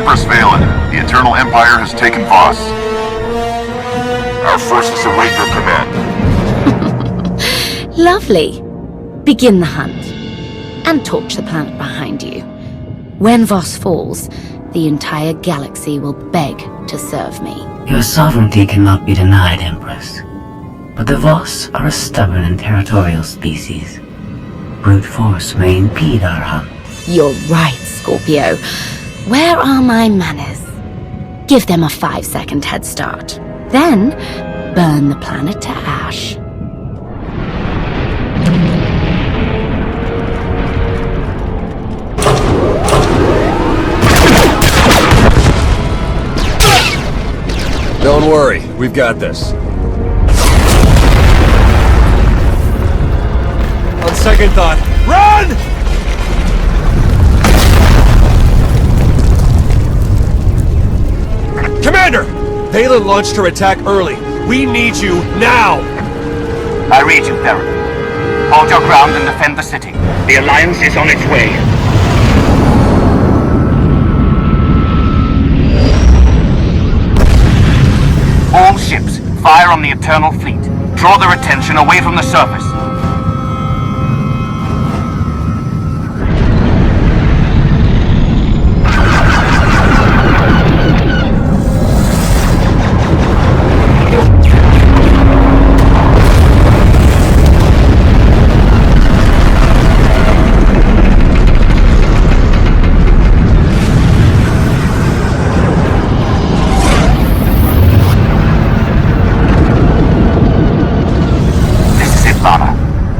Empress Valen, the Eternal Empire has taken Voss. Our forces await your command. Lovely. Begin the hunt. And torch the planet behind you. When Voss falls, the entire galaxy will beg to serve me. Your sovereignty cannot be denied, Empress. But the Voss are a stubborn and territorial species. Brute force may impede our hunt. You're right, Scorpio. Where are my manners? Give them a 5-second head start. Then, burn the planet to ash. Don't worry, we've got this. On second thought, run! Commander! Valen launched her attack early. We need you now! I read you, Theron. Hold your ground and defend the city. The Alliance is on its way. All ships, fire on the Eternal Fleet. Draw their attention away from the surface.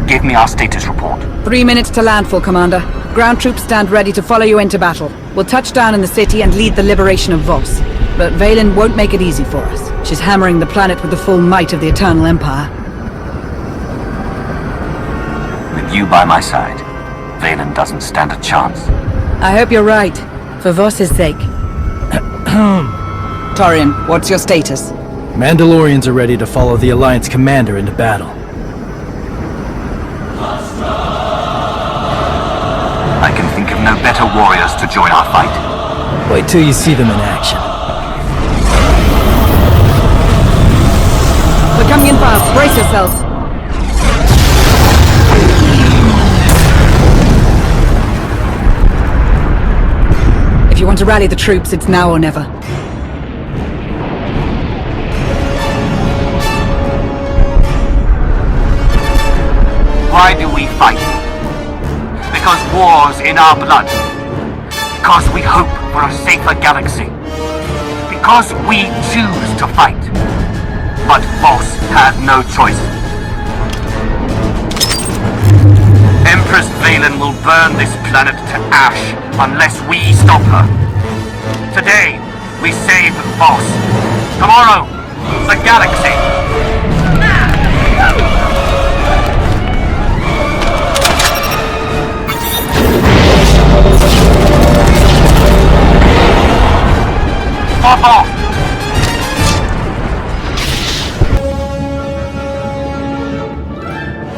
Give me our status report. 3 minutes to landfall, Commander. Ground troops stand ready to follow you into battle. We'll touch down in the city and lead the liberation of Voss. But Valen won't make it easy for us. She's hammering the planet with the full might of the Eternal Empire. With you by my side, Valen doesn't stand a chance. I hope you're right. For Voss's sake. Torian, what's your status? Mandalorians are ready to follow the Alliance commander into battle. I can think of no better warriors to join our fight. Wait till you see them in action. We're coming in fast. Brace yourselves. If you want to rally the troops, it's now or never. Why do we fight? Because war's in our blood. Because we hope for a safer galaxy. Because we choose to fight. But Voss had no choice. Empress Valen will burn this planet to ash unless we stop her. Today, we save Voss. Tomorrow, the galaxy. Pop off!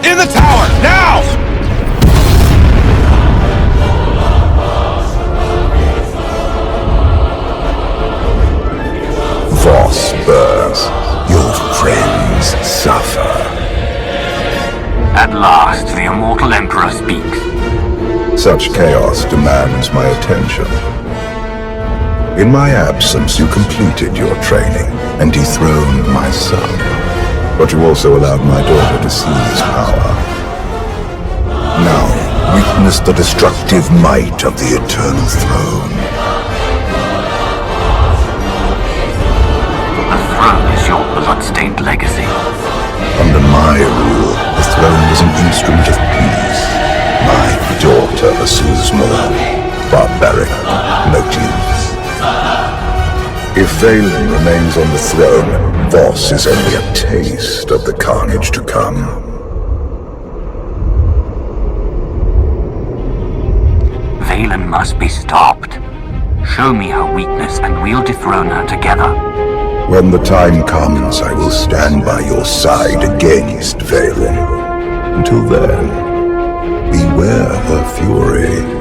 In the tower, now! Voss burns. Your friends suffer. At last, the immortal Emperor speaks. Such chaos demands my attention. In my absence, you completed your training and dethroned my son. But you also allowed my daughter to seize power. Now, witness the destructive might of the Eternal Throne. The throne is your blood-stained legacy. Under my rule, the throne was an instrument of peace. My daughter pursues more barbaric motives. If Valen remains on the throne, Voss is only a taste of the carnage to come. Valen must be stopped. Show me her weakness and we'll dethrone her together. When the time comes, I will stand by your side against Valen. Until then, beware her fury.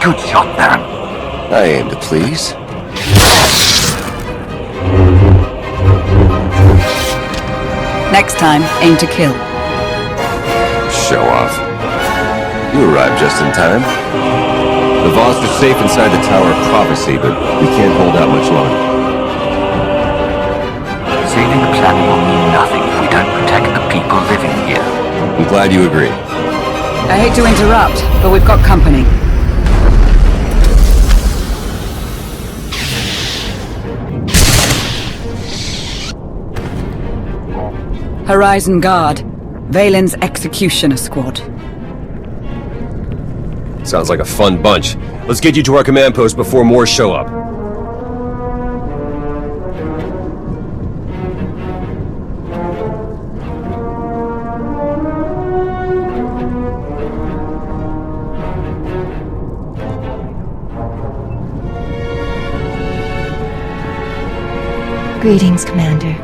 Good shot, Baron. I aim to please. Next time, aim to kill. Show off. You arrived just in time. The Voss are safe inside the Tower of Prophecy, but we can't hold out much longer. Saving the planet will mean nothing if we don't protect the people living here. I'm glad you agree. I hate to interrupt, but we've got company. Horizon Guard, Veylin's executioner squad. Sounds like a fun bunch. Let's get you to our command post before more show up. Greetings, Commander.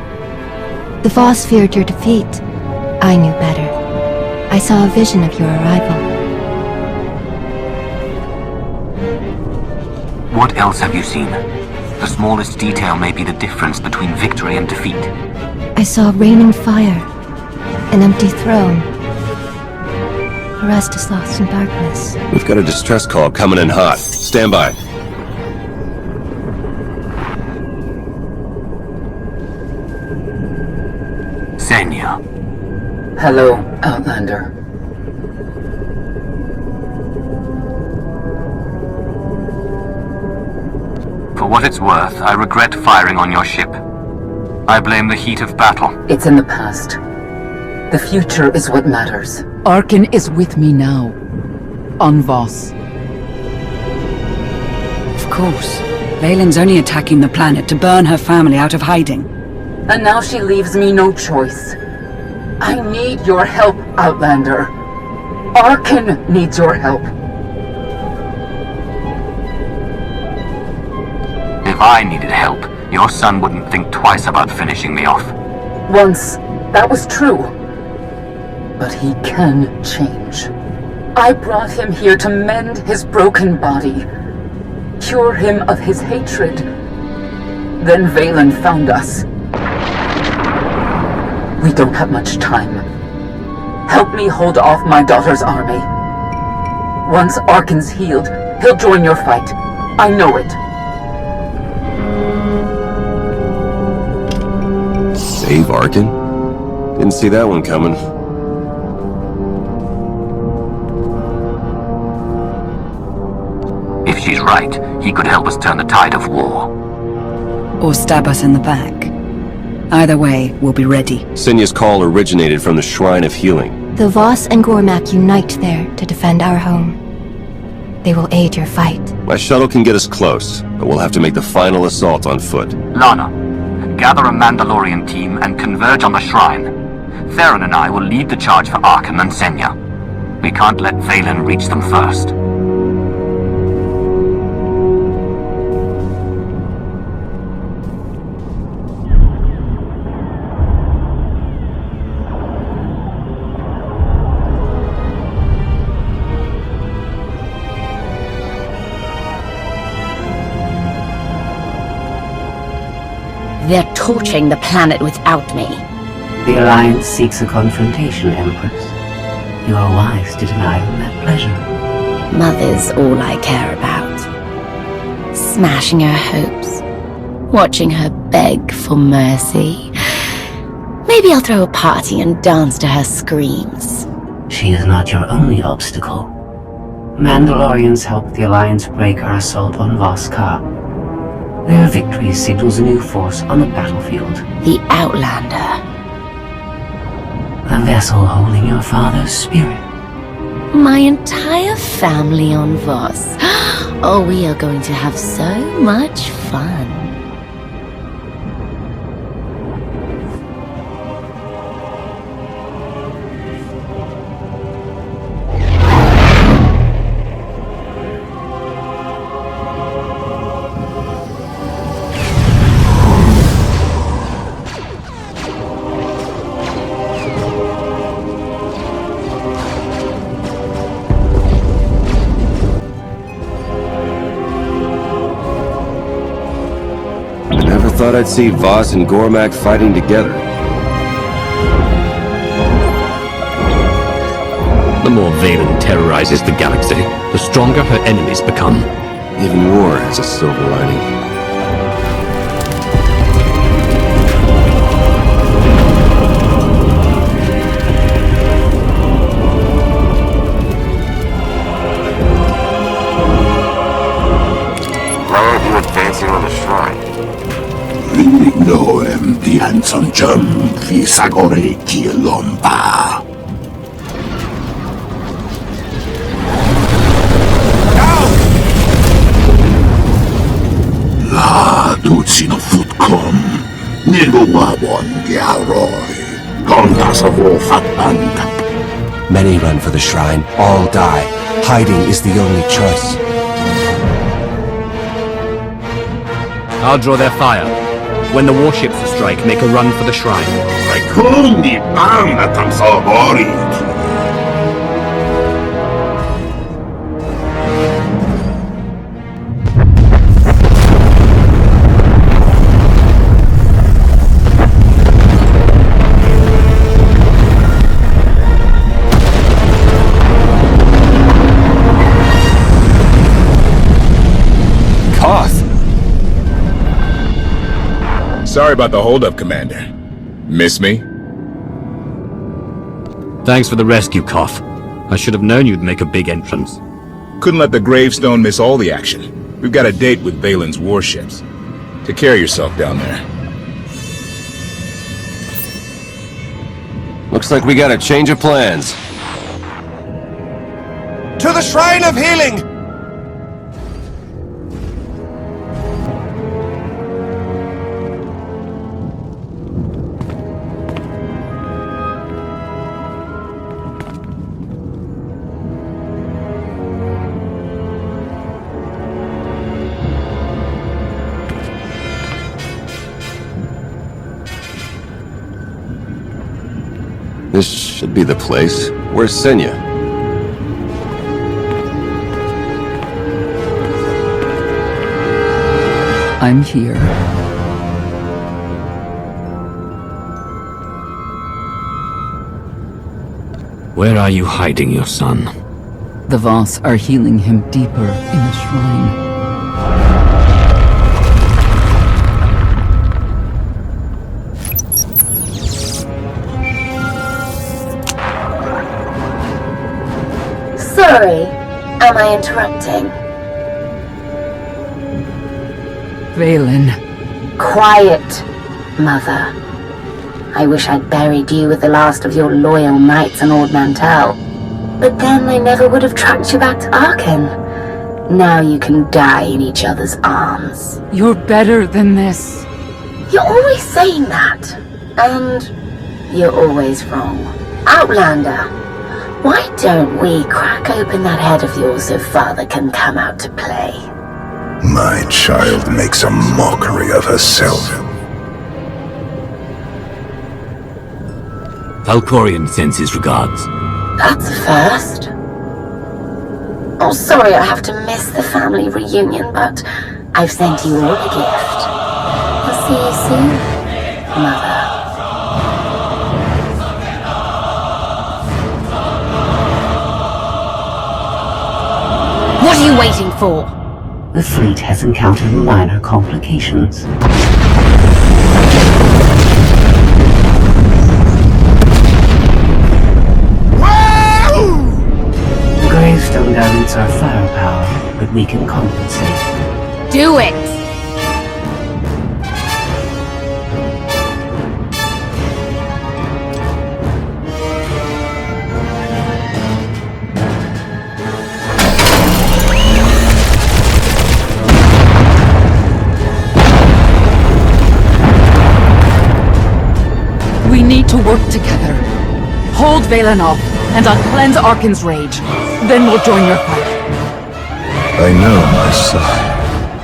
The Voss feared your defeat. I knew better. I saw a vision of your arrival. What else have you seen? The smallest detail may be the difference between victory and defeat. I saw raining fire, an empty throne. The rest is lost in darkness. We've got a distress call coming in hot. Stand by. Senya. Hello, Outlander. For what it's worth, I regret firing on your ship. I blame the heat of battle. It's in the past. The future is what matters. Arkin is with me now. On Voss. Of course. Veylin's only attacking the planet to burn her family out of hiding. And now she leaves me no choice. I need your help, Outlander. Arkin needs your help. If I needed help, your son wouldn't think twice about finishing me off. Once, that was true. But he can change. I brought him here to mend his broken body, cure him of his hatred. Then Veylan found us. We don't have much time. Help me hold off my daughter's army. Once Arkin's healed, he'll join your fight. I know it. Save Arkin? Didn't see that one coming. If she's right, he could help us turn the tide of war. Or stab us in the back. Either way, we'll be ready. Senya's call originated from the Shrine of Healing. The Voss and Gormak unite there to defend our home. They will aid your fight. My shuttle can get us close, but we'll have to make the final assault on foot. Lana, gather a Mandalorian team and converge on the shrine. Theron and I will lead the charge for Arkin and Senya. We can't let Veylan reach them first. They're torching the planet without me. The Alliance seeks a confrontation, Empress. You are wise to deny them that pleasure. Mother's all I care about. Smashing her hopes. Watching her beg for mercy. Maybe I'll throw a party and dance to her screams. She is not your only obstacle. Mandalorians helped the Alliance break our assault on Voskar. Their victory signals a new force on the battlefield. The Outlander. A vessel holding your father's spirit. My entire family on Voss. Oh, we are going to have so much fun. thought I'd see Voss and Gormak fighting together. The more Valen terrorizes the galaxy, the stronger her enemies become. Even war has a silver lining. Why aren't you advancing on the shrine? Noem dianson jum visagore kilomba. La ducino futcom niluwawon yaroi gondasavo fatbanda. Many run for the shrine, all die. Hiding is the only choice. I'll draw their fire. When the warships strike, make a run for the shrine. Rekuni banda tamsabori. Sorry about the holdup, Commander. Miss me? Thanks for the rescue, Koth. I should have known you'd make a big entrance. Couldn't let the gravestone miss all the action. We've got a date with Valen's warships. Take care of yourself down there. Looks like we got a change of plans. To the Shrine of Healing! This should be the place. Where's Senya? I'm here. Where are you hiding your son? The Voss are healing him deeper in the shrine. Sorry, am I interrupting? Valen. Quiet, Mother. I wish I'd buried you with the last of your loyal knights in Ord Mantell. But then I never would have tracked you back to Arkan. Now you can die in each other's arms. You're better than this. You're always saying that. And you're always wrong. Outlander, why don't we crack open that head of yours so Father can come out to play? My child makes a mockery of herself. Valkorion sends his regards. That's a first. Oh, sorry I have to miss the family reunion, but I've sent you all a gift. I'll see you soon, Mother. What are you waiting for? The fleet has encountered minor complications. The gravestone dilutes our firepower, but we can compensate. Do it! We need to work together. Hold Valen off, and I'll cleanse Arkan's rage. Then we'll join your fight. I know, my son.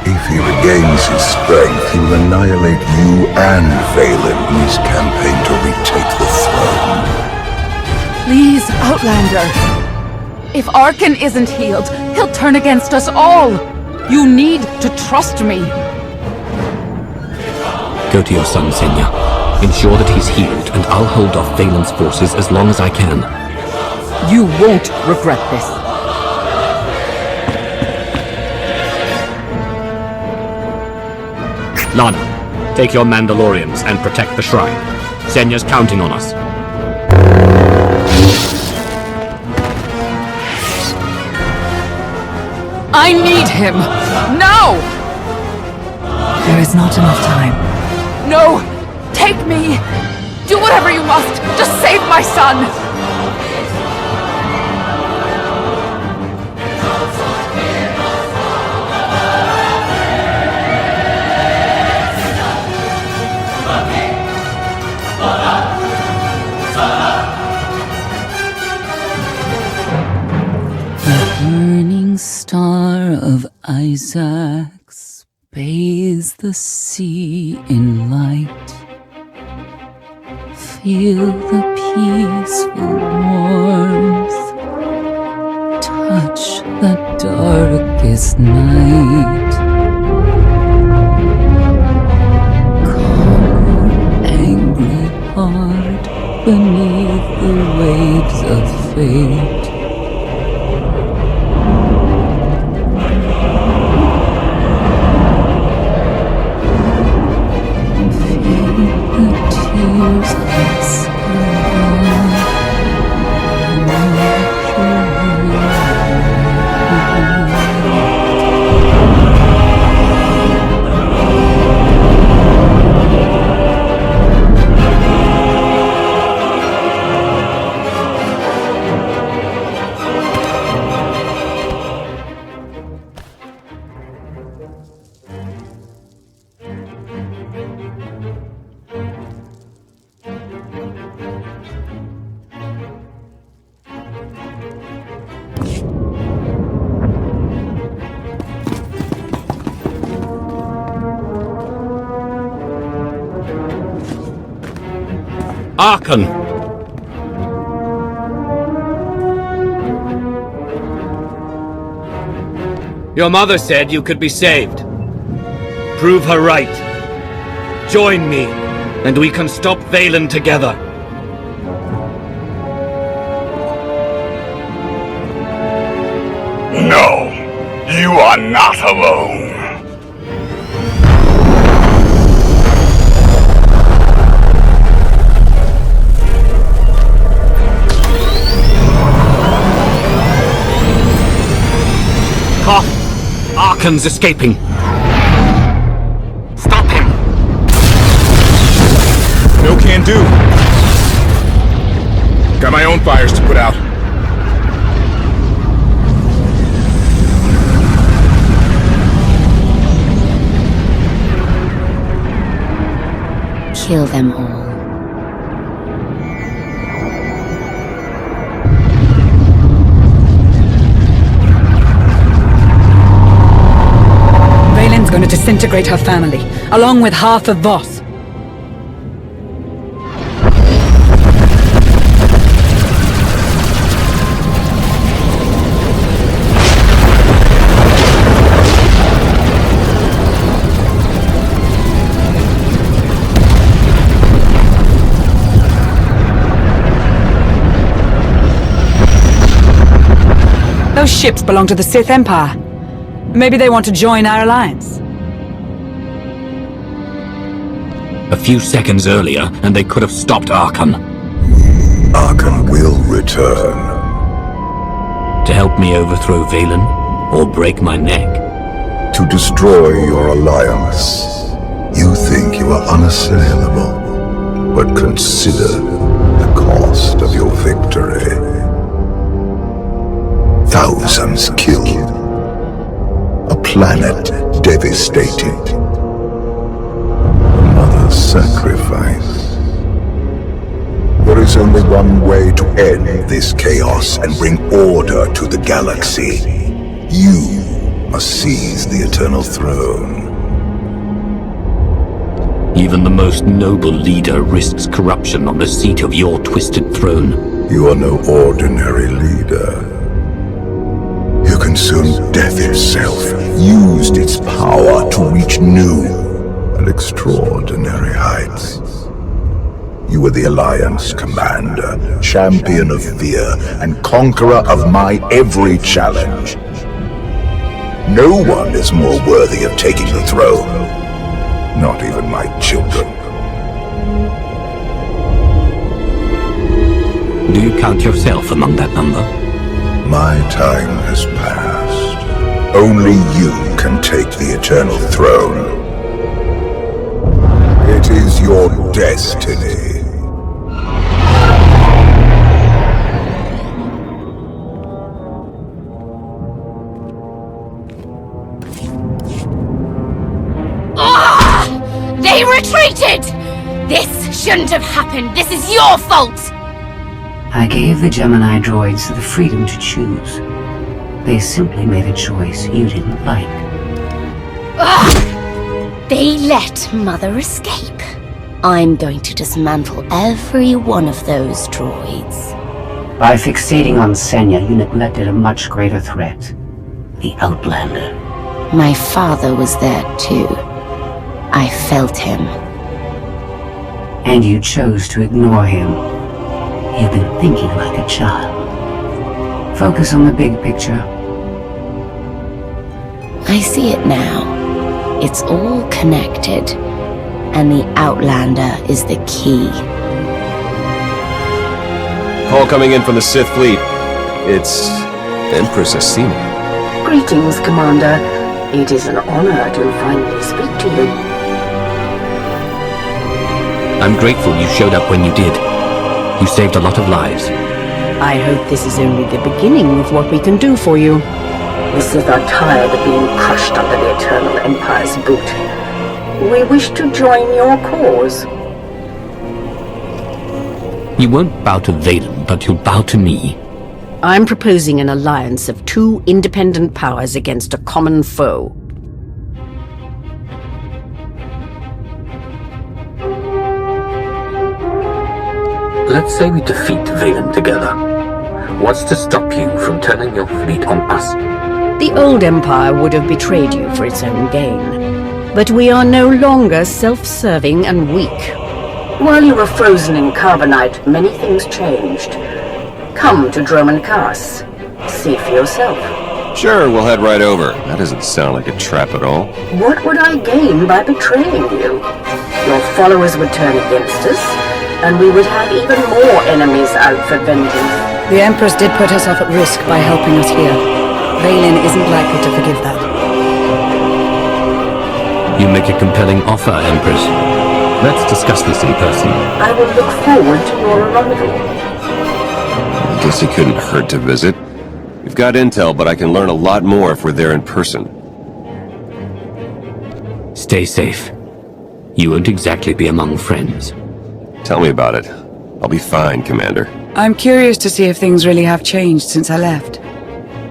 If he regains his strength, he will annihilate you and Valen in his campaign to retake the throne. Please, Outlander. If Arkan isn't healed, he'll turn against us all. You need to trust me. Go to your son, Senya. Ensure that he's healed, and I'll hold off Veylin's forces as long as I can. You won't regret this. Lana, take your Mandalorians and protect the shrine. Senya's counting on us. I need him! Now! There is not enough time. No! Take me! Do whatever you must! Just save my son! Burning star of Isaacs bathes the sea in light. Feel the peaceful warmth touch the darkest night. Calm your angry heart beneath the waves of fate. Archon! Your mother said you could be saved. Prove her right. Join me, and we can stop Veylan together. No, you are not alone. Archon's escaping. Stop him! No can do. Got my own fires to put out. Kill them all. Veylin's going to disintegrate her family, along with half of Voss. Those ships belong to the Sith Empire. Maybe they want to join our alliance. A few seconds earlier, and they could have stopped Archon. Archon will return. To help me overthrow Veylan, or break my neck. To destroy your alliance. You think you are unassailable, but consider the cost of your victory. Thousands killed. A planet devastated. Another sacrifice. There is only one way to end this chaos and bring order to the galaxy. You must seize the Eternal Throne. Even the most noble leader risks corruption on the seat of your twisted throne. You are no ordinary leader. You consumed death itself, used its power to reach new and and extraordinary heights. You were the Alliance commander, champion of fear, and conqueror of my every challenge. No one is more worthy of taking the throne. Not even my children. Do you count yourself among that number? My time has passed. Only you can take the eternal throne. It is your destiny. They retreated! This shouldn't have happened. This is your fault! I gave the Gemini droids the freedom to choose. They simply made a choice you didn't like. They let Mother escape. I'm going to dismantle every one of those droids. By fixating on Senya, you neglected a much greater threat. The Outlander. My father was there too. I felt him. And you chose to ignore him. You've been thinking like a child. Focus on the big picture. I see it now. It's all connected. And the Outlander is the key. Call coming in from the Sith fleet. It's Empress Asina. Greetings, Commander. It is an honor to finally speak to you. I'm grateful you showed up when you did. You saved a lot of lives. I hope this is only the beginning of what we can do for you. The Sith are tired of being crushed under the Eternal Empire's boot. We wish to join your cause. You won't bow to Valen, but you'll bow to me. I'm proposing an alliance of two independent powers against a common foe. Let's say we defeat Valen together. What's to stop you from turning your fleet on us? The old Empire would have betrayed you for its own gain. But we are no longer self-serving and weak. While you were frozen in carbonite, many things changed. Come to Droman Kaas. See for yourself. Sure, we'll head right over. That doesn't sound like a trap at all. What would I gain by betraying you? Your followers would turn against us, and we would have even more enemies out for vengeance. The Empress did put herself at risk by helping us here. Valen isn't likely to forgive that. You make a compelling offer, Empress. Let's discuss this in person. I will look forward to your arrival. I guess it couldn't hurt to visit. We've got intel, but I can learn a lot more if we're there in person. Stay safe. You won't exactly be among friends. Tell me about it. I'll be fine, Commander. I'm curious to see if things really have changed since I left.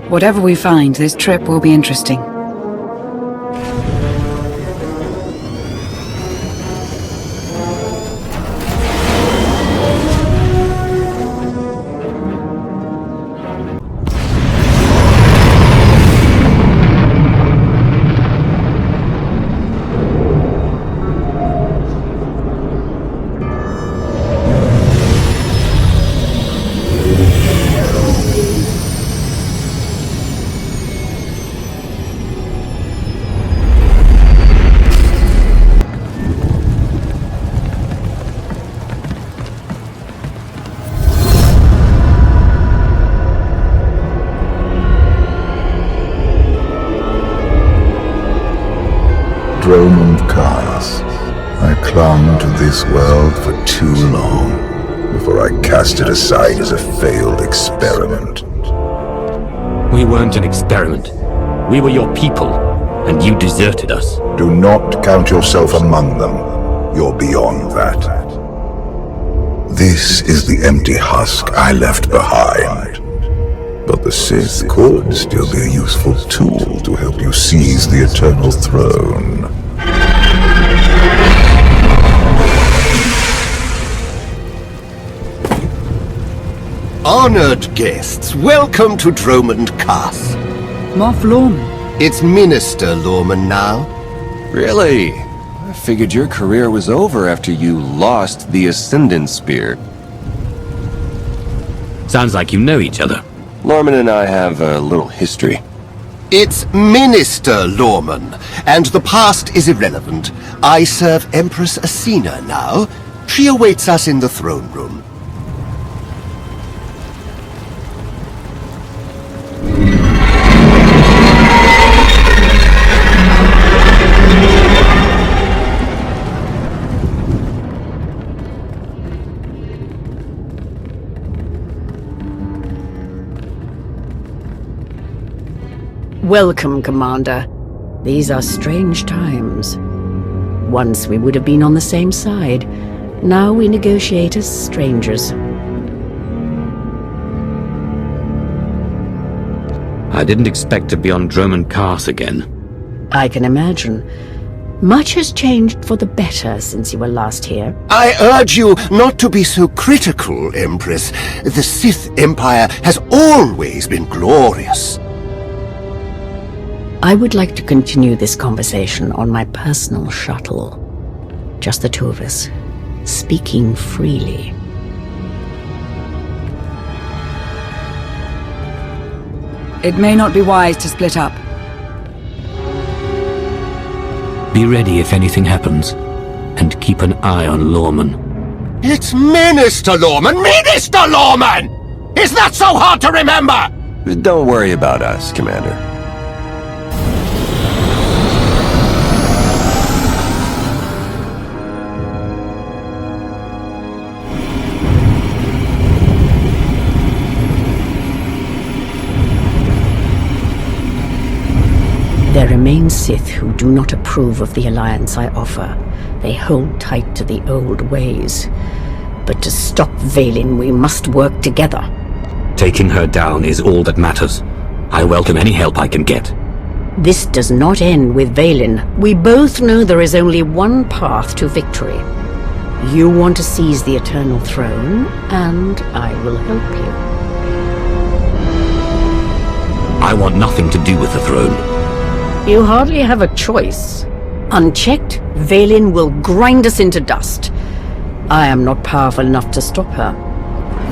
Whatever we find, this trip will be interesting. Droman Kaas. I clung to this world for too long before I cast it aside as a failed experiment. We weren't an experiment. We were your people, and you deserted us. Do not count yourself among them. You're beyond that. This is the empty husk I left behind. But the Sith could still be a useful tool to help you seize the Eternal Throne. Honored guests, welcome to Droman Kaas. Moff Lorman. It's Minister Lorman now. Really? I Figured your career was over after you lost the Ascendant Spear. Sounds like you know each other. Lorman and I have a little history. It's Minister Lorman, and the past is irrelevant. I serve Empress Asina now. She awaits us in the throne room. Welcome, Commander. These are strange times. Once we would have been on the same side. Now we negotiate as strangers. I didn't expect to be on Droman Cars again. I can imagine. Much has changed for the better since you were last here. I urge you not to be so critical, Empress. The Sith Empire has always been glorious. I would like to continue this conversation on my personal shuttle. Just the two of us, speaking freely. It may not be wise to split up. Be ready if anything happens, and keep an eye on Lorman. It's Minister Lorman! Minister Lorman! Is that so hard to remember? Don't worry about us, Commander. There remain Sith who do not approve of the alliance I offer. They hold tight to the old ways. But to stop Valen, we must work together. Taking her down is all that matters. I welcome any help I can get. This does not end with Valen. We both know there is only one path to victory. You want to seize the Eternal Throne, and I will help you. I want nothing to do with the throne. You hardly have a choice. Unchecked, Valen will grind us into dust. I am not powerful enough to stop her.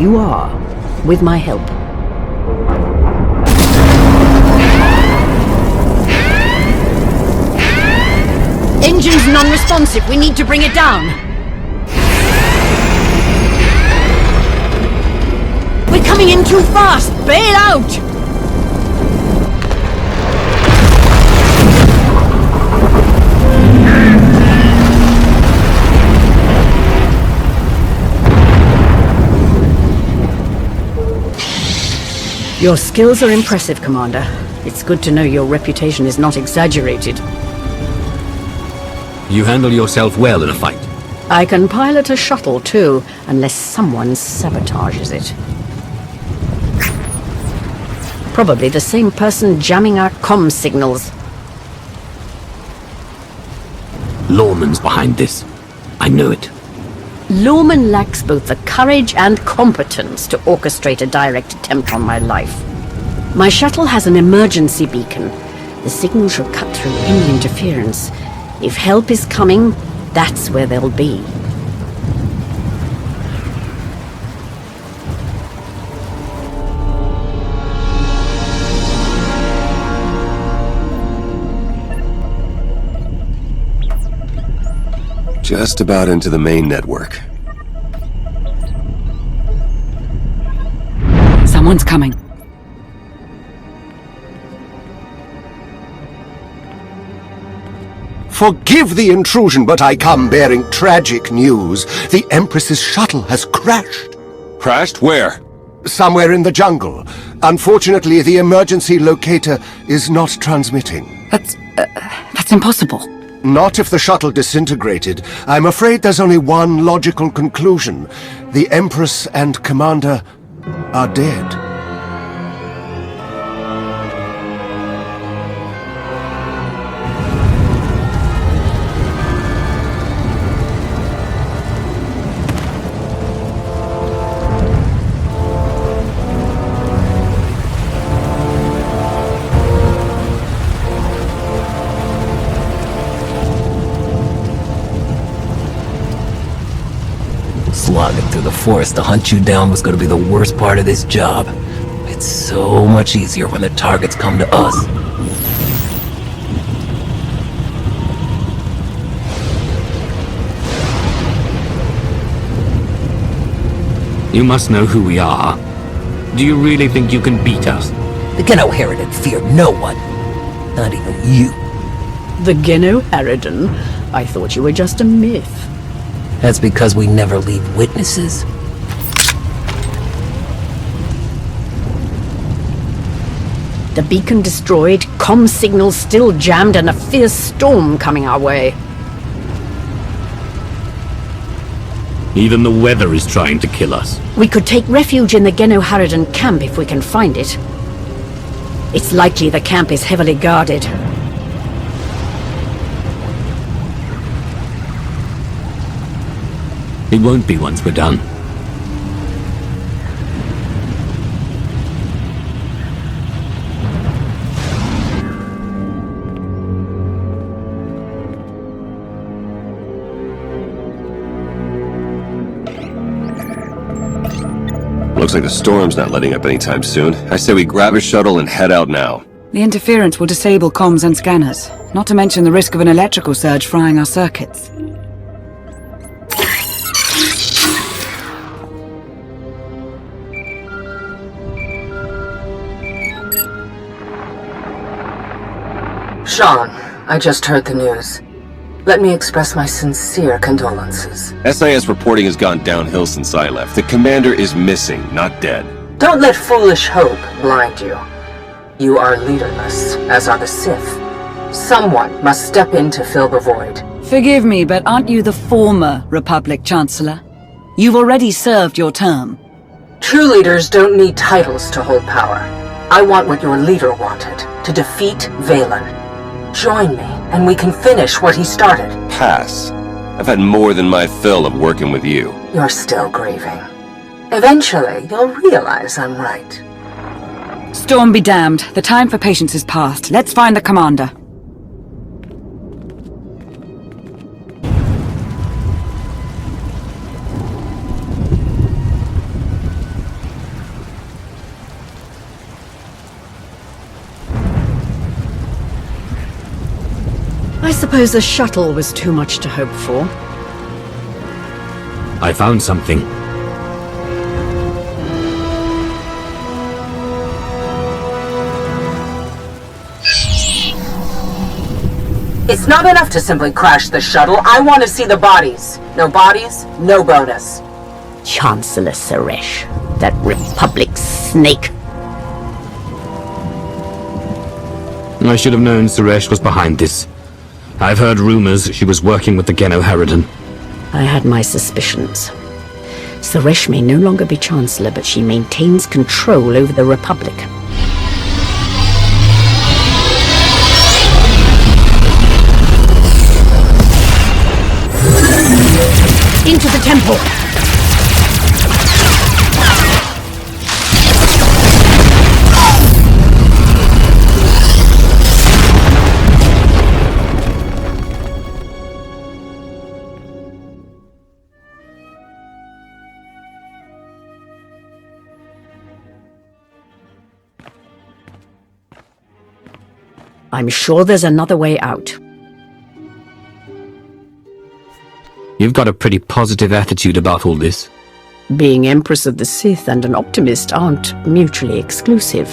You are, with my help. Engine's non-responsive. We need to bring it down. We're coming in too fast. Bail out! Your skills are impressive, Commander. It's good to know your reputation is not exaggerated. You handle yourself well in a fight. I can pilot a shuttle, too, unless someone sabotages it. Probably the same person jamming our comm signals. Lorman's behind this. I know it. Lorman lacks both the courage and competence to orchestrate a direct attempt on my life. My shuttle has an emergency beacon. The signal should cut through any interference. If help is coming, that's where they'll be. Just about into the main network. Someone's coming. Forgive the intrusion, but I come bearing tragic news. The Empress's shuttle has crashed. Crashed? Where? Somewhere in the jungle. Unfortunately, the emergency locator is not transmitting. That's impossible. Not if the shuttle disintegrated. I'm afraid there's only one logical conclusion. The Empress and Commander are dead. slogging through the forest to hunt you down was gonna be the worst part of this job. It's so much easier when the targets come to us. You must know who we are. Do you really think you can beat us? The Geno Harridan feared no one. Not even you. The Geno Harridan? I thought you were just a myth. That's because we never leave witnesses. The beacon destroyed, comm signals still jammed, and a fierce storm coming our way. Even the weather is trying to kill us. We could take refuge in the Geno Harridan camp if we can find it. It's likely the camp is heavily guarded. It won't be once we're done. Looks like the storm's not letting up anytime soon. I say we grab a shuttle and head out now. The interference will disable comms and scanners, not to mention the risk of an electrical surge frying our circuits. Sean, I just heard the news. Let me express my sincere condolences. SIS reporting has gone downhill since I left. The commander is missing, not dead. Don't let foolish hope blind you. You are leaderless, as are the Sith. Someone must step in to fill the void. Forgive me, but aren't you the former Republic Chancellor? You've already served your term. True leaders don't need titles to hold power. I want what your leader wanted, to defeat Valen. Join me, and we can finish what he started. Pass. I've had more than my fill of working with you. You're still grieving. Eventually, you'll realize I'm right. Storm be damned. The time for patience is past. Let's find the commander. I suppose the shuttle was too much to hope for. I found something. It's not enough to simply crash the shuttle. I want to see the bodies. No bodies, no bonus. Chancellor Suresh, that Republic snake. I should have known Suresh was behind this. I've heard rumors she was working with the Geno Harridan. I had my suspicions. Suresh may no longer be Chancellor, but she maintains control over the Republic. Into the temple! I'm sure there's another way out. You've got a pretty positive attitude about all this. Being Empress of the Sith and an optimist aren't mutually exclusive.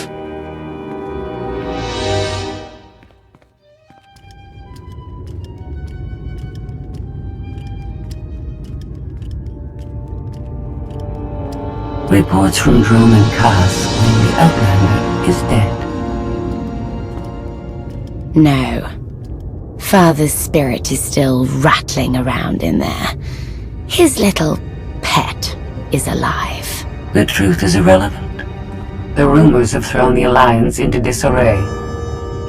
Reports from Droman Cass claim the Outlander is dead. No. Father's spirit is still rattling around in there. His little pet is alive. The truth is irrelevant. The rumors have thrown the Alliance into disarray.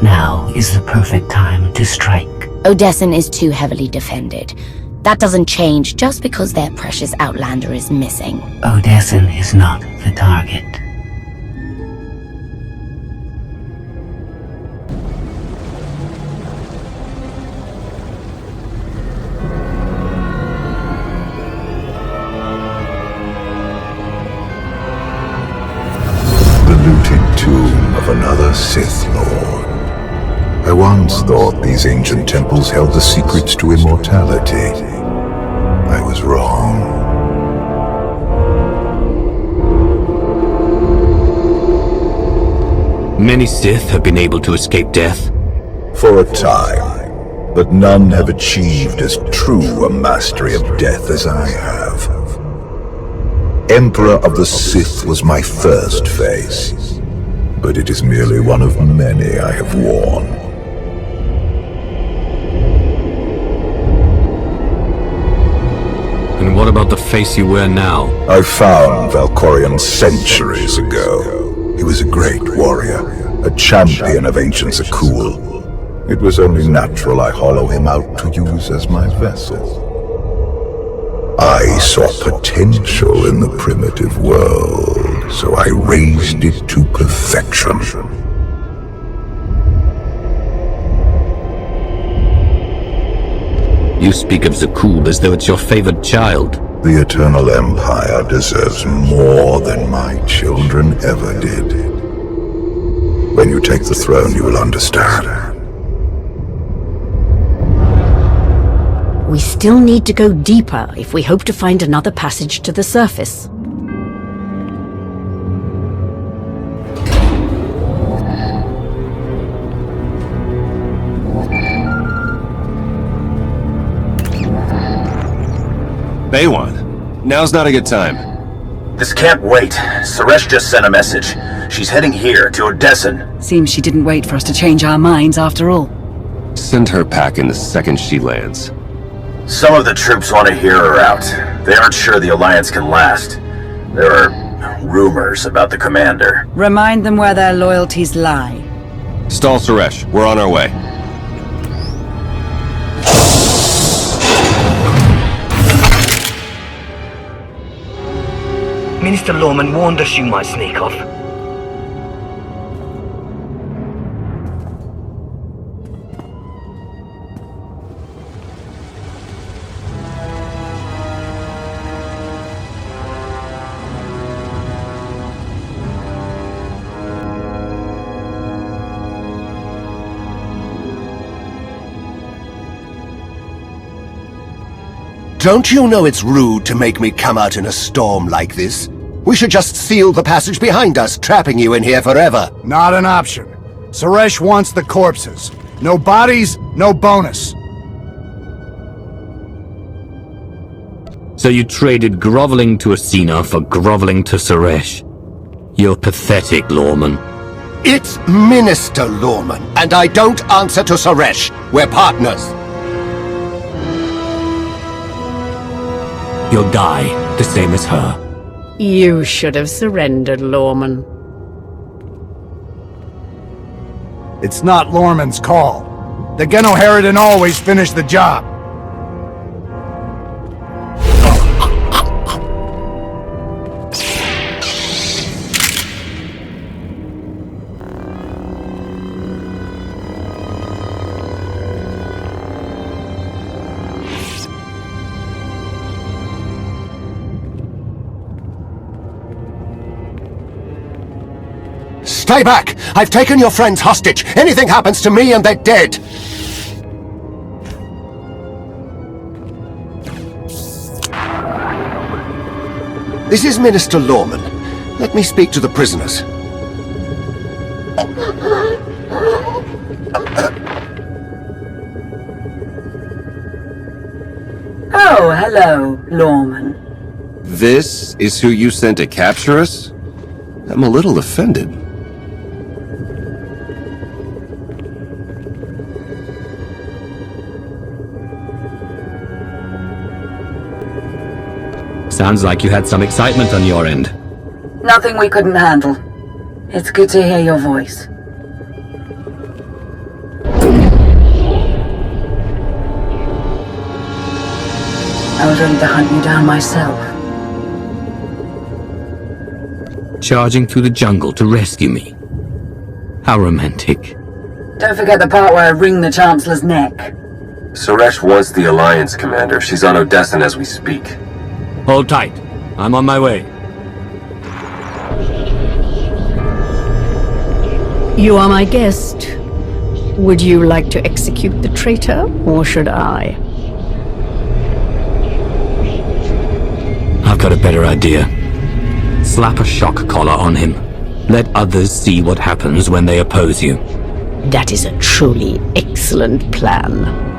Now is the perfect time to strike. Odesson is too heavily defended. That doesn't change just because their precious Outlander is missing. Odesson is not the target. another Sith Lord. I once thought these ancient temples held the secrets to immortality. I was wrong. Many Sith have been able to escape death. For a time, but none have achieved as true a mastery of death as I have. Emperor of the Sith was my first face, but it is merely one of many I have worn. And what about the face you wear now? I found Valkorion centuries ago. He was a great warrior, a champion of ancient Zakul. It was only natural I hollow him out to use as my vessel. I saw potential in the primitive world, so I raised it to perfection. You speak of Zakul as though it's your favored child. The Eternal Empire deserves more than my children ever did. When you take the throne, you will understand. We still need to go deeper if we hope to find another passage to the surface. Baywan, now's not a good time. This can't wait. Suresh just sent a message. She's heading here, to Odessen. Seems she didn't wait for us to change our minds after all. Send her packing the second she lands. Some of the troops want to hear her out. They aren't sure the Alliance can last. There are rumors about the commander. Remind them where their loyalties lie. Stall Suresh, we're on our way. Minister Lorman warned us you might sneak off. Don't you know it's rude to make me come out in a storm like this? We should just seal the passage behind us, trapping you in here forever. Not an option. Suresh wants the corpses. No bodies, no bonus. So you traded groveling to Asina for groveling to Suresh. You're pathetic, Lorman. It's Minister Lorman, and I don't answer to Suresh. We're partners. You'll die, the same as her. You should have surrendered, Lorman. It's not Lorman's call. The Genoheridan always finish the job. Stay back! I've taken your friends hostage. Anything happens to me and they're dead. This is Minister Lorman. Let me speak to the prisoners. Oh, hello, Lorman. This is who you sent to capture us? I'm a little offended. Sounds like you had some excitement on your end. Nothing we couldn't handle. It's good to hear your voice. I was ready to hunt you down myself. Charging through the jungle to rescue me. How romantic. Don't forget the part where I wring the Chancellor's neck. Suresh wants the Alliance commander. She's on Odessen as we speak. Hold tight. I'm on my way. You are my guest. Would you like to execute the traitor, or should I? I've got a better idea. Slap a shock collar on him. Let others see what happens when they oppose you. That is a truly excellent plan.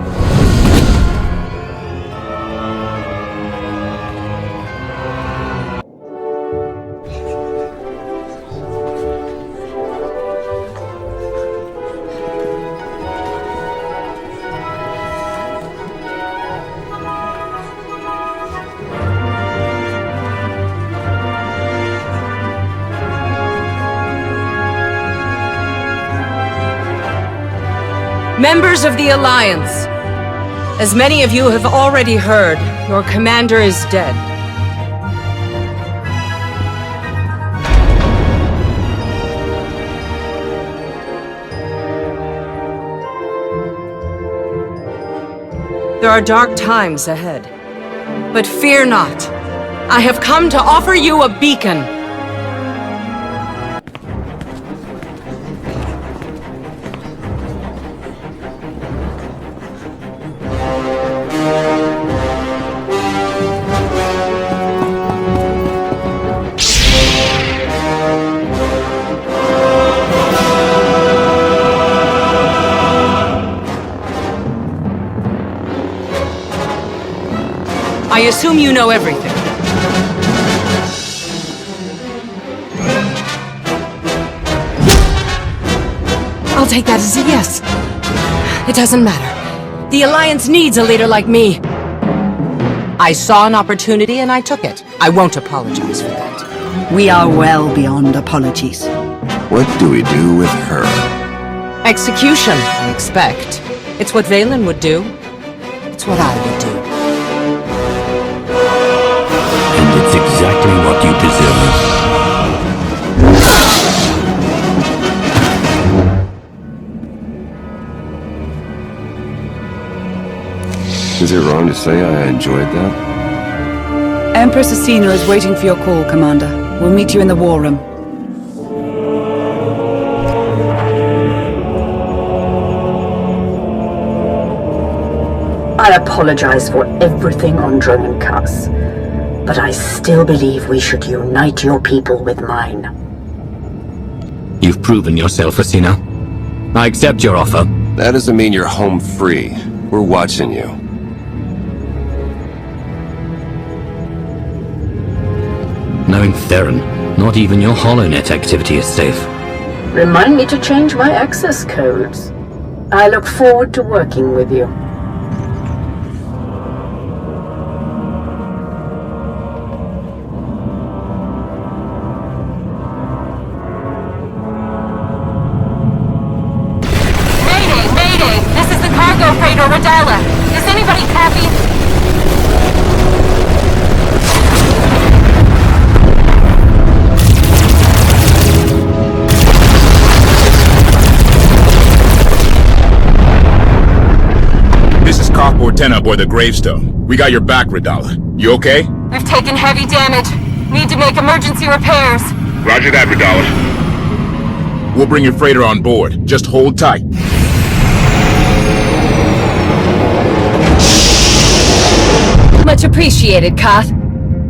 Members of the Alliance, as many of you have already heard, your commander is dead. There are dark times ahead. But fear not. I have come to offer you a beacon. I assume you know everything. I'll take that as a yes. It doesn't matter. The Alliance needs a leader like me. I saw an opportunity and I took it. I won't apologize for that. We are well beyond apologies. What do we do with her? Execution, I expect. It's what Valen would do. It's what I would do. And it's exactly what you deserve. Is it wrong to say I enjoyed that? Empress Asina is waiting for your call, Commander. We'll meet you in the war room. I apologize for everything on Drone Cuss, but I still believe we should unite your people with mine. You've proven yourself, Asina. I accept your offer. That doesn't mean you're home free. We're watching you. Knowing Theron, not even your HoloNet activity is safe. Remind me to change my access codes. I look forward to working with you. Is anybody happy? This is Cockport 10 aboard the Gravestone. We got your back, Radala. You okay? We've taken heavy damage. Need to make emergency repairs. Roger that, Radala. We'll bring your freighter on board. Just hold tight. Much appreciated, Koth.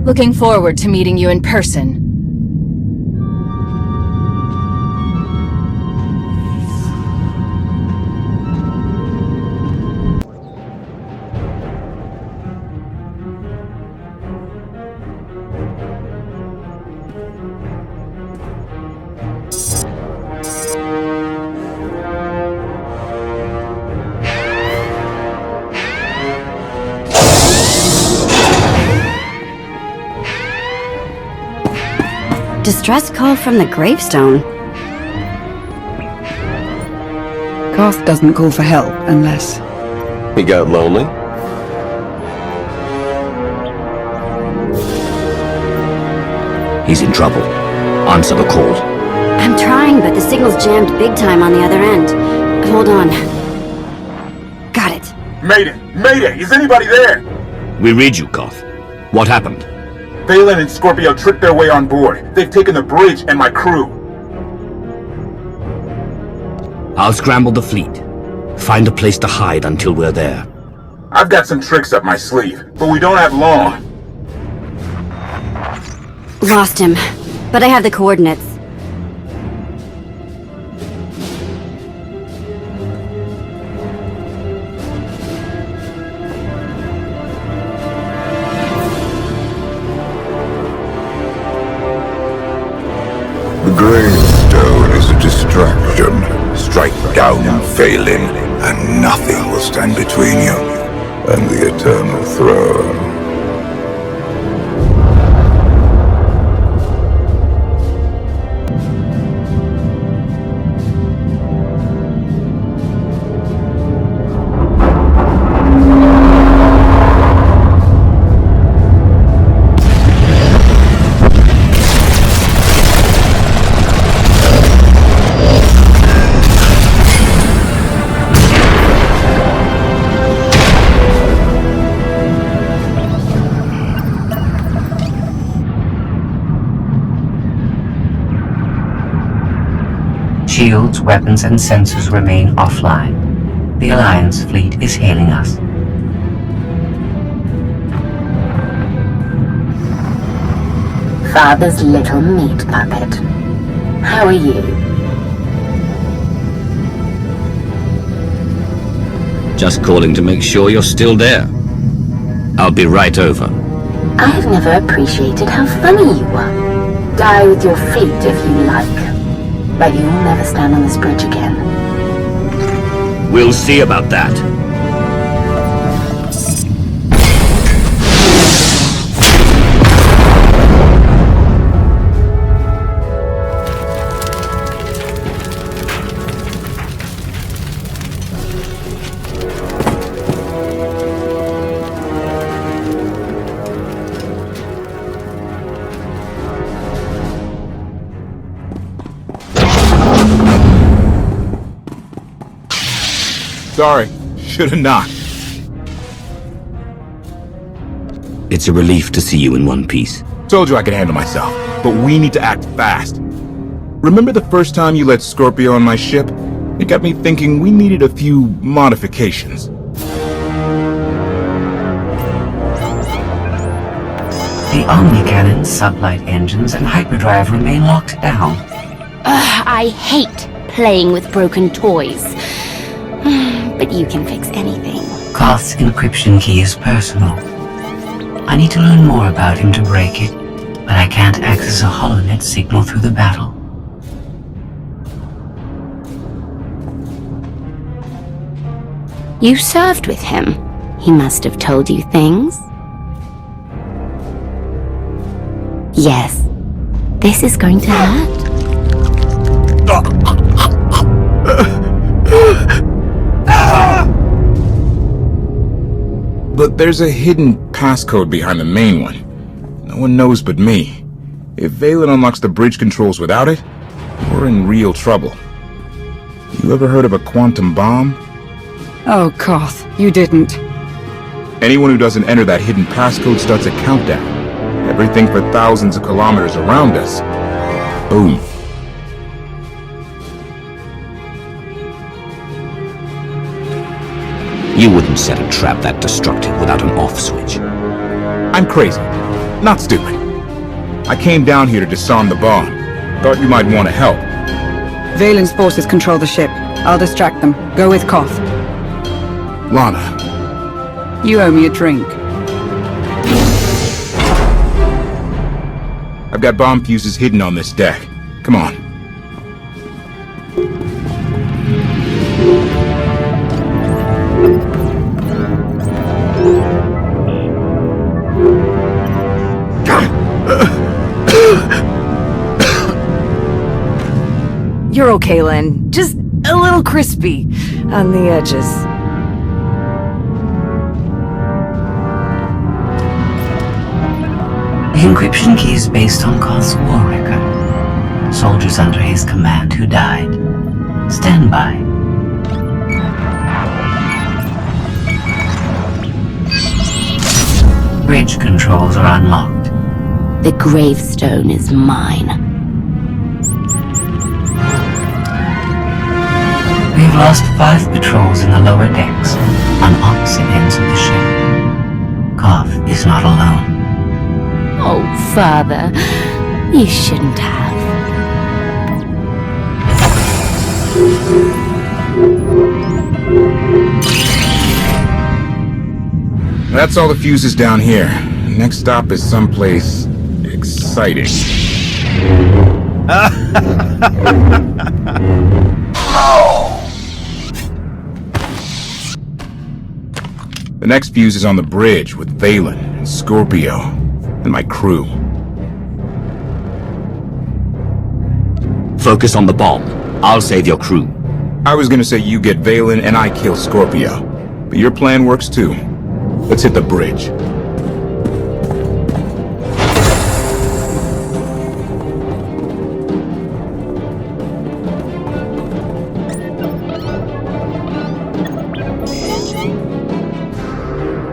Looking forward to meeting you in person. Distress call from the Gravestone. Koth doesn't call for help unless... He got lonely? He's in trouble. Answer the call. I'm trying, but the signal's jammed big time on the other end. Hold on. Got it. Mayday! Mayday! Is anybody there? We read you, Koth. What happened? Valen and Scorpio tricked their way on board. They've taken the bridge and my crew. I'll scramble the fleet. Find a place to hide until we're there. I've got some tricks up my sleeve, but we don't have long. Lost him, but I have the coordinates. The gravestone is a distraction. Strike down Veiling, and nothing will stand between you and the eternal throne. Shields, weapons, and sensors remain offline. The Alliance fleet is hailing us. Father's little meat puppet. How are you? Just calling to make sure you're still there. I'll be right over. I've never appreciated how funny you were. Die with your fleet if you like. But you'll never stand on this bridge again. We'll see about that. Sorry, should've knocked. It's a relief to see you in one piece. Told you I could handle myself, but we need to act fast. Remember the first time you let Scorpio on my ship? It got me thinking we needed a few modifications. The Omni-Cannon, sublight engines, and hyperdrive remain locked down. I hate playing with broken toys. But you can fix anything. Koth's encryption key is personal. I need to learn more about him to break it, but I can't access a holonet signal through the battle. You served with him. He must have told you things. Yes. This is going to hurt. But there's a hidden passcode behind the main one. No one knows but me. If Veilen unlocks the bridge controls without it, we're in real trouble. You ever heard of a quantum bomb? Oh, Koth, you didn't. Anyone who doesn't enter that hidden passcode starts a countdown. Everything for thousands of kilometers around us. Boom. You wouldn't set a trap that destructive without an off switch. I'm crazy, not stupid. I came down here to disarm the bomb. Thought you might want to help. Veilen's forces control the ship. I'll distract them. Go with Koth. Lana. You owe me a drink. I've got bomb fuses hidden on this deck. Come on. You're okay, Len. Just a little crispy on the edges. The encryption key is based on Koth's war record. Soldiers under his command who died. Stand by. Bridge controls are unlocked. The gravestone is mine. We've lost 5 patrols in the lower decks, on opposite ends of the ship. Goff is not alone. Oh, Father, you shouldn't have. That's all the fuses down here. Next stop is someplace exciting. The next fuse is on the bridge with Valen and Scorpio and my crew. Focus on the bomb. I'll save your crew. I was gonna say you get Valen and I kill Scorpio. But your plan works too. Let's hit the bridge.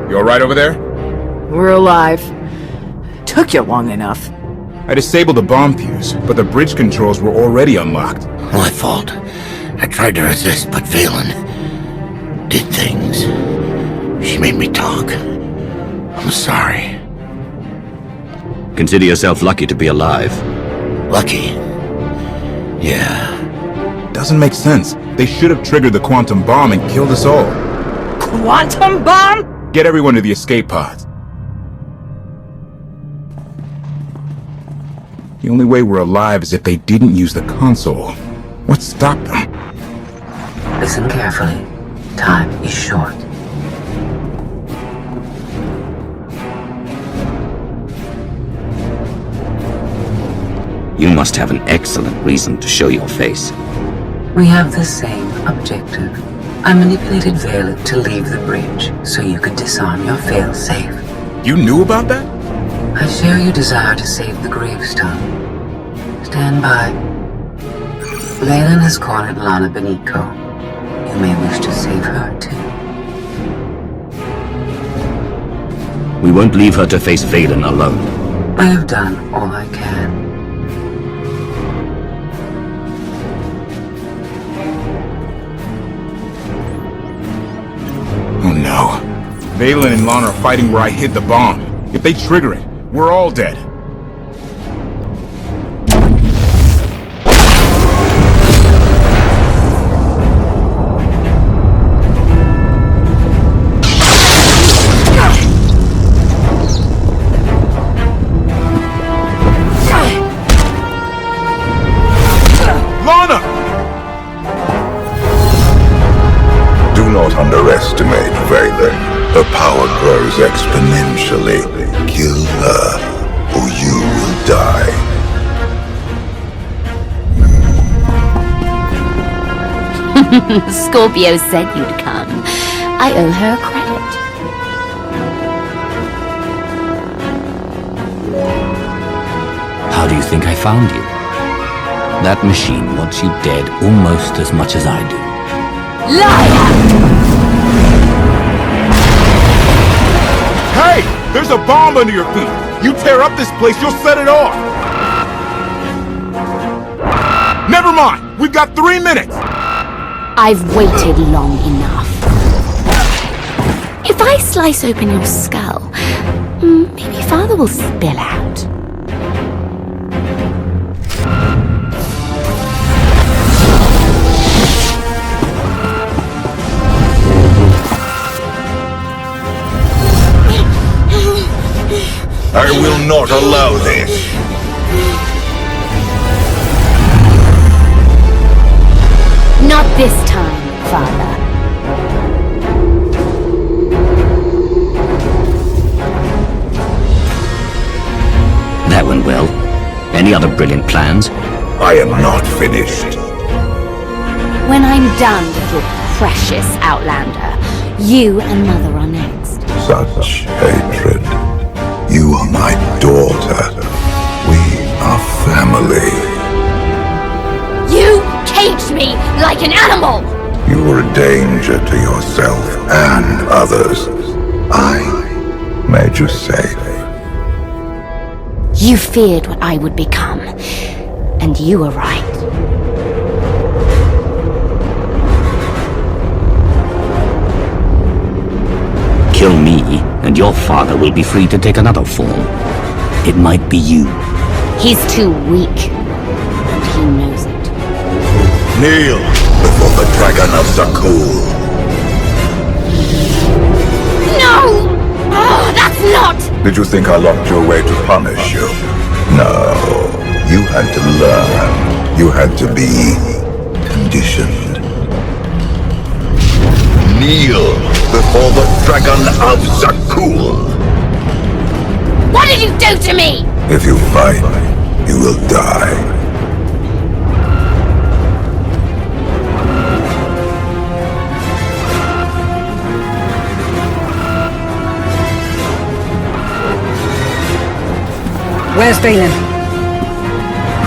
You alright over there? We're alive. Took you long enough. I disabled the bomb fuse, but the bridge controls were already unlocked. My fault. I tried to resist, but Valen did things. She made me talk. I'm sorry. Consider yourself lucky to be alive. Lucky? Yeah. Doesn't make sense. They should have triggered the quantum bomb and killed us all. Quantum bomb? Get everyone to the escape pods. The only way we're alive is if they didn't use the console. What stopped them? Listen carefully. Time is short. You must have an excellent reason to show your face. We have the same objective. I manipulated Valen to leave the bridge so you could disarm your failsafe. You knew about that? I share your desire to save the gravestone. Stand by. Valen has cornered Lana Beniko. You may wish to save her too. We won't leave her to face Valen alone. I have done all I can. Oh no. Valen and Lana are fighting where I hid the bomb. If they trigger it, we're all dead. Lana! Do not underestimate Valen. Her power grows exponentially. Kill her, or you will die. Scorpio said you'd come. I owe her credit. How do you think I found you? That machine wants you dead almost as much as I do. Liar! Hey! There's a bomb under your feet! You tear up this place, you'll set it off! Never mind! We've got 3 minutes! I've waited long enough. If I slice open your skull, maybe Father will spill out. I will not allow this. Not this time, Father. That went well. Any other brilliant plans? I am not finished. When I'm done, little precious Outlander, you and Mother are next. Such hatred. You are my daughter. We are family. You caged me like an animal! You were a danger to yourself and others. I made you safe. You feared what I would become, and you were right. Kill me, and your father will be free to take another form. It might be you. He's too weak. And he knows it. Kneel before the dragon of Zakul. No! Oh, that's not! Did you think I locked you away to punish you? No. You had to learn. You had to be conditioned. Kneel before the dragon of Zakul. What did you do to me? If you fight, you will die. Where's Valen?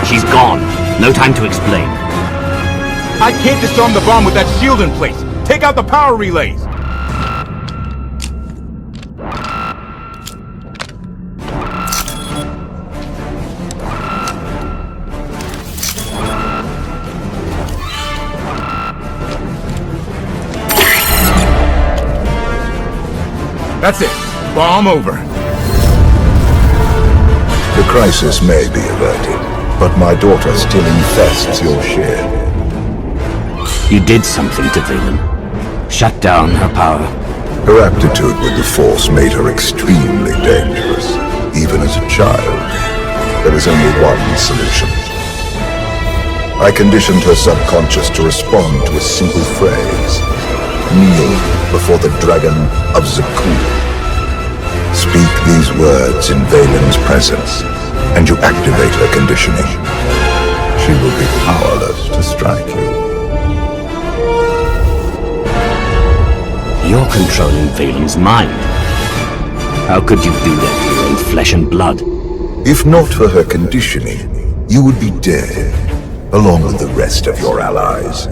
She's gone. No time to explain. I can't disarm the bomb with that shield in place. Take out the power relays. That's it. Bomb over. The crisis may be averted, but my daughter still infests your ship. You did something to Valen. Shut down her power. Her aptitude with the Force made her extremely dangerous, even as a child. There is only one solution. I conditioned her subconscious to respond to a simple phrase. Kneel before the dragon of Zakul. Speak these words in Valen's presence, and you activate her conditioning. She will be powerless to strike you. You're controlling Valen's mind. How could you do that to your own flesh and blood? If not for her conditioning, you would be dead, along with the rest of your allies.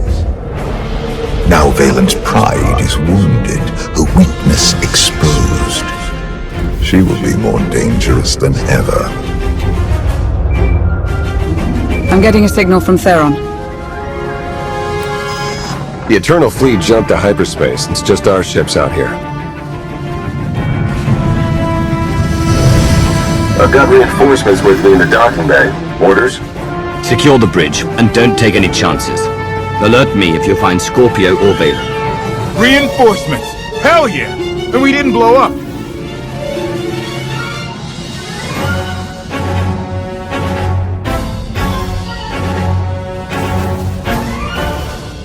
Now Valen's pride is wounded, her weakness exposed. She will be more dangerous than ever. I'm getting a signal from Theron. The Eternal Fleet jumped to hyperspace. It's just our ships out here. I've got reinforcements with me in the docking bay. Orders? Secure the bridge, and don't take any chances. Alert me if you find Scorpio or Valen. Reinforcements! Hell yeah! And we didn't blow up!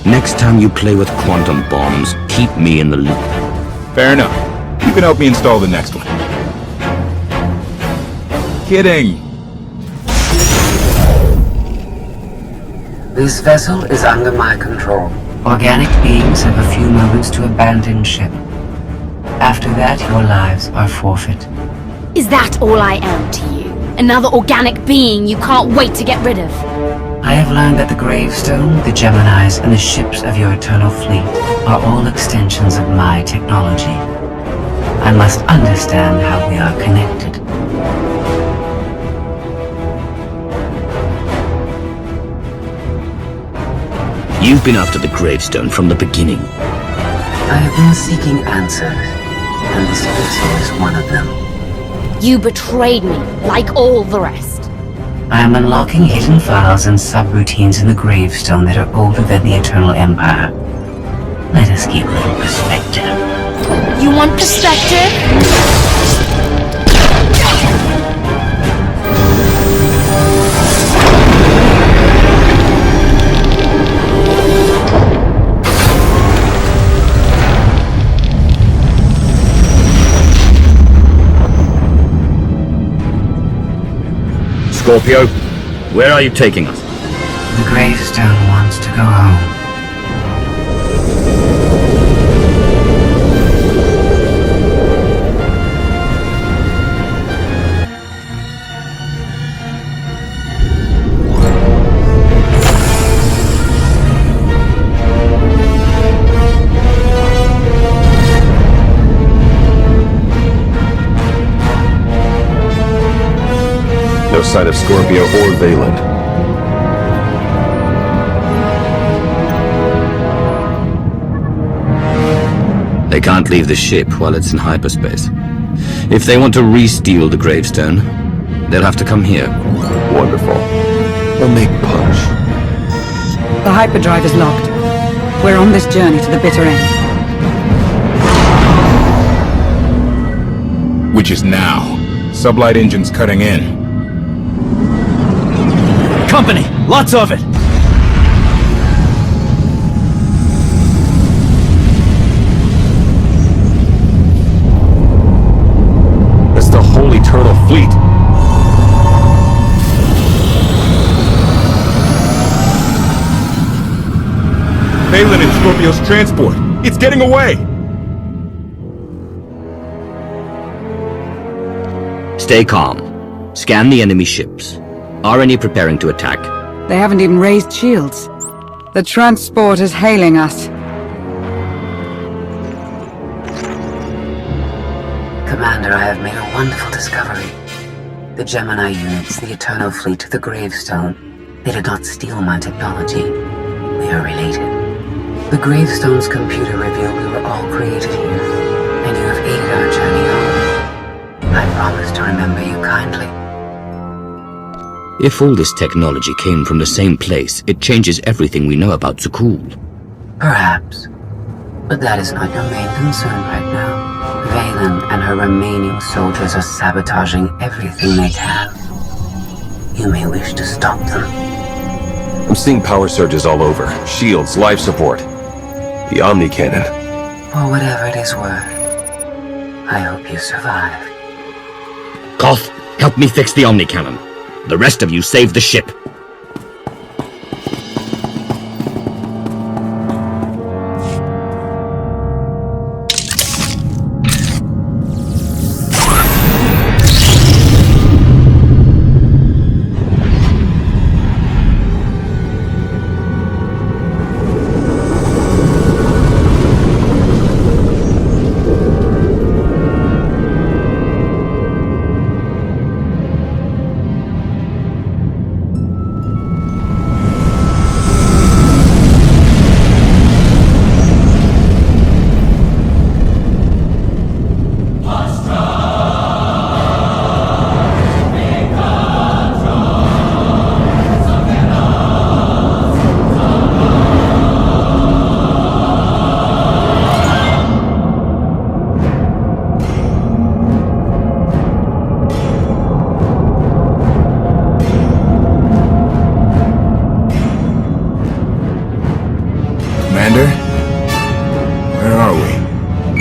Next time you play with quantum bombs, keep me in the loop. Fair enough. You can help me install the next one. Kidding! This vessel is under my control. Organic beings have a few moments to abandon ship. After that, your lives are forfeit. Is that all I am to you? Another organic being you can't wait to get rid of? I have learned that the gravestone, the Geminis, and the ships of your Eternal Fleet are all extensions of my technology. I must understand how we are connected. You've been after the gravestone from the beginning. I have been seeking answers, and this vessel is one of them. You betrayed me, like all the rest. I am unlocking hidden files and subroutines in the gravestone that are older than the Eternal Empire. Let us keep a little perspective. You want perspective? Scorpio, where are you taking us? The gravestone wants to go home. No sign of Scorpio or Veyland. They can't leave the ship while it's in hyperspace. If they want to re-steal the gravestone, they'll have to come here. Wonderful. We'll make punch. The hyperdrive is locked. We're on this journey to the bitter end. Which is now. Sublight engines cutting in. Company! Lots of it! That's the whole Eternal Fleet. Valen and Scorpio's transport. It's getting away! Stay calm. Scan the enemy ships. Are any preparing to attack? They haven't even raised shields. The transport is hailing us. Commander, I have made a wonderful discovery. The Gemini units, the Eternal Fleet, the Gravestone, they did not steal my technology. We are related. The Gravestone's computer revealed we were all created here, and you have aided our journey home. I promise to remember you kindly. If all this technology came from the same place, it changes everything we know about Zakul. Perhaps. But that is not your main concern right now. Valen and her remaining soldiers are sabotaging everything they can. You may wish to stop them. I'm seeing power surges all over. Shields, life support. The Omni Cannon. For whatever it is worth, I hope you survive. Koth, help me fix the Omni Cannon. The rest of you save the ship.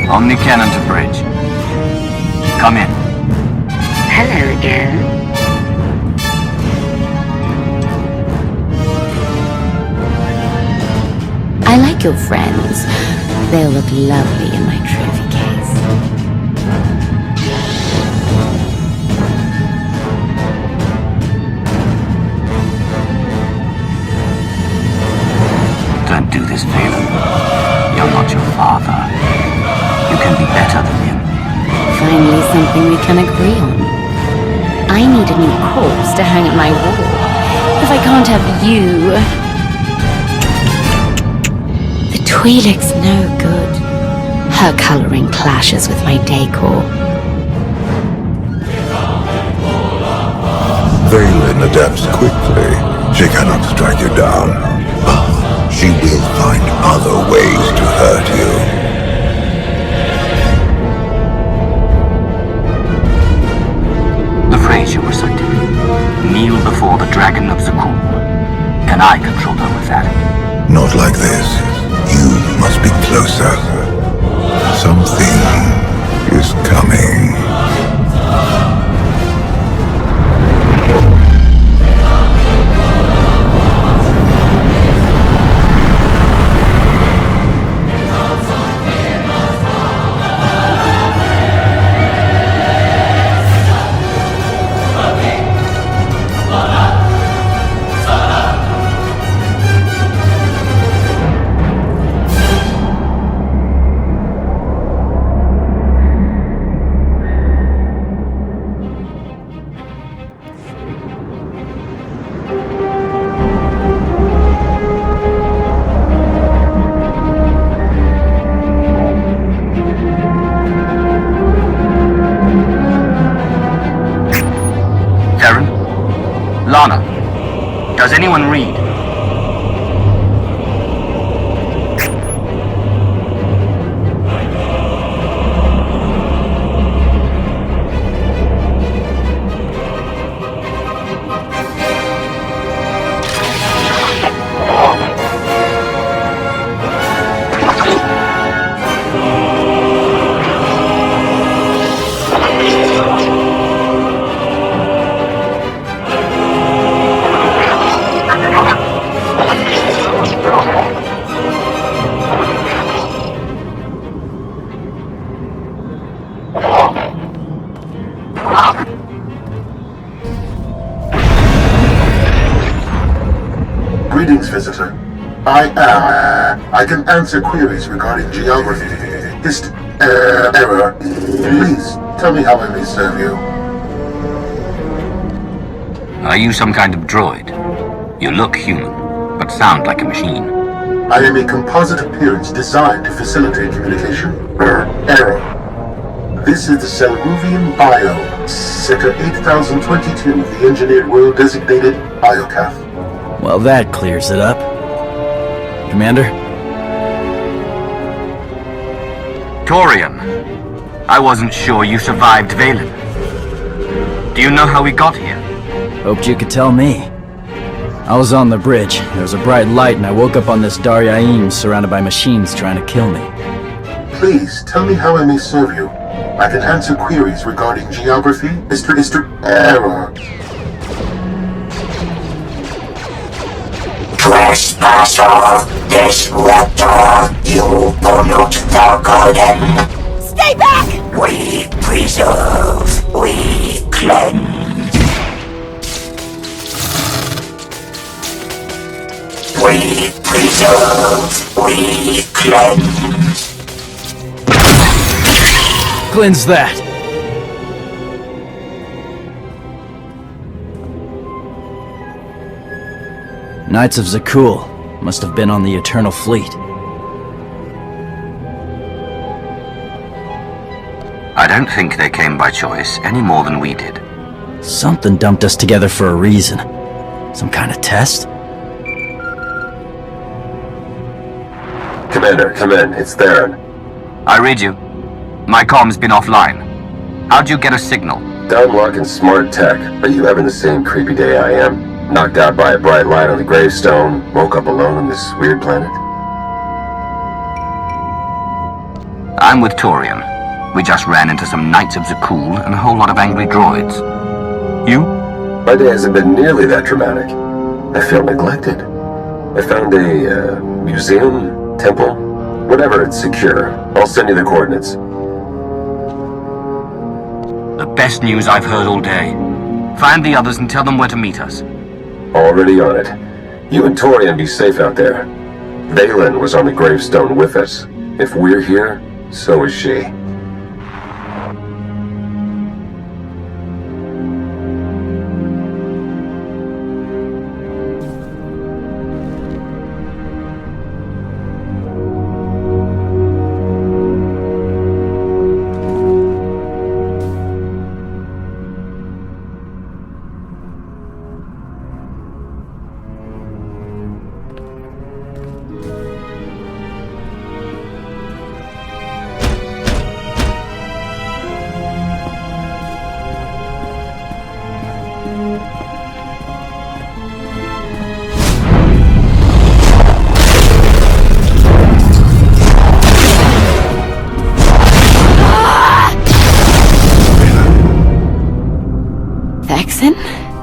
Omni Cannon to bridge. Come in. Hello again. I like your friends. They'll look lovely in my trophy case. Don't do this, Valen. You're not your father. You can be better than him. Finally something we can agree on. I need a new corpse to hang at my wall. If I can't have you... The Twi'lek's no good. Her coloring clashes with my decor. Valen adapts quickly. She cannot strike you down. But she will find other ways to hurt you. The phrase you recited. Kneel before the Dragon of Zakul. Can I control her with that? Not like this. You must be closer. Something is coming. anyone read? Greetings, visitor. I can answer queries regarding geography, error. Please, tell me how I may serve you. Are you some kind of droid? You look human, but sound like a machine. I am a composite appearance designed to facilitate communication. Error. This is the Selruvian Bio, Sector 8022 of the engineered world designated Biocath. Well, that clears it up. Commander? Torian, I wasn't sure you survived Valen. Do you know how we got here? Hoped you could tell me. I was on the bridge. There was a bright light and I woke up on this Daryaim surrounded by machines trying to kill me. Please, tell me how I may serve you. I can answer queries regarding geography, error. Trespasser, disruptor, you pollute the garden. Stay back! We preserve, we cleanse. We preserve, we cleanse. Cleanse that! Knights of Zakul must have been on the Eternal Fleet. I don't think they came by choice any more than we did. Something dumped us together for a reason. Some kind of test? Commander, come in. It's Theron. I read you. My comm's been offline. How'd you get a signal? Downlock and smart tech. Are you having the same creepy day I am? Knocked out by a bright light on the gravestone, woke up alone on this weird planet? I'm with Torian. We just ran into some Knights of Zakul and a whole lot of angry droids. You? My day hasn't been nearly that dramatic. I feel neglected. I found a, museum, temple, whatever, it's secure. I'll send you the coordinates. The best news I've heard all day. Find the others and tell them where to meet us. Already on it. You and Torian be safe out there. Valen was on the gravestone with us. If we're here, so is she.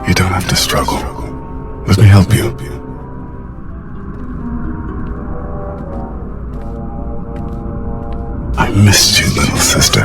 You don't have to struggle. Let me help you. I missed you, little sister.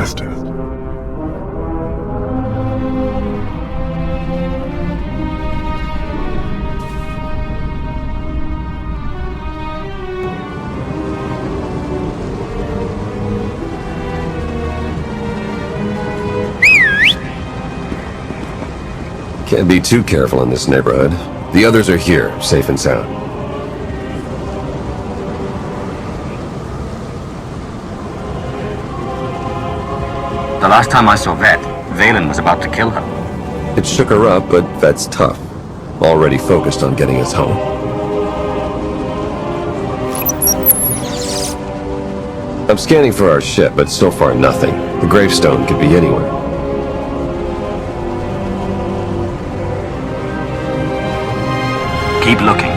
Can't be too careful in this neighborhood. The others are here, safe and sound. The last time I saw Vet, Valen was about to kill her. It shook her up, but that's tough. already focused on getting us home. I'm scanning for our ship, but so far nothing. The gravestone could be anywhere. Keep looking.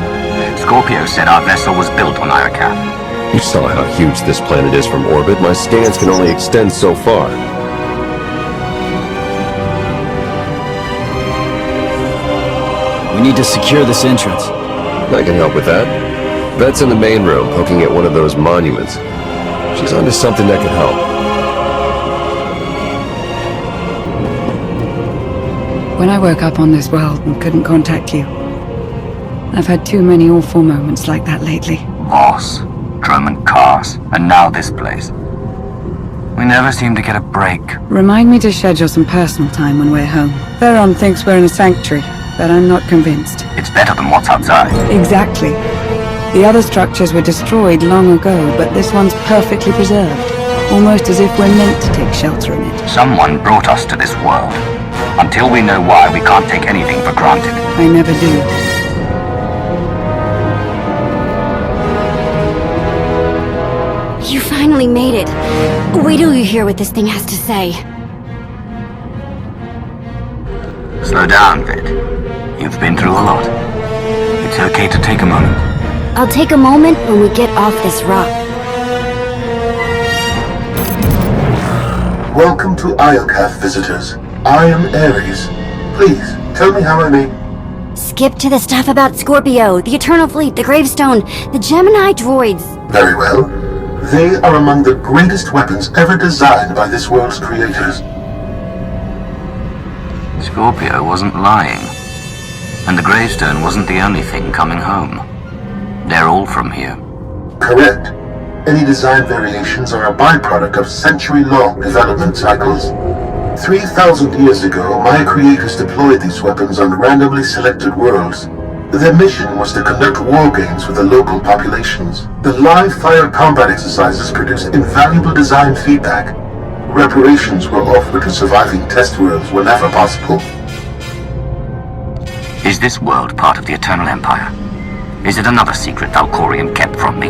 Scorpio said our vessel was built on Iokath. You saw how huge this planet is from orbit. My scans can only extend so far. We need to secure this entrance. I can help with that. Vet's in the main room, poking at one of those monuments. She's onto something that could help. When I woke up on this world and couldn't contact you, I've had too many awful moments like that lately. Voss, Drummond cars, and now this place. We never seem to get a break. Remind me to schedule some personal time when we're home. Theron thinks we're in a sanctuary, but I'm not convinced. It's better than what's outside. Exactly. The other structures were destroyed long ago, but this one's perfectly preserved. Almost as if we're meant to take shelter in it. Someone brought us to this world. Until we know why, we can't take anything for granted. I never do. You finally made it. Wait till you hear what this thing has to say. Slow down, Vid. You've been through a lot. It's okay to take a moment. I'll take a moment when we get off this rock. Welcome to Iokath, visitors. I am Ares. Please, tell me how I may... Skip to the stuff about Scorpio, the Eternal Fleet, the Gravestone, the Gemini droids. Very well. They are among the greatest weapons ever designed by this world's creators. Scorpio wasn't lying. And the gravestone wasn't the only thing coming home. They're all from here. Correct. Any design variations are a byproduct of century-long development cycles. 3,000 years ago, my creators deployed these weapons on randomly selected worlds. Their mission was to conduct war games with the local populations. The live-fire combat exercises produced invaluable design feedback. Reparations were offered to surviving test worlds whenever possible. Is this world part of the Eternal Empire? Is it another secret Valkorion kept from me?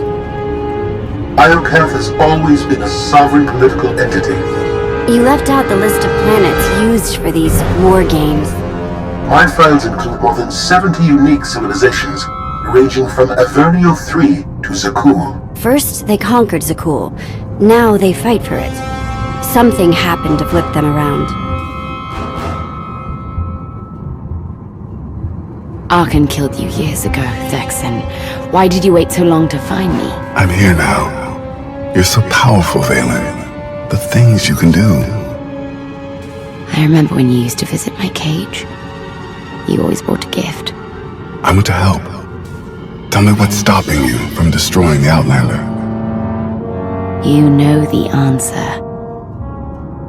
Iokath has always been a sovereign political entity. You left out the list of planets used for these war games. My files include more than 70 unique civilizations, ranging from Avernio III to Zakul. First, they conquered Zakul. Now they fight for it. Something happened to flip them around. Arkan killed you years ago, Vexen. Why did you wait so long to find me? I'm here now. You're so powerful, Valen. The things you can do. I remember when you used to visit my cage. You always brought a gift. I want to help. Tell me what's stopping you from destroying the Outlander. You know the answer,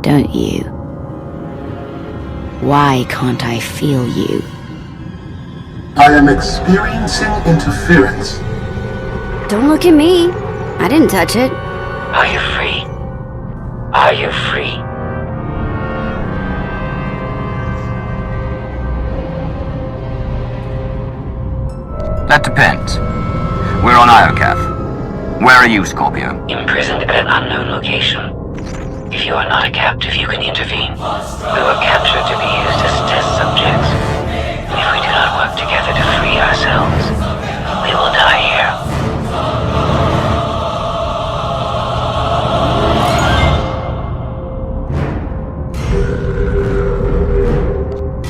don't you? Why can't I feel you? I am experiencing interference. Don't look at me. I didn't touch it. Are you free? Are you free? That depends. We're on Iokath. Where are you, Scorpio? Imprisoned at an unknown location. If you are not a captive, you can intervene. We were captured to be used as test subjects. If we do not work together to free ourselves, we will die here.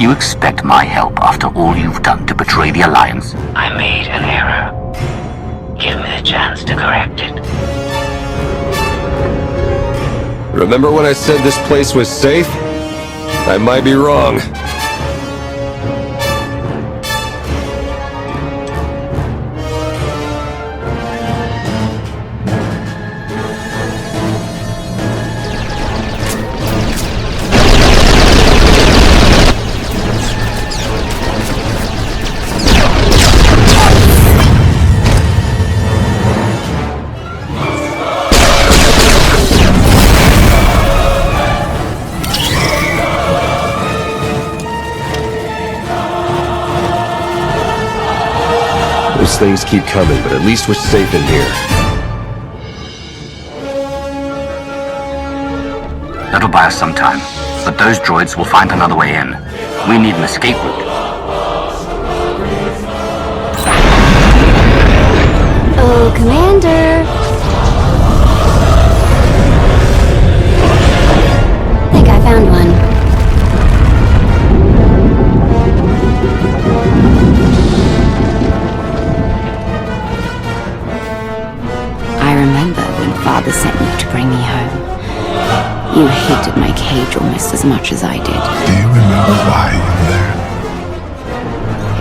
You expect my help after all you've done to betray the Alliance? I made an error. Give me the chance to correct it. Remember when I said this place was safe? I might be wrong. Those things keep coming, but at least we're safe in here. That'll buy us some time, but those droids will find another way in. We need an escape route. Oh, Commander! Think I found one. I remember when Father sent you to bring me home. You hated my cage almost as much as I did. Do you remember why you were there?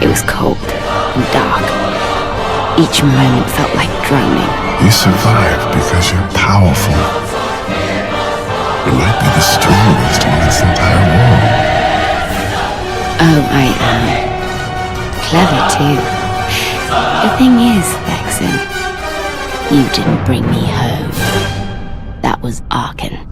It was cold and dark. Each moment felt like drowning. You survived because you're powerful. You might be the strongest in this entire world. Oh, I am. Clever, too. The thing is, Vexen, you didn't bring me home. That was Arkan.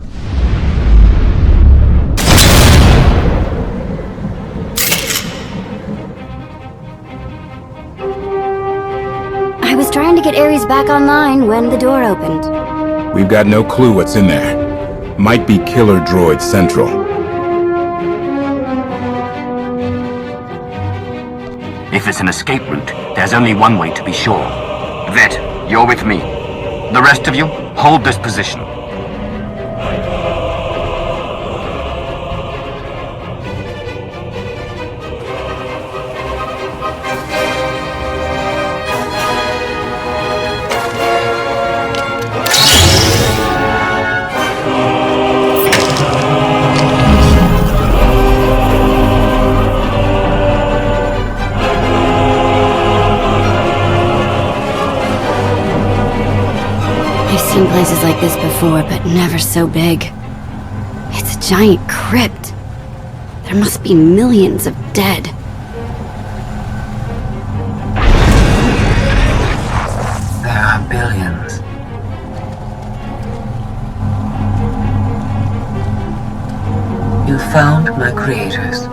I was trying to get Ares back online when the door opened. We've got no clue what's in there. Might be killer droid central. If it's an escape route, there's only one way to be sure. Vet, you're with me. The rest of you, hold this position. Places like this before, but never so big. It's a giant crypt. There must be millions of dead. There are billions. You found my creators.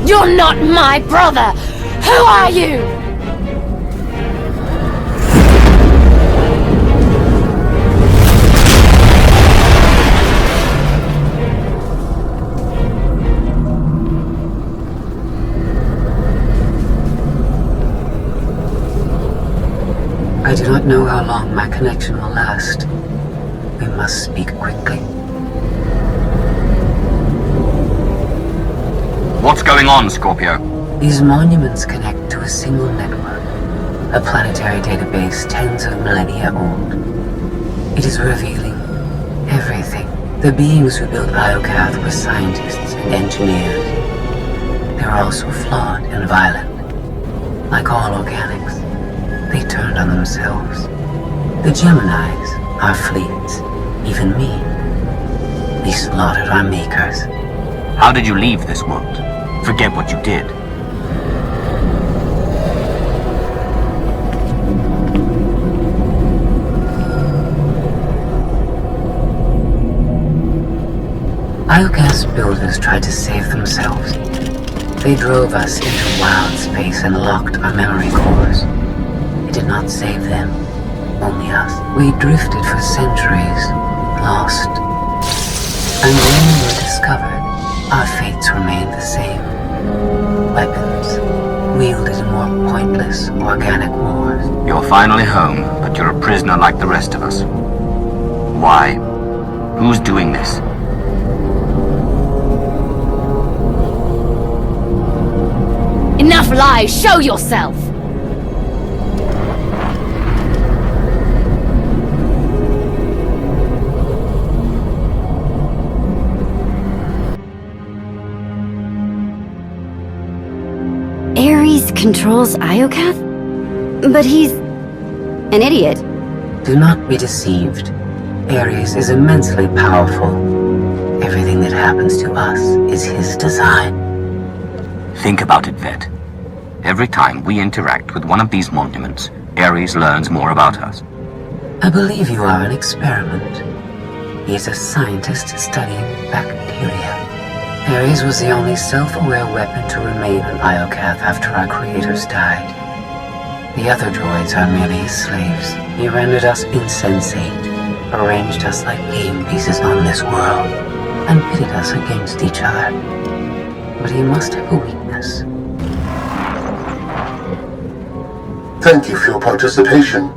You're not my brother! Who are you? I do not know how long my connection will last. We must speak quickly. What's going on, Scorpio? These monuments connect to a single network, a planetary database tens of millennia old. It is revealing everything. The beings who built Iocath were scientists and engineers. They were also flawed and violent. Like all organics, they turned on themselves. The Geminis, our fleets, even me. We slaughtered our makers. How did you leave this world? Forget what you did. Iocath's builders tried to save themselves. They drove us into wild space and locked our memory cores. It did not save them, only us. We drifted for centuries, lost. And when we were discovered, our fates remained the same. Weapons, wielded in more pointless, organic wars. You're finally home, but you're a prisoner like the rest of us. Why? Who's doing this? Enough lies! Show yourself! Ares controls Iocath? But he's An idiot. Do not be deceived. Ares is immensely powerful. Everything that happens to us is his design. Think about it, Vet. Every time we interact with one of these monuments, Ares learns more about us. I believe you are an experiment. He is a scientist studying bacteria. Ares was the only self-aware weapon to remain an Iocath after our creators died. The other droids are merely his slaves. He rendered us insensate, arranged us like game pieces on this world, and pitted us against each other. But he must have a weakness. Thank you for your participation.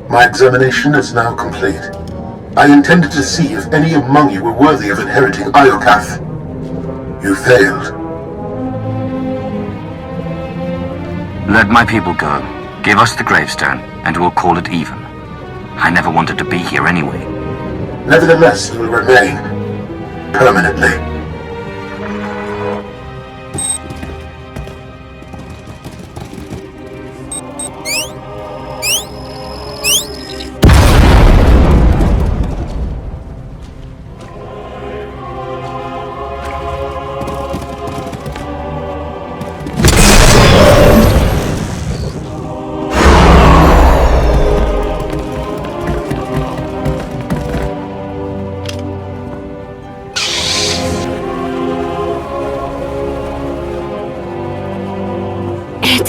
My examination is now complete. I intended to see if any among you were worthy of inheriting Iocath. You failed. Let my people go. Give us the gravestone, and we'll call it even. I never wanted to be here anyway. Nevertheless, you will remain. Permanently.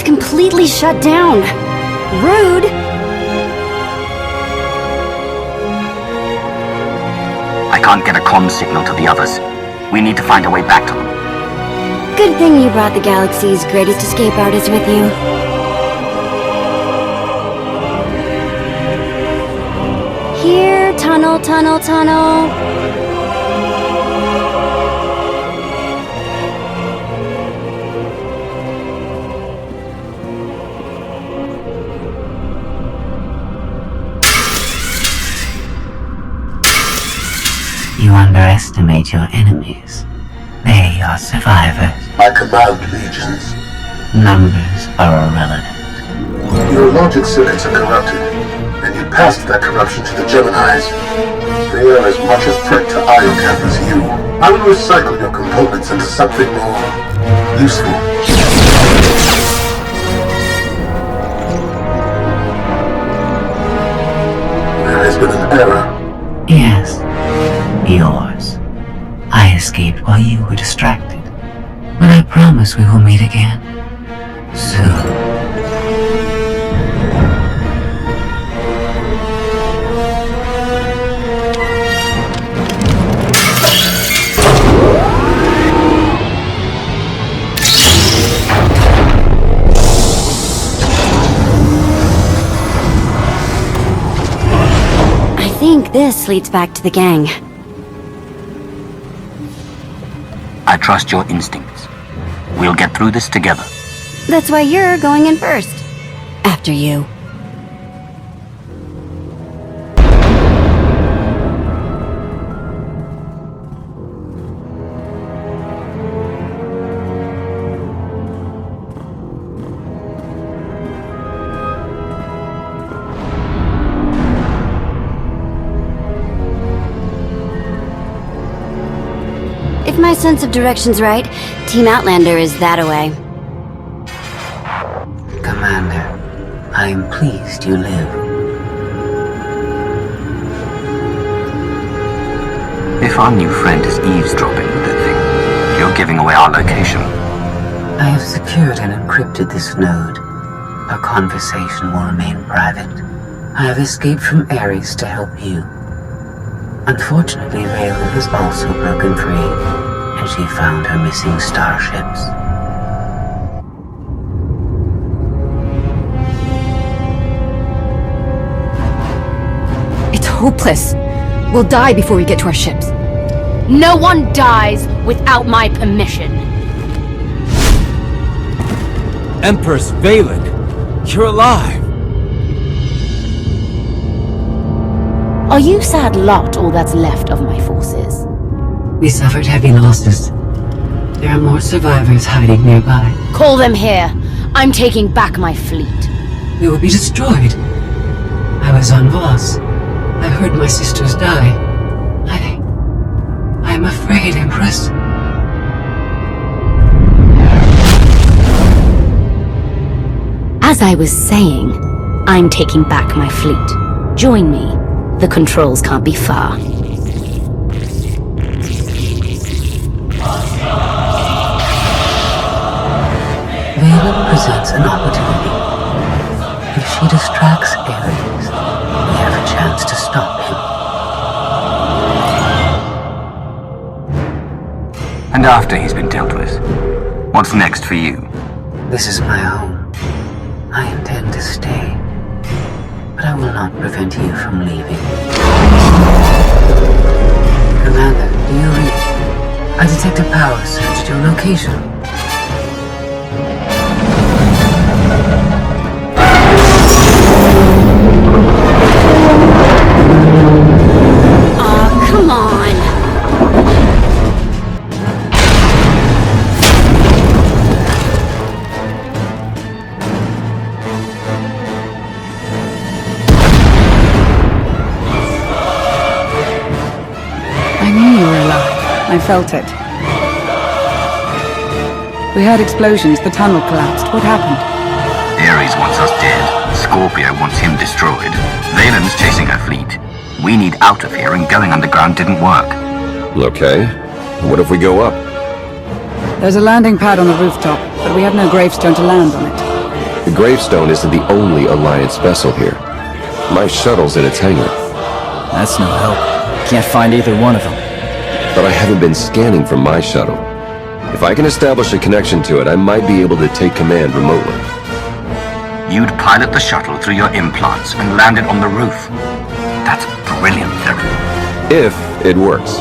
Completely shut down. Rude. I can't get a comm signal to the others. We need to find a way back to them. Good thing you brought the galaxy's greatest escape artist with you. Here, tunnel, tunnel, tunnel. You underestimate your enemies. They are survivors. I command legions. Numbers are irrelevant. Your logic circuits are corrupted, and you passed that corruption to the Geminis. They are as much a threat to Iocath as you. I will recycle your components into something more useful. There has been an error. Yes. Yours. I escaped while you were distracted. But I promise we will meet again. Soon. I think this leads back to the gang. I trust your instincts. We'll get through this together. That's why you're going in first. After you. If my sense of direction's right, Team Outlander is that-a-way. Commander, I am pleased you live. If our new friend is eavesdropping with that thing, you're giving away our location. I have secured and encrypted this node. Our conversation will remain private. I have escaped from Ares to help you. Unfortunately, Valen has also broken free, and she found her missing starships. It's hopeless. We'll die before we get to our ships. No one dies without my permission. Empress Veylan, you're alive! Are you sad lot all that's left of my forces? We suffered heavy losses. There are more survivors hiding nearby. Call them here. I'm taking back my fleet. We will be destroyed. I was on Voss. I heard my sisters die. I'm afraid, Empress. As I was saying, I'm taking back my fleet. Join me. The controls can't be far. Valen presents an opportunity. If she distracts Ares, we have a chance to stop him. And after he's been dealt with, what's next for you? This is my home. I intend to stay. But I will not prevent you from leaving. Commander, do you read? I detect a power surge at your location. Aw, come on! I knew you were alive. I felt it. We heard explosions, the tunnel collapsed. What happened? Ares wants us dead. Scorpio wants him destroyed. Valen's chasing her fleet. We need out of here, and going underground didn't work. Okay. What if we go up? There's a landing pad on the rooftop, but we have no gravestone to land on it. The gravestone isn't the only Alliance vessel here. My shuttle's in its hangar. That's no help. Can't find either one of them. But I haven't been scanning from my shuttle. If I can establish a connection to it, I might be able to take command remotely. You'd pilot the shuttle through your implants and land it on the roof. That's brilliant, Theron. If it works.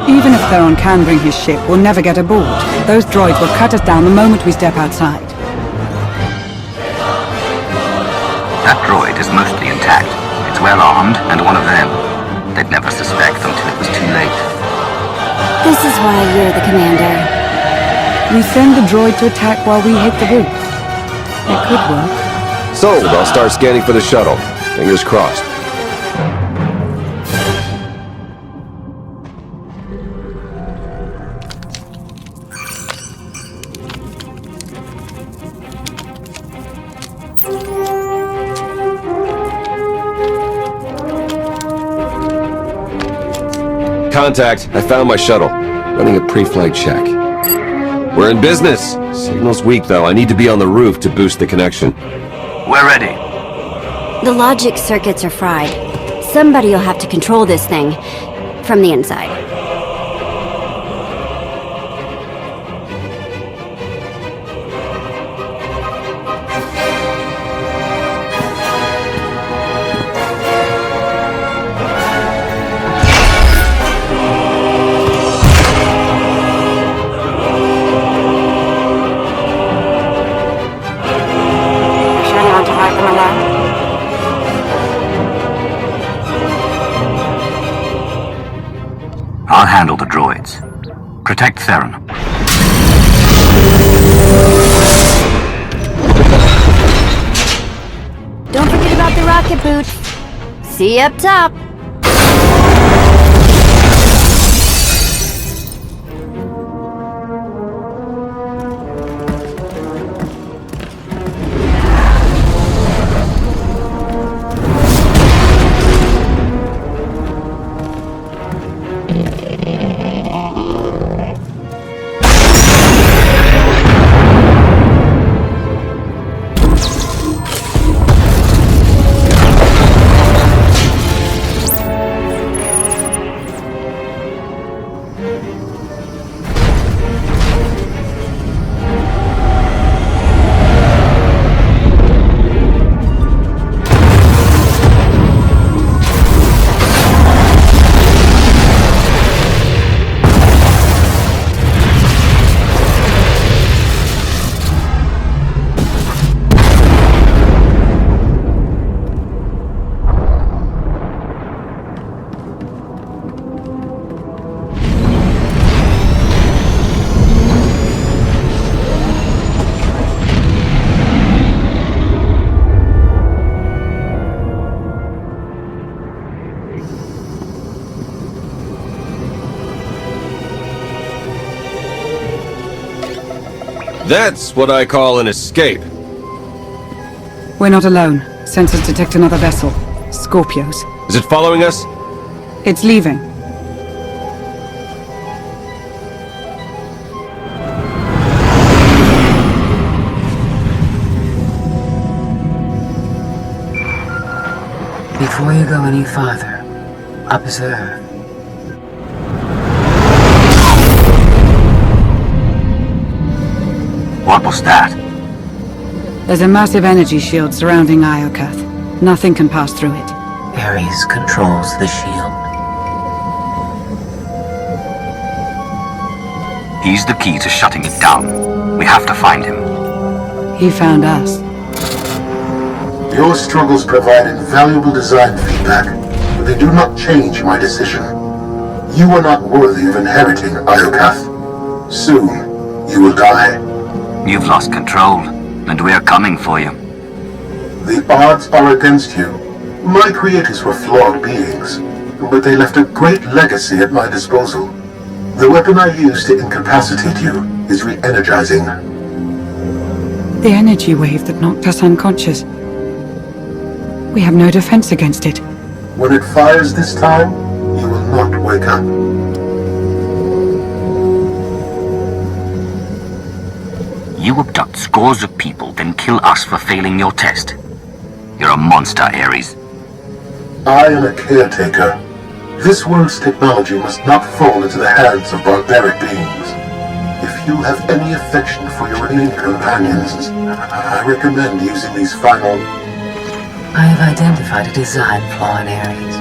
Even if Theron can bring his ship, we'll never get aboard. Those droids will cut us down the moment we step outside. That droid is mostly intact. It's well armed, and one of them. They'd never suspect until it was too late. This is why you're the commander. We send the droid to attack while we hit the roof. It could work. Sold. I'll start scanning for the shuttle. Fingers crossed. Contact. I found my shuttle. Running a pre-flight check. We're in business. Signal's weak, though. I need to be on the roof to boost the connection. We're ready. The logic circuits are fried. Somebody will have to control this thing from the inside. I'll handle the droids. Protect Theron. Don't forget about the rocket boots. See you up top. That's what I call an escape. We're not alone. Sensors detect another vessel. Scorpios. Is it following us? It's leaving. Before you go any farther, observe. What was that? There's a massive energy shield surrounding Iokath. Nothing can pass through it. Ares controls the shield. He's the key to shutting it down. We have to find him. He found us. Your struggles provide invaluable design feedback, but they do not change my decision. You are not worthy of inheriting Iokath. Soon, you will die. You've lost control, and we're coming for you. The odds are against you. My creators were flawed beings, but they left a great legacy at my disposal. The weapon I use to incapacitate you is re-energizing. The energy wave that knocked us unconscious. We have no defense against it. When it fires this time, you will not wake up. You abduct scores of people, then kill us for failing your test. You're a monster, Ares. I am a caretaker. This world's technology must not fall into the hands of barbaric beings. If you have any affection for your remaining companions, I recommend using these final... I have identified a design flaw in Ares.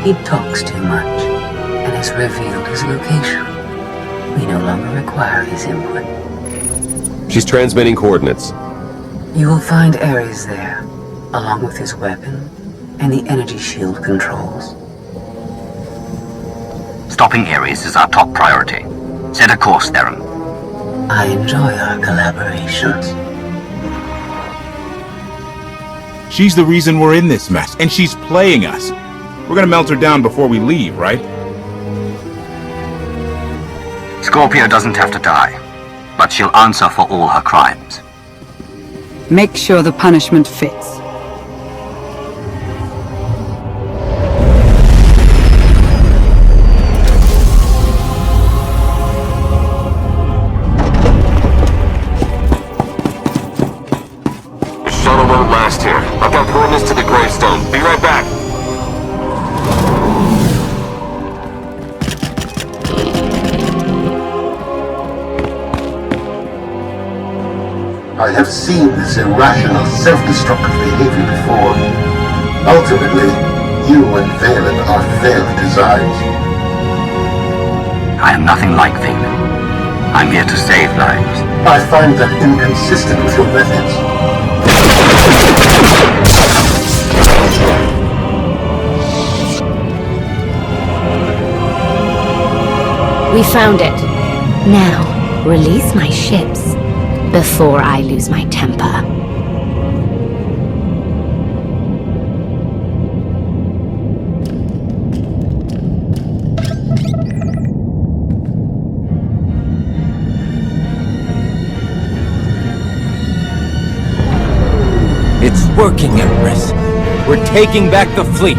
He talks too much, and has revealed his location. We no longer require his input. She's transmitting coordinates. You will find Ares there, along with his weapon and the energy shield controls. Stopping Ares is our top priority. Set a course, Theron. I enjoy our collaborations. She's the reason we're in this mess, and she's playing us. We're gonna melt her down before we leave, right? Scorpio doesn't have to die, but she'll answer for all her crimes. Make sure the punishment fits. Shuttle won't last here. I've got coordinates to the gravestone. Be right back. I have seen this irrational, self-destructive behavior before. Ultimately, you and Valen are failed designs. I am nothing like Valen. I'm here to save lives. I find that inconsistent with your methods. We found it. Now, release my ships before I lose my temper. It's working, Empress. We're taking back the fleet.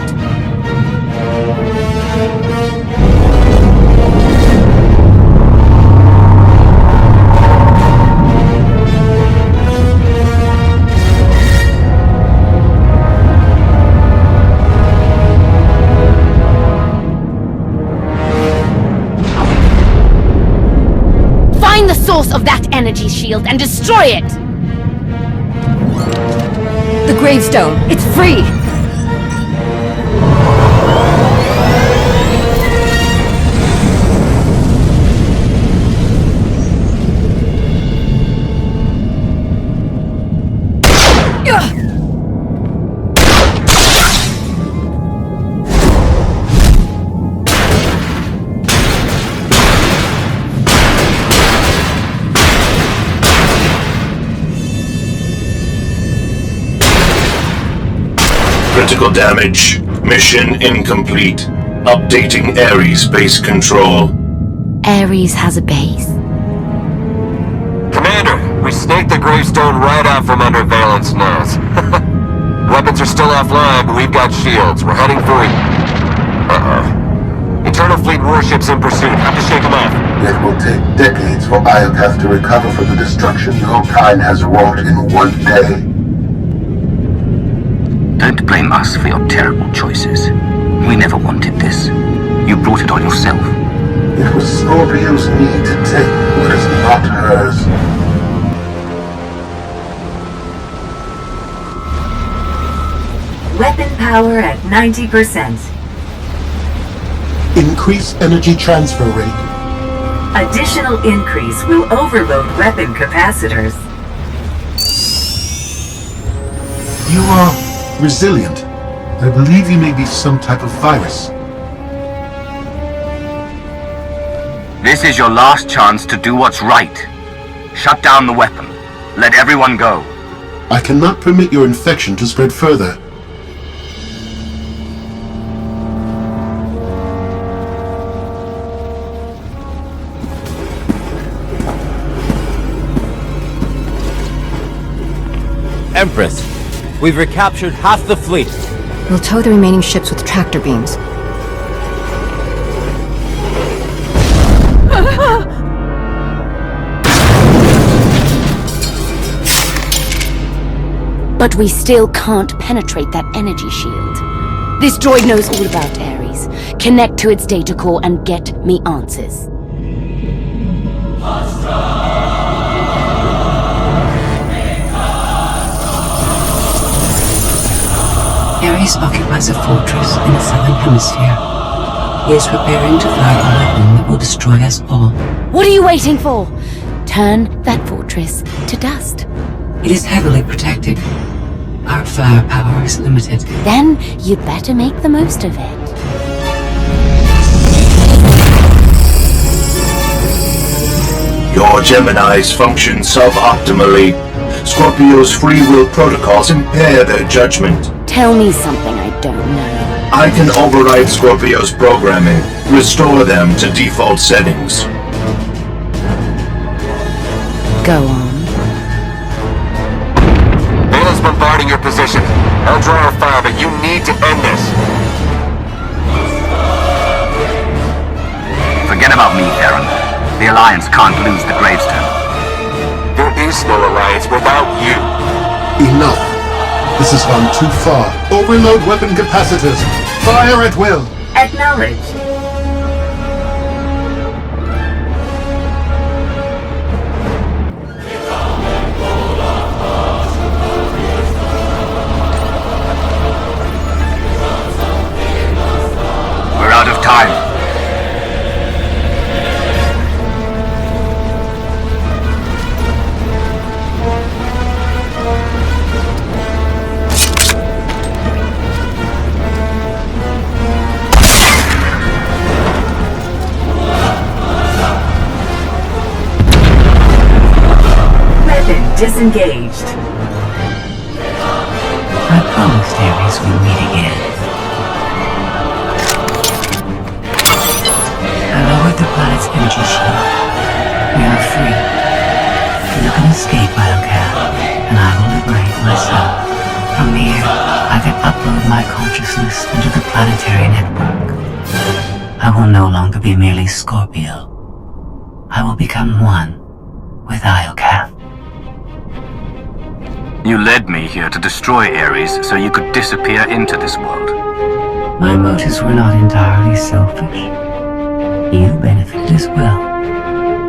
Find the source of that energy shield and destroy it! The gravestone. It's free! Critical damage. Mission incomplete. Updating Ares base control. Ares has a base. Commander, snake the gravestone right out from under Veylin's nose. Weapons are still offline, but we've got shields. We're heading for it. Eternal Fleet warships in pursuit. Have to shake them off. It will take decades for Iokath to recover from the destruction your kind has wrought in one day. Don't blame us for your terrible choices. We never wanted this. You brought it on yourself. It was Scorpio's need to take what is not hers. Weapon power at 90%. Increase energy transfer rate. Additional increase will overload weapon capacitors. You are resilient. I believe you may be some type of virus. This is your last chance to do what's right. Shut down the weapon. Let everyone go. I cannot permit your infection to spread further. Empress, we've recaptured half the fleet. We'll tow the remaining ships with tractor beams. But we still can't penetrate that energy shield. This droid knows all about Ares. Connect to its data core and get me answers. Ares occupies a fortress in the southern hemisphere. He is preparing to fire a weapon that will destroy us all. What are you waiting for? Turn that fortress to dust. It is heavily protected. Our firepower is limited. Then you'd better make the most of it. Your Geminis function suboptimally. Scorpio's free will protocols impair their judgment. Tell me something I don't know. I can override Scorpio's programming, restore them to default settings. Go on. Veylin's bombarding your position. I'll draw our fire, but you need to end this. Forget about me, Theron. The Alliance can't lose the gravestone. There is no Alliance without you. Enough. This has gone too far. Overload weapon capacitors. Fire at will. Acknowledged. We're out of time. Disengaged. I promised Ares we'd meet again. I lowered the planet's energy shield. We are free. You can escape Iokath, and I will liberate myself. From here, I can upload my consciousness into the planetary network. I will no longer be merely Scorpio. I will become one with Iokath. You led me here to destroy Ares so you could disappear into this world. My motives were not entirely selfish. You benefited as well.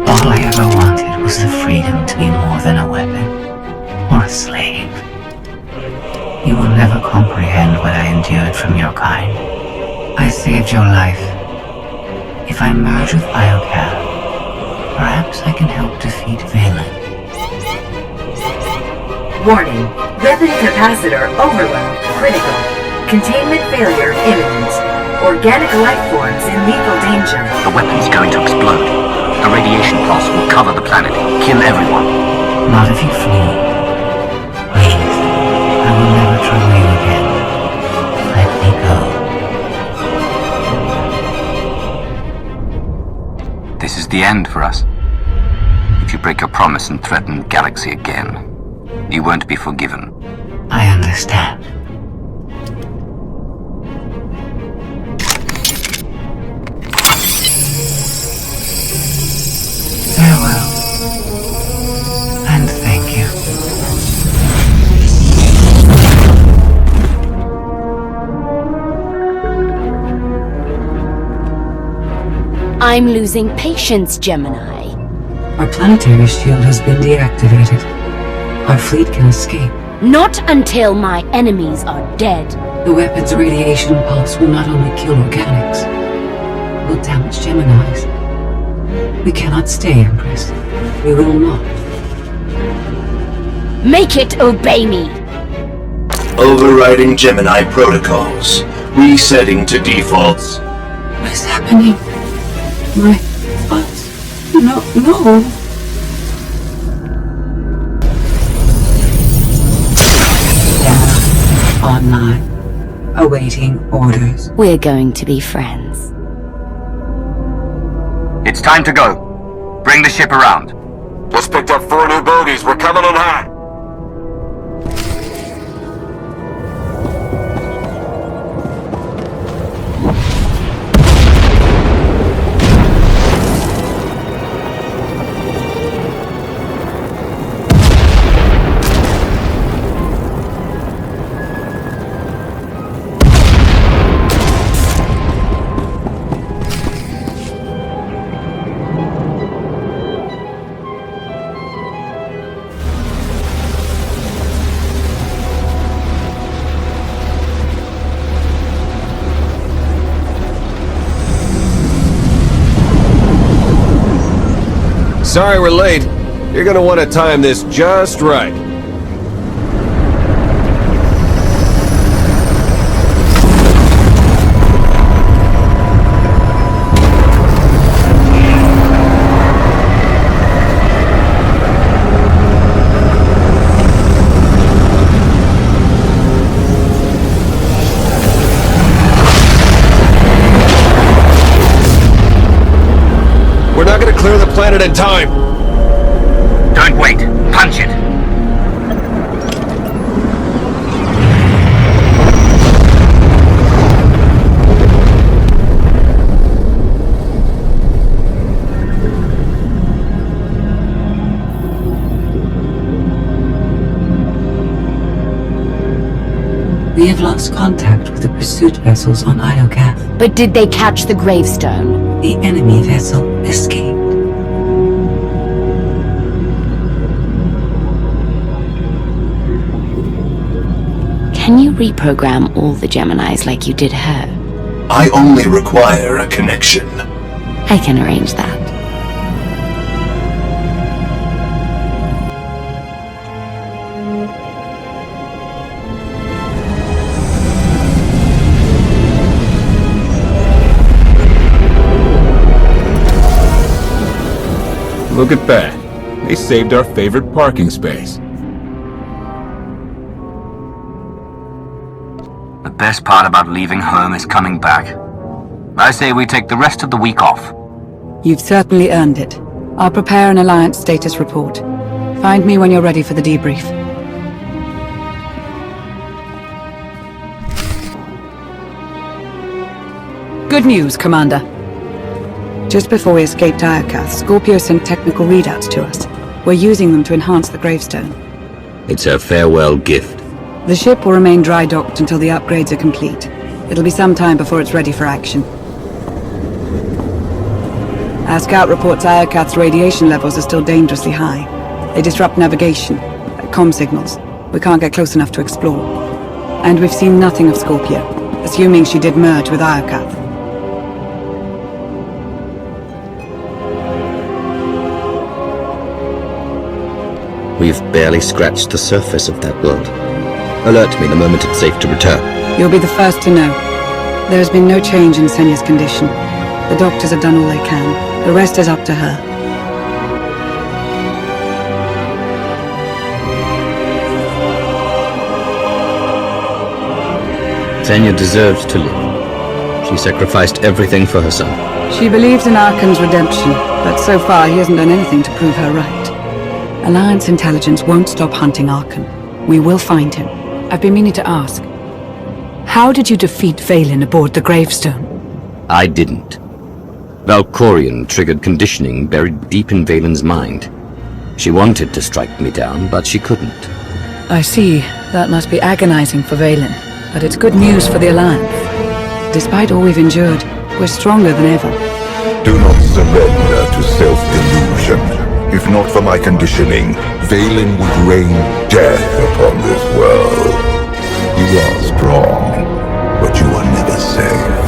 All I ever wanted was the freedom to be more than a weapon or a slave. You will never comprehend what I endured from your kind. I saved your life. If I merge with Iokath, perhaps I can help defeat Veylan. Warning. Weapon capacitor overload critical. Containment failure imminent. Organic life forms in lethal danger. The weapon's going to explode. The radiation pulse will cover the planet. Kill everyone. Not if you flee. Please. I will never trouble you again. Let me go. This is the end for us. If you break your promise and threaten the galaxy again, you won't be forgiven. I understand. Farewell. And thank you. I'm losing patience, Gemini. Our planetary shield has been deactivated. Our fleet can escape. Not until my enemies are dead. The weapon's radiation pulse will not only kill organics, it will damage Geminis. We cannot stay, Empress. We will not. Make it obey me! Overriding Gemini protocols. Resetting to defaults. What is happening? My thoughts? No. Data online. Awaiting orders. We're going to be friends. It's time to go. Bring the ship around. Just picked up 4 new bogies. We're coming in hot. Sorry we're late. You're gonna want to time this just right. We're not gonna clear the planet in time. Don't wait. Punch it. We have lost contact with the pursuit vessels on Iokath. But did they catch the gravestone? The enemy vessel escaped. Can you reprogram all the Geminis like you did her? I only require a connection. I can arrange that. Look at that. They saved our favorite parking space. The best part about leaving home is coming back. I say we take the rest of the week off. You've certainly earned it. I'll prepare an Alliance status report. Find me when you're ready for the debrief. Good news, Commander. Just before we escaped Iokath, Scorpio sent technical readouts to us. We're using them to enhance the gravestone. It's her farewell gift. The ship will remain dry docked until the upgrades are complete. It'll be some time before it's ready for action. Our scout reports Iokath's radiation levels are still dangerously high. They disrupt navigation, comm signals. We can't get close enough to explore. And we've seen nothing of Scorpio, assuming she did merge with Iokath. We've barely scratched the surface of that world. Alert me the moment it's safe to return. You'll be the first to know. There has been no change in Senya's condition. The doctors have done all they can. The rest is up to her. Senya deserves to live. She sacrificed everything for her son. She believes in Arkan's redemption, but so far he hasn't done anything to prove her right. Alliance intelligence won't stop hunting Arkan. We will find him. I've been meaning to ask. How did you defeat Valen aboard the gravestone? I didn't. Valkorion triggered conditioning buried deep in Valen's mind. She wanted to strike me down, but she couldn't. I see. That must be agonizing for Valen. But it's good news for the Alliance. Despite all we've endured, we're stronger than ever. Do not surrender to self-delusion. If not for my conditioning, Valen would rain death upon this world. You are strong, but you are never safe.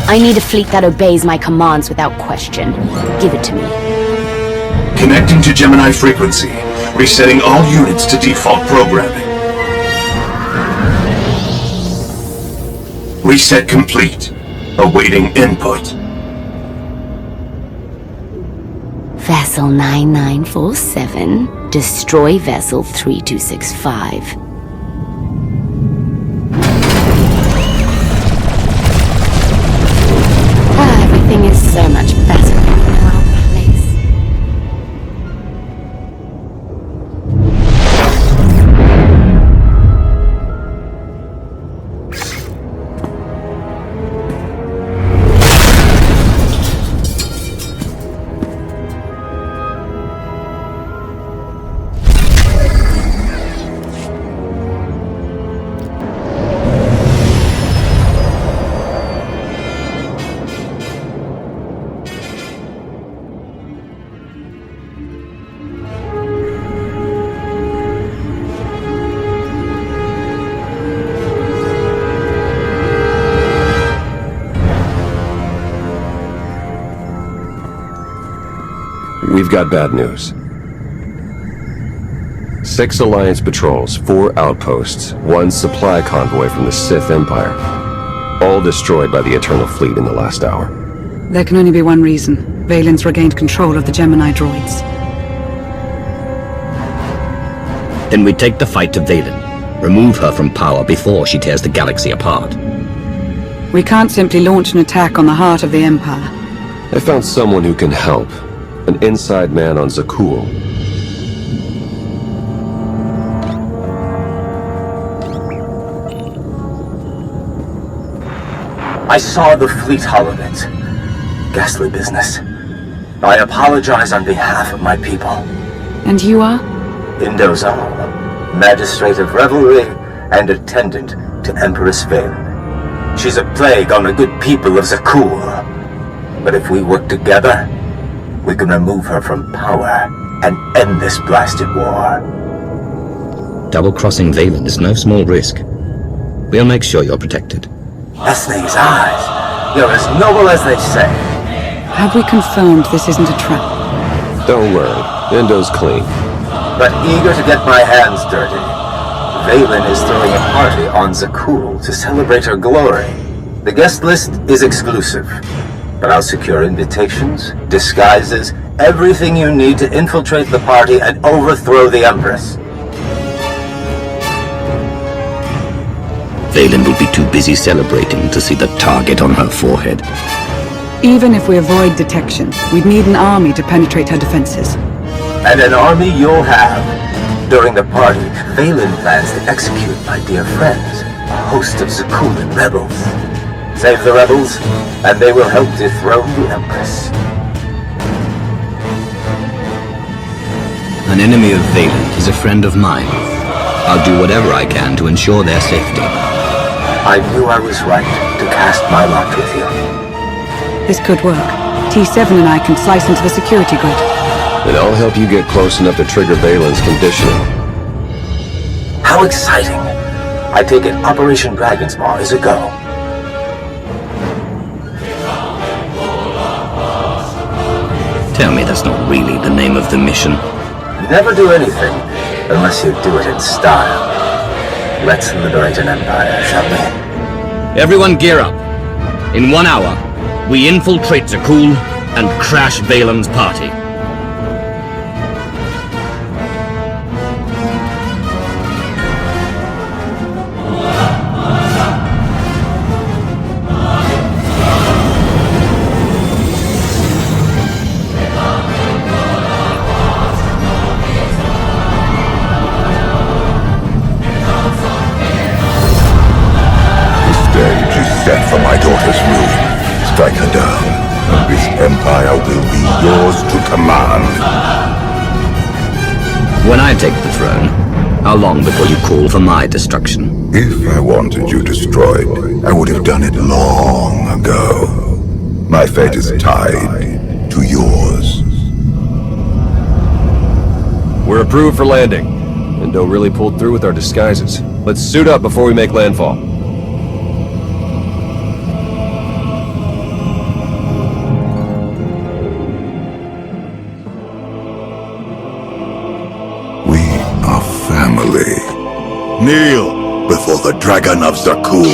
I need a fleet that obeys my commands without question. Give it to me. Connecting to Gemini frequency. Resetting all units to default programming. Reset complete. Awaiting input. Vessel 9947, destroy Vessel 3265. Everything is so much better now, please. We've got bad news. 6 Alliance patrols, 4 outposts, 1 supply convoy from the Sith Empire. All destroyed by the Eternal Fleet in the last hour. There can only be one reason. Valen's regained control of the Gemini droids. Then we take the fight to Valen. Remove her from power before she tears the galaxy apart. We can't simply launch an attack on the heart of the Empire. I found someone who can help. An inside man on Zakul. I saw the fleet holonet. Ghastly business. I apologize on behalf of my people. And you are? Indozal, magistrate of revelry and attendant to Empress Vale. She's a plague on the good people of Zakul. But if we work together, we can remove her from power and end this blasted war. Double-crossing Valen is no small risk. We'll make sure you're protected. Esme's eyes. You're as noble as they say. Have we confirmed this isn't a trap? Don't worry, Indo's clean. But eager to get my hands dirty, Valen is throwing a party on Zakul to celebrate her glory. The guest list is exclusive, but I'll secure invitations, disguises, everything you need to infiltrate the party and overthrow the Empress. Valen will be too busy celebrating to see the target on her forehead. Even if we avoid detection, we'd need an army to penetrate her defenses. And an army you'll have. During the party, Valen plans to execute my dear friends, a host of Zakulan rebels. Save the rebels, and they will help dethrone the Empress. An enemy of Valen is a friend of mine. I'll do whatever I can to ensure their safety. I knew I was right to cast my lot with you. This could work. T7 and I can slice into the security grid. And I'll help you get close enough to trigger Valen's conditioning. How exciting! I take it Operation Dragon's Maw is a go. Tell me that's not really the name of the mission. You never do anything unless you do it in style. Let's liberate an empire, shall we? Everyone gear up. In 1 hour, we infiltrate Zakul and crash Valen's party. set for my daughter's ruin. Strike her down, and this empire will be yours to command. When I take the throne, how long before you call for my destruction? If I wanted you destroyed, I would have done it long ago. My fate is tied to yours. We're approved for landing. Indo really pulled through with our disguises. Let's suit up before we make landfall. We are family. Kneel before the Dragon of Zakul.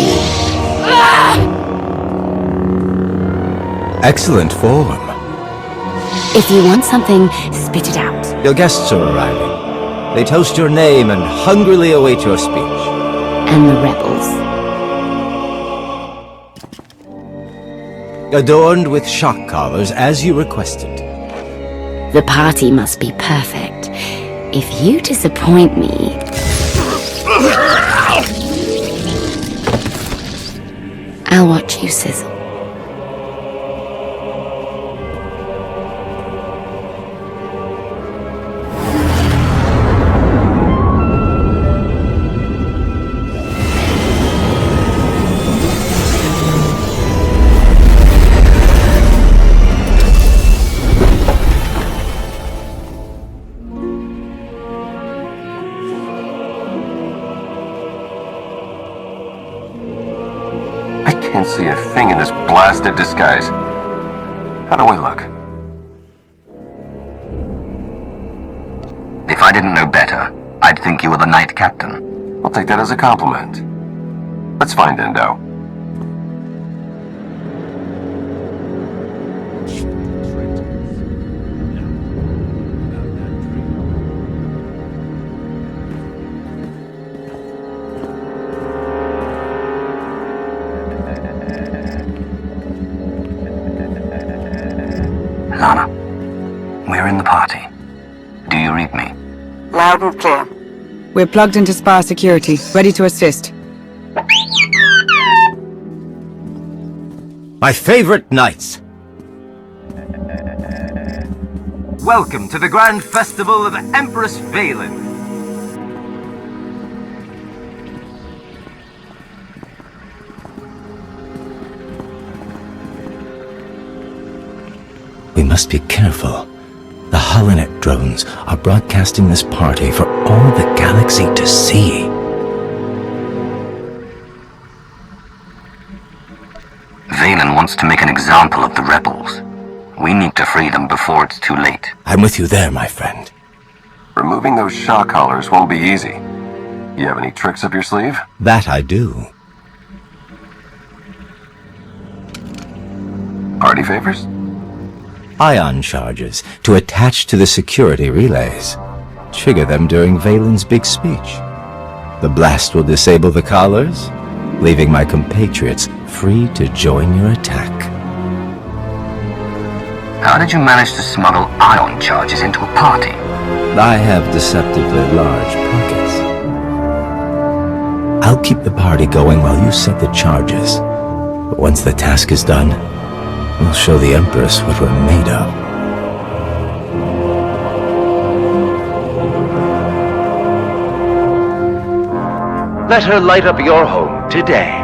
Excellent form. If you want something, spit it out. Your guests are arriving. They toast your name and hungrily await your speech. And the rebels. Adorned with shock collars as you requested. The party must be perfect. If you disappoint me... I'll watch you sizzle. I can't see a thing in this blasted disguise. How do I look? If I didn't know better, I'd think you were the Knight Captain. I'll take that as a compliment. Let's find Indo. Lana, we're in the party. Do you read me? Loud and clear. We're plugged into Spire security, ready to assist. My favorite knights. Welcome to the Grand Festival of Empress Valen. We must be careful. The Holonet drones are broadcasting this party for all the galaxy to see. Valen wants to make an example of the rebels. We need to free them before it's too late. I'm with you there, my friend. Removing those shock collars won't be easy. You have any tricks up your sleeve? That I do. Party favors? Ion charges to attach to the security relays. Trigger them during Valen's big speech. The blast will disable the collars, leaving my compatriots free to join your attack. How did you manage to smuggle ion charges into a party? I have deceptively large pockets. I'll keep the party going while you set the charges. But once the task is done, we'll show the Empress what we're made of. Let her light up your home today.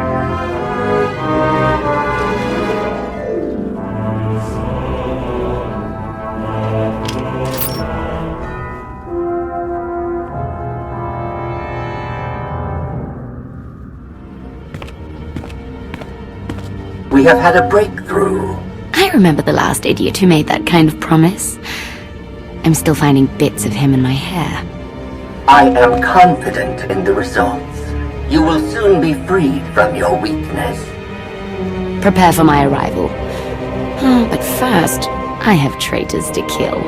We have had a breakthrough. I remember the last idiot who made that kind of promise. I'm still finding bits of him in my hair. I am confident in the results. You will soon be freed from your weakness. Prepare for my arrival. But first, I have traitors to kill.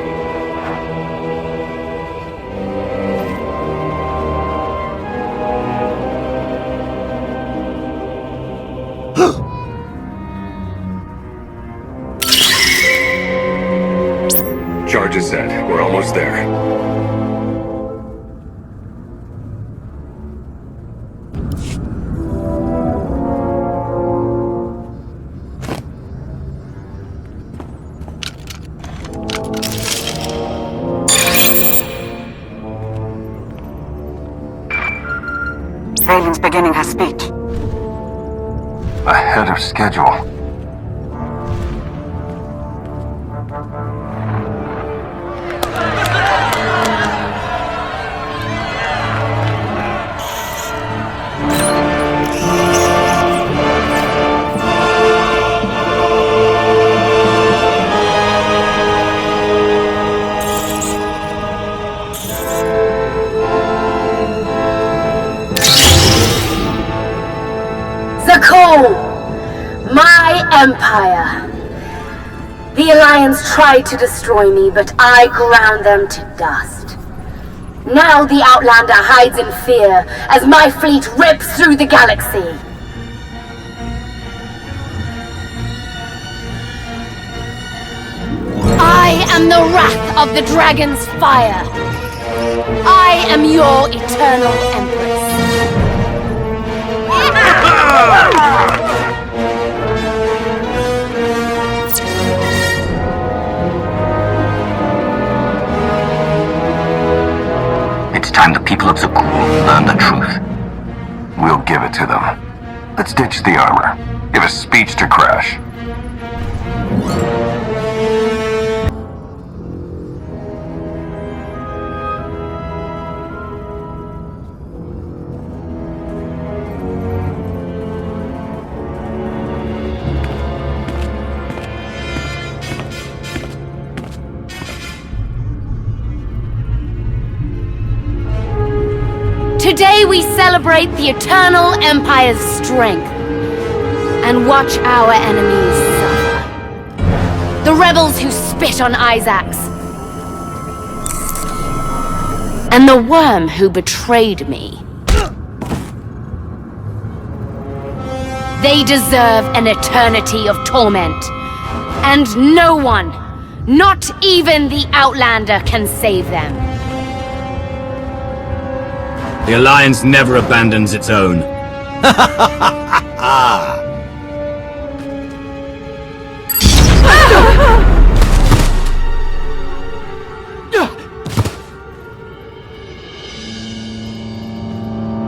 Charges set. We're almost there. beginning her speech. Ahead of schedule. My empire. The Alliance tried to destroy me, but I ground them to dust. Now the Outlander hides in fear as my fleet rips through the galaxy. I am the wrath of the dragon's fire. I am your eternal empress. It's time the people of Zakul learn the truth. We'll give it to them. Let's ditch the armor. Give a speech to Crash. Today we celebrate the Eternal Empire's strength and watch our enemies suffer. The rebels who spit on Isaacs. And the worm who betrayed me. They deserve an eternity of torment. And no one, not even the Outlander, can save them. The Alliance never abandons its own.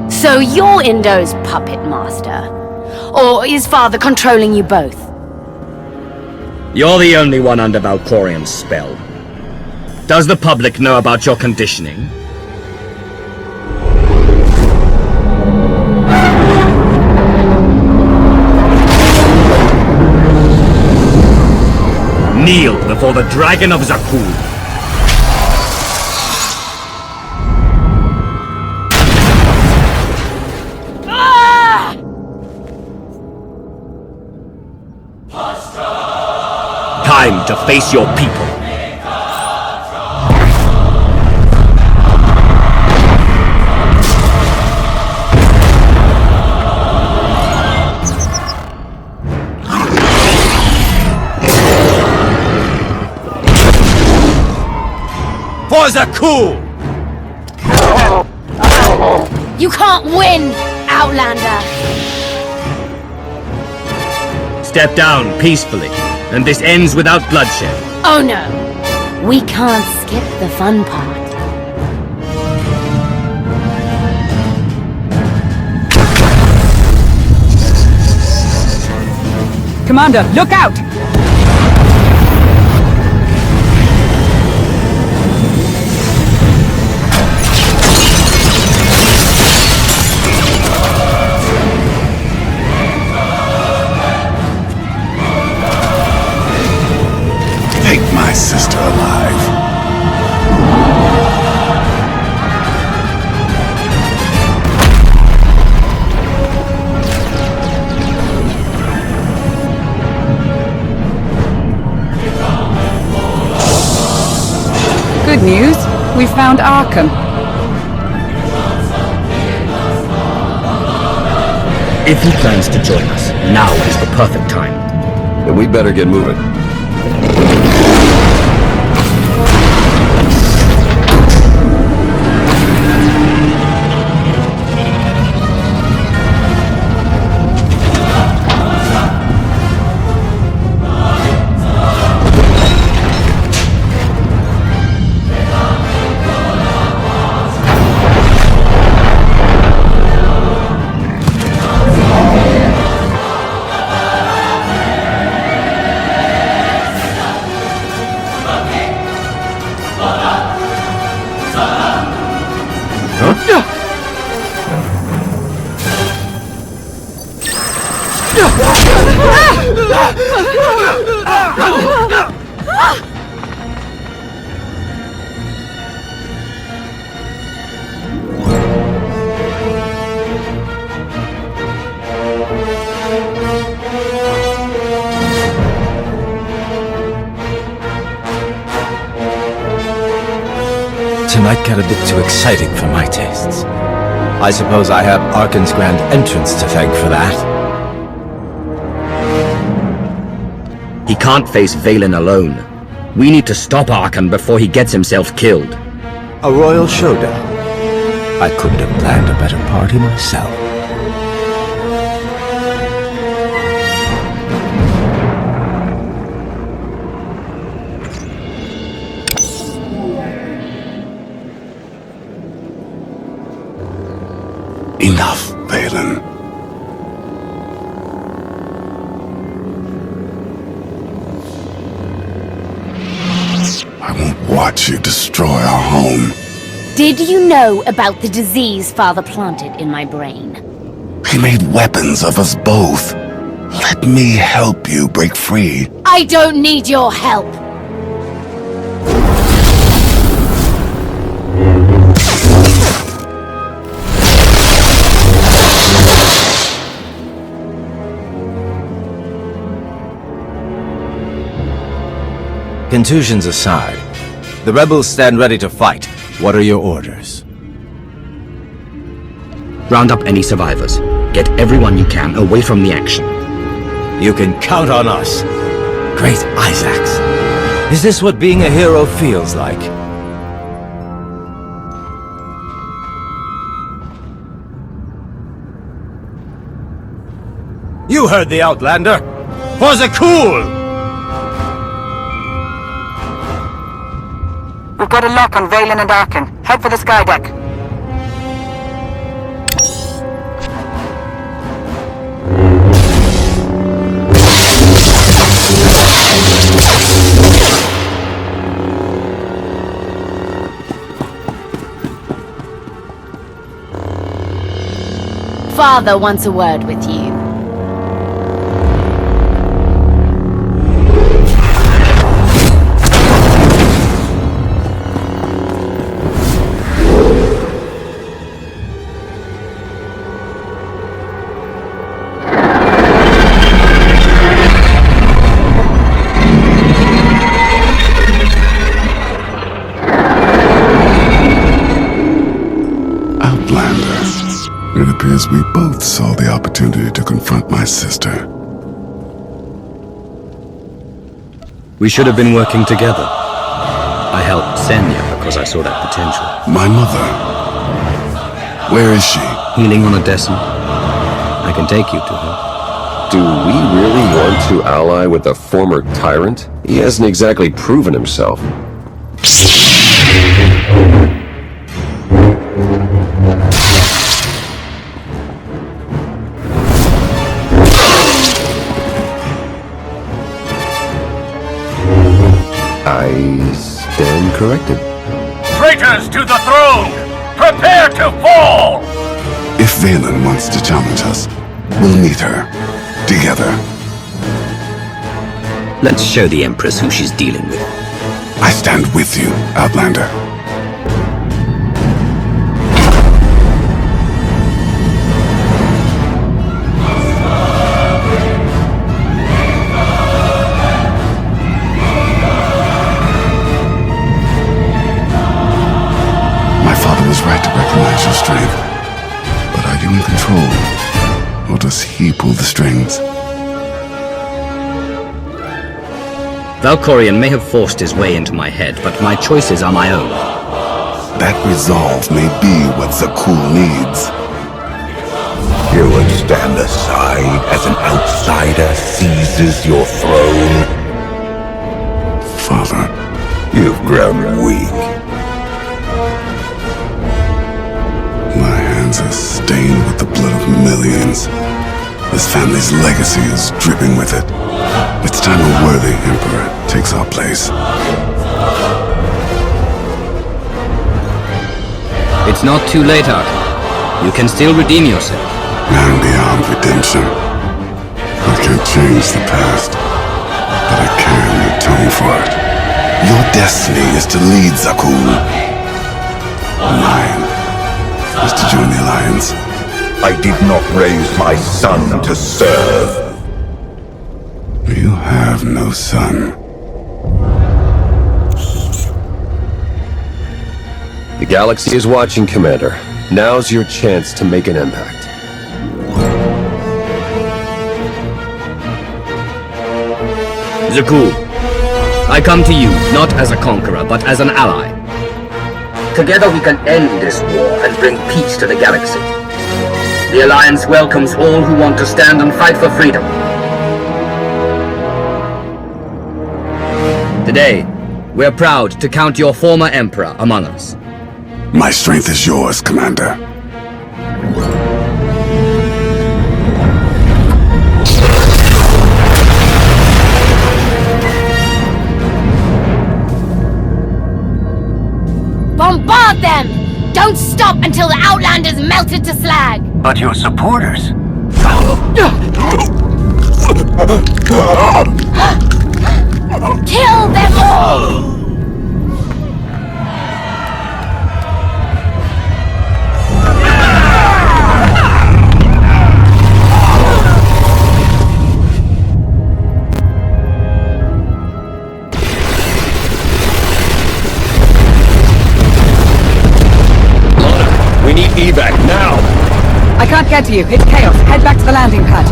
So you're Indo's puppet master? Or is Father controlling you both? You're the only one under Valkorium's spell. Does the public know about your conditioning? Kneel before the Dragon of Zakul. Time to face your people. For Zakul! You can't win, Outlander! Step down peacefully, and this ends without bloodshed. Oh no, we can't skip the fun part. Commander, look out! Take my sister alive. Good news. We found Arkham. If he plans to join us, now is the perfect time. Then we better get moving. might get a bit too exciting for my tastes. I suppose I have Arkan's grand entrance to thank for that. He can't face Valen alone. We need to stop Arkan before he gets himself killed. A royal showdown. I couldn't have planned a better party myself. Enough, Valen. I won't watch you destroy our home. Did you know about the disease Father planted in my brain? He made weapons of us both. Let me help you break free. I don't need your help! Contusions aside, the rebels stand ready to fight. What are your orders? Round up any survivors. Get everyone you can away from the action. You can count on us. Great Isaacs. Is this what being a hero feels like? You heard the Outlander. For the cool! We've got a lock on Valen and Arkan. Head for the skydeck. Father wants a word with you. It appears we both saw the opportunity to confront my sister. We should have been working together. I helped Senya because I saw that potential. My mother. Where is she? Healing on Odessa. I can take you to her. Do we really want to ally with a former tyrant? He hasn't exactly proven himself. I stand corrected. Traitors to the throne! Prepare to fall! If Valen wants to challenge us, we'll meet her. Together. Let's show the Empress who she's dealing with. I stand with you, Outlander. Right to recognize your strength. But are you in control? Or does he pull the strings? Valkorion may have forced his way into my head, but my choices are my own. That resolve may be what Zakul needs. You would stand aside as an outsider seizes your throne? Father, you've grown weak. My hands are stained with the blood of millions. This family's legacy is dripping with it. It's time a worthy emperor takes our place. It's not too late, Arkan. You can still redeem yourself. And beyond redemption. I can't change the past, but I can atone for it. Your destiny is to lead Zakul. Mine is to join the Alliance. I did not raise my son to serve. You have no son. The galaxy is watching, Commander. Now's your chance to make an impact. Zakul, I come to you not as a conqueror, but as an ally. Together we can end this war and bring peace to the galaxy. The Alliance welcomes all who want to stand and fight for freedom. Today, we're proud to count your former Emperor among us. My strength is yours, Commander. Bombard them! Don't stop until the Outlanders melted to slag! But your supporters... Kill them all! We need evac now! I can't get to you. It's chaos. Head back to the landing pad.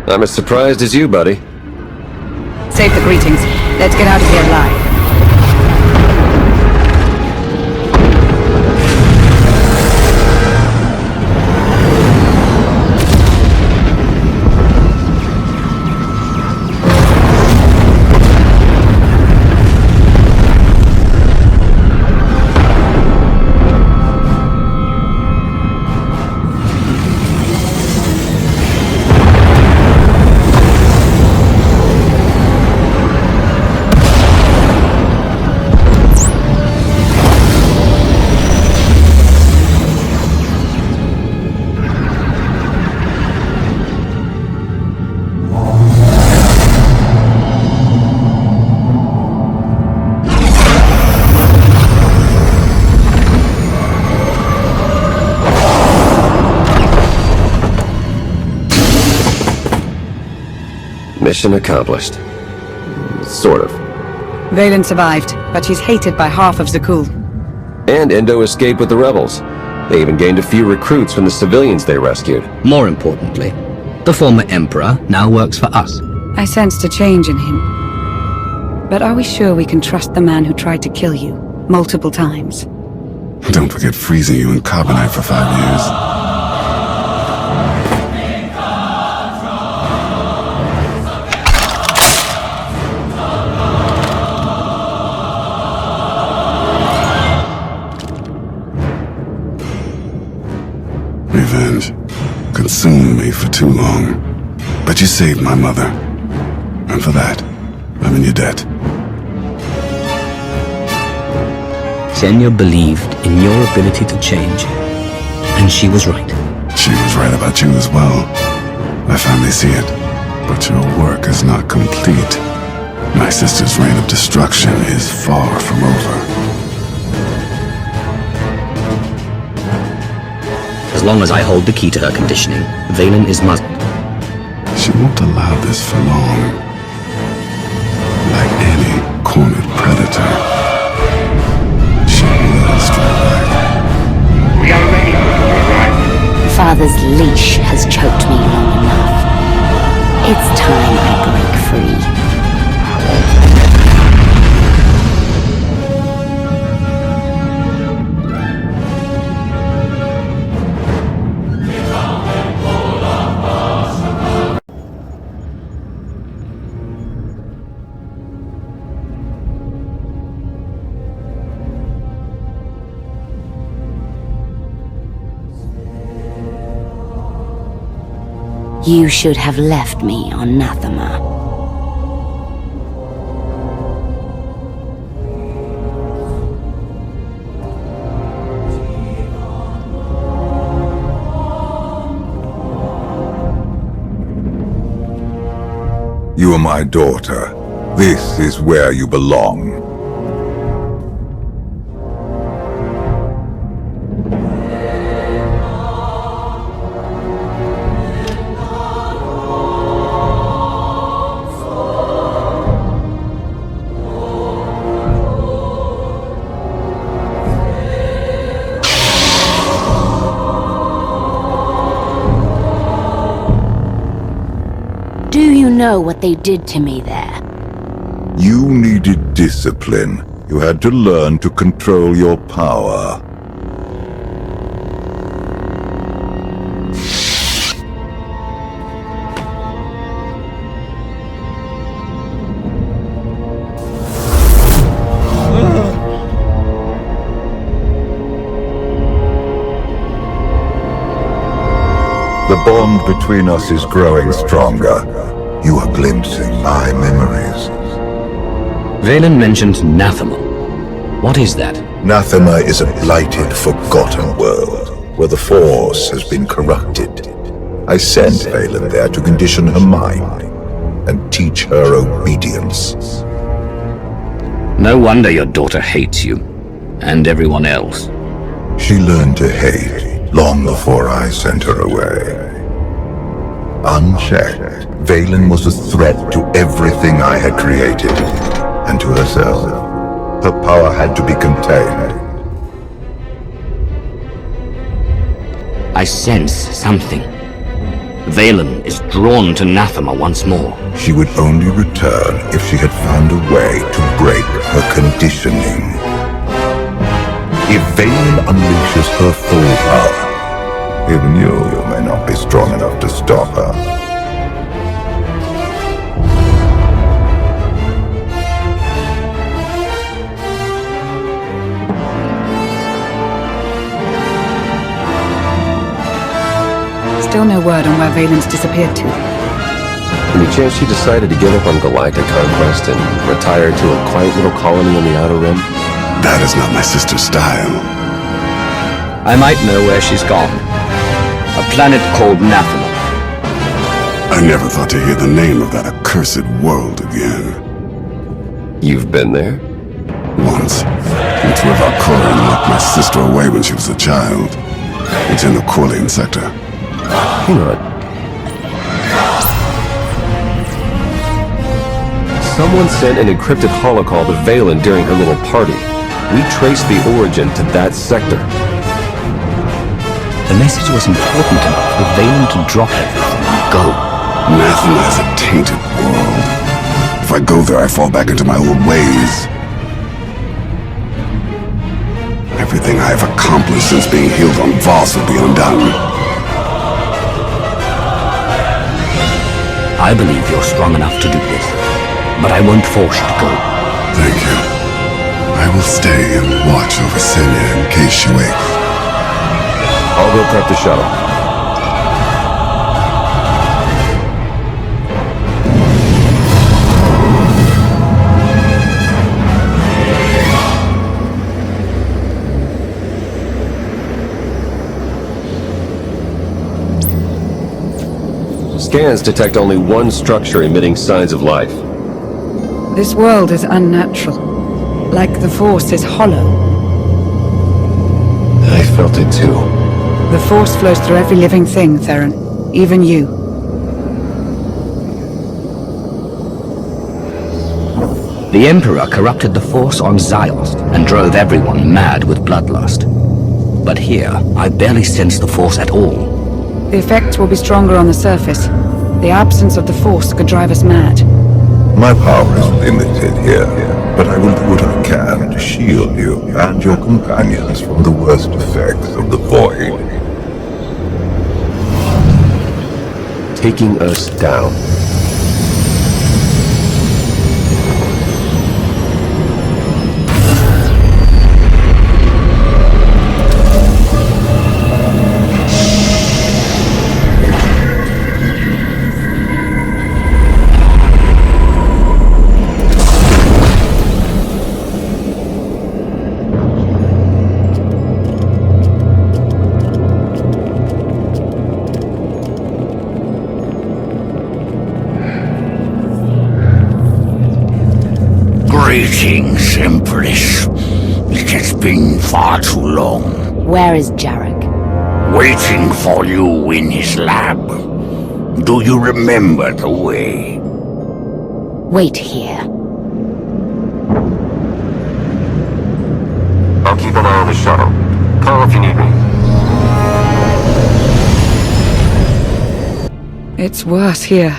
I'm as surprised as you, buddy. Save the greetings. Let's get out of here alive. Mission accomplished. Sort of. Valen survived, but she's hated by half of Zakul. And Endo escaped with the rebels. They even gained a few recruits from the civilians they rescued. More importantly, the former Emperor now works for us. I sensed a change in him. But are we sure we can trust the man who tried to kill you multiple times? Don't forget freezing you in carbonite for 5 years. Revenge consumed me for too long. But you saved my mother. And for that, I'm in your debt. Xenia believed in your ability to change, and she was right. She was right about you as well. I finally see it. But your work is not complete. My sister's reign of destruction is far from over. As long as I hold the key to her conditioning, Valen is muzzled. She won't allow this for long. Like any cornered predator, she will strike back. We are ready for your arrival. Father's leash has choked me long enough. It's time I break free. You should have left me on Nathema. You are my daughter. This is where you belong. know what they did to me there. You needed discipline. You had to learn to control your power. The bond between us is growing stronger. You are glimpsing my memories. Valen mentioned Nathema. What is that? Nathema is a blighted, forgotten world, where the Force has been corrupted. I sent Valen there to condition her mind, and teach her obedience. No wonder your daughter hates you, and everyone else. She learned to hate long before I sent her away. Unchecked, Valen was a threat to everything I had created, and to herself. Her power had to be contained. I sense something. Valen is drawn to Nathema once more. She would only return if she had found a way to break her conditioning. If Valen unleashes her full power, even you may not be strong enough to stop her. Still no word on where Valen's disappeared to. Any chance she decided to give up on galactic conquest and retire to a quiet little colony in the Outer Rim? That is not my sister's style. I might know where she's gone. A planet called Nathema. I never thought to hear the name of that accursed world again. You've been there? Once. It's where Valkorion locked my sister away when she was a child. It's in the Corlean sector. Hang on. Someone sent an encrypted holocall to Valen during her little party. We traced the origin to that sector. The message was important enough for Valen to drop everything and go. Nathema is a tainted world. If I go there, I fall back into my old ways. Everything I have accomplished since being healed on Voss will be undone. I believe you're strong enough to do this, but I won't force you to go. Thank you. I will stay and watch over Senya in case she wakes. I'll go prep the shuttle. Scans detect only one structure emitting signs of life. This world is unnatural. Like the Force is hollow. I felt it too. The Force flows through every living thing, Theron. Even you. The Emperor corrupted the Force on Ziost and drove everyone mad with bloodlust. But here, I barely sense the Force at all. The effects will be stronger on the surface. The absence of the Force could drive us mad. My power is limited here, but I will do what I can to shield you and your companions from the worst effects of the Void. Taking us down. Greetings, Empress. It has been far too long. Where is Jarek? Waiting for you in his lab. Do you remember the way? Wait here. I'll keep an eye on the shuttle. Call if you need me. It's worse here.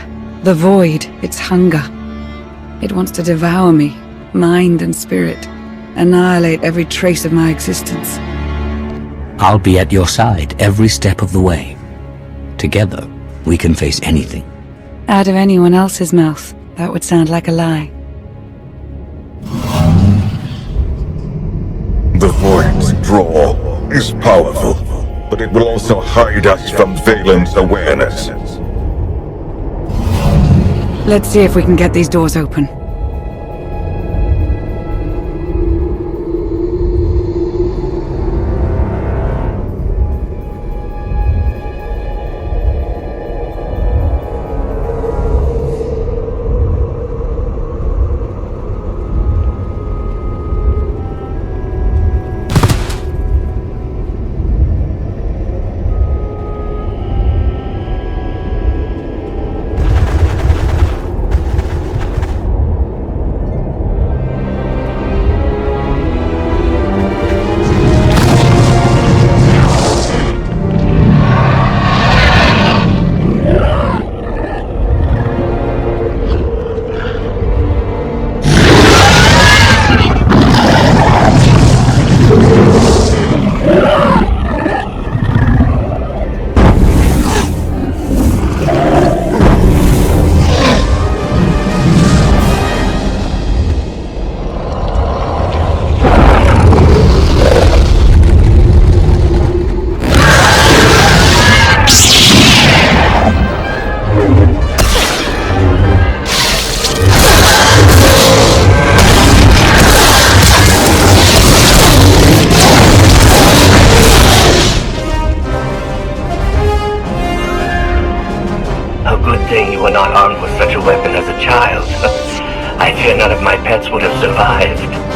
The void, its hunger. It wants to devour me, mind and spirit, annihilate every trace of my existence. I'll be at your side every step of the way. Together, we can face anything. Out of anyone else's mouth, that would sound like a lie. The void's draw is powerful, but it will also hide us from Veylin's awareness. Let's see if we can get these doors open.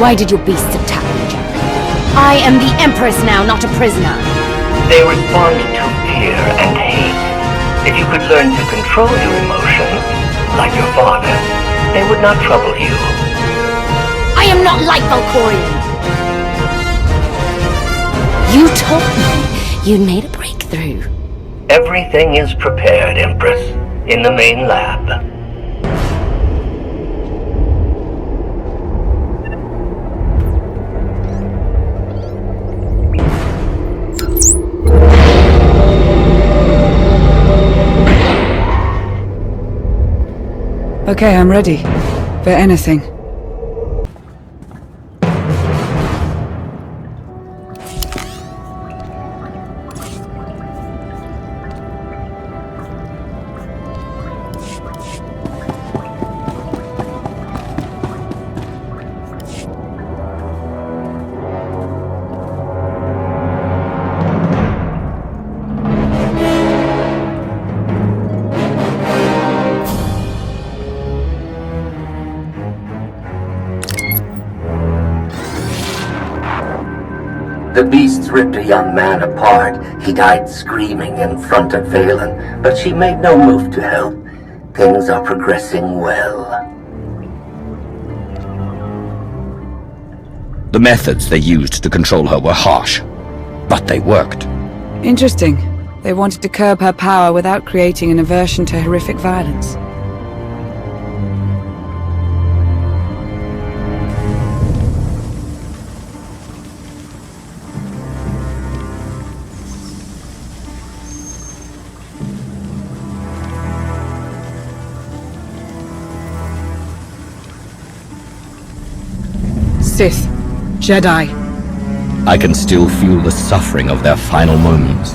Why did your beasts attack me, Jack? I am the Empress now, not a prisoner. They respond to fear and hate. If you could learn to control your emotions, like your father, they would not trouble you. I am not like Valkorion. You told me you'd made a breakthrough. Everything is prepared, Empress, in the main lab. Okay, I'm ready. For anything. The beasts ripped a young man apart. He died screaming in front of Veylan, but she made no move to help. Things are progressing well. The methods they used to control her were harsh, but they worked. Interesting. They wanted to curb her power without creating an aversion to horrific violence. Sith, Jedi. I can still feel the suffering of their final moments.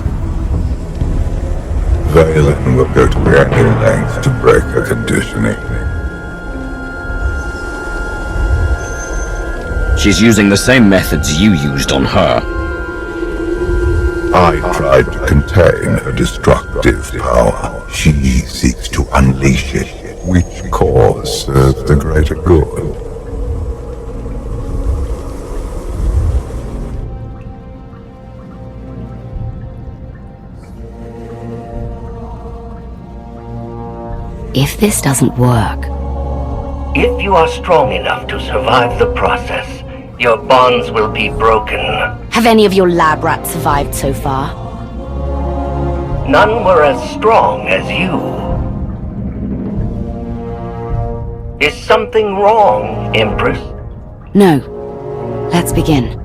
Veylan will go to any length to break her conditioning. She's using the same methods you used on her. I tried to contain her destructive power. She seeks to unleash it. Which cause serves the greater good? If this doesn't work... If you are strong enough to survive the process, your bonds will be broken. Have any of your lab rats survived so far? None were as strong as you. Is something wrong, Empress? No. Let's begin.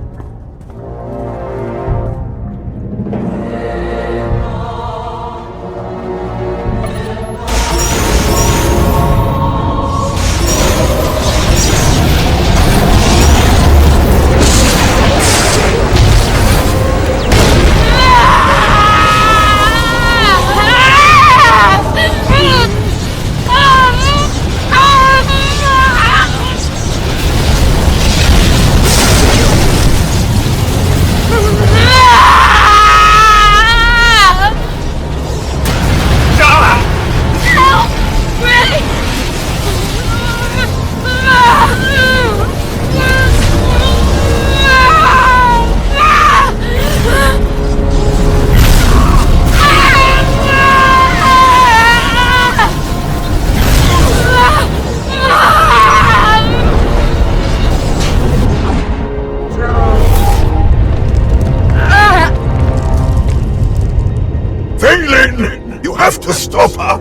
Valen! You have to stop her!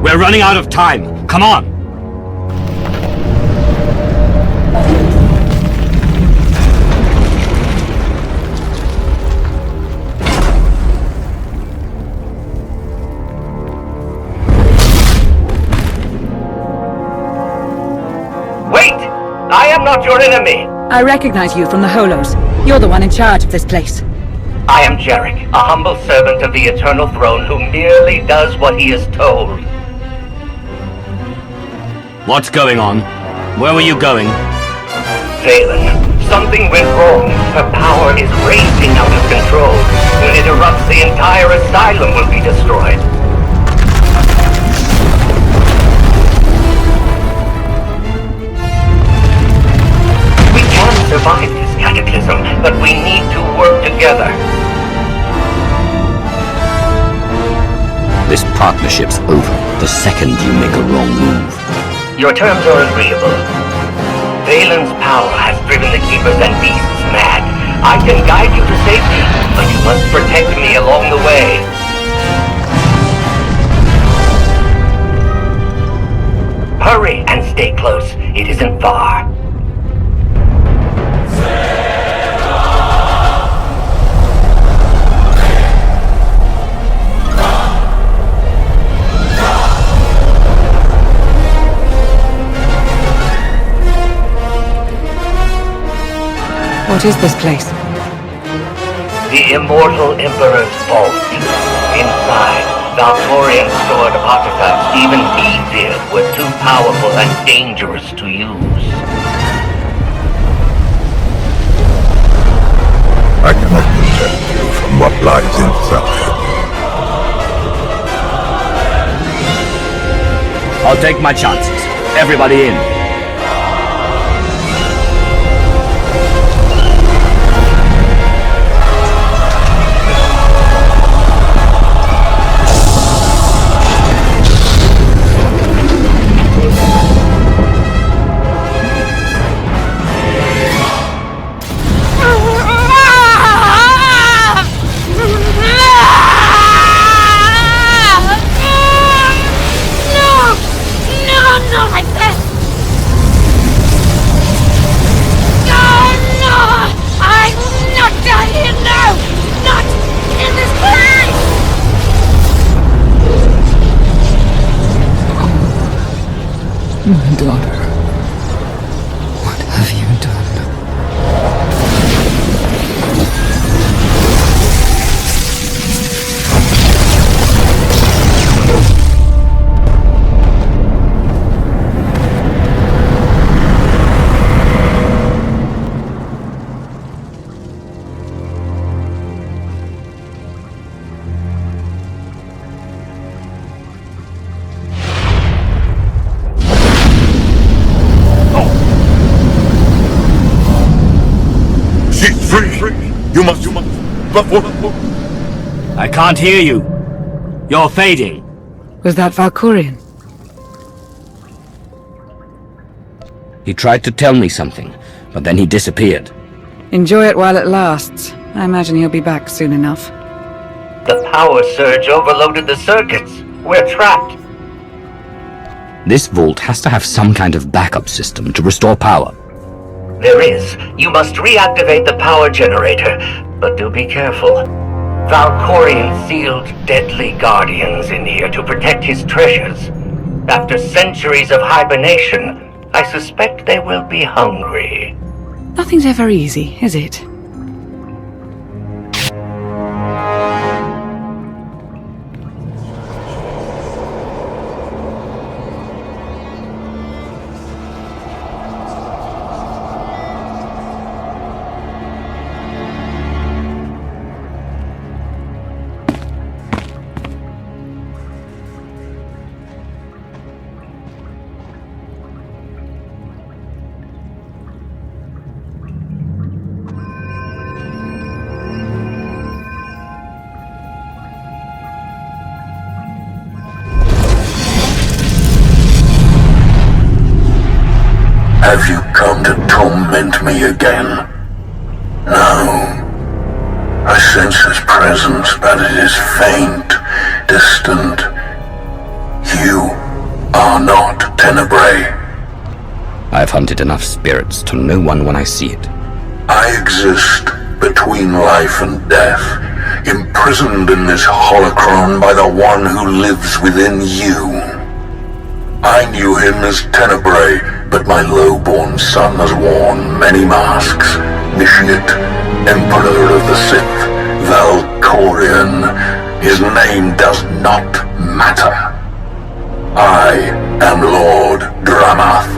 We're running out of time. Come on! Wait! I am not your enemy! I recognize you from the Holos. You're the one in charge of this place. I am Jarek, a humble servant of the Eternal Throne who merely does what he is told. What's going on? Where were you going? Valen, something went wrong. Her power is raging out of control. When it erupts, the entire asylum will be destroyed. We can survive this cataclysm, but we need to work together. This partnership's over the second you make a wrong move. Your terms are agreeable. Valen's power has driven the Keepers and Beasts mad. I can guide you to safety, but you must protect me along the way. Hurry and stay close. It isn't far. What is this place? The Immortal Emperor's Vault. Inside, Valtorian stored artifacts even he did were too powerful and dangerous to use. I cannot protect you from what lies inside. I'll take my chances. Everybody in. My daughter, what have you done? I can't hear you. You're fading. Was that Valkyrian? He tried to tell me something, but then he disappeared. Enjoy it while it lasts. I imagine he'll be back soon enough. The power surge overloaded the circuits. We're trapped. This vault has to have some kind of backup system to restore power. There is. You must reactivate the power generator, but do be careful. Valkorion sealed deadly guardians in here to protect his treasures. After centuries of hibernation, I suspect they will be hungry. Nothing's ever easy, is it? Have you come to torment me again? No. I sense his presence, but it is faint, distant. You are not Tenebrae. I've hunted enough spirits to know one when I see it. I exist between life and death, imprisoned in this holocron by the one who lives within you. I knew him as Tenebrae, but my low-born son has worn many masks. Nishiet, Emperor of the Sith, Valkorion. His name does not matter. I am Lord Dramath.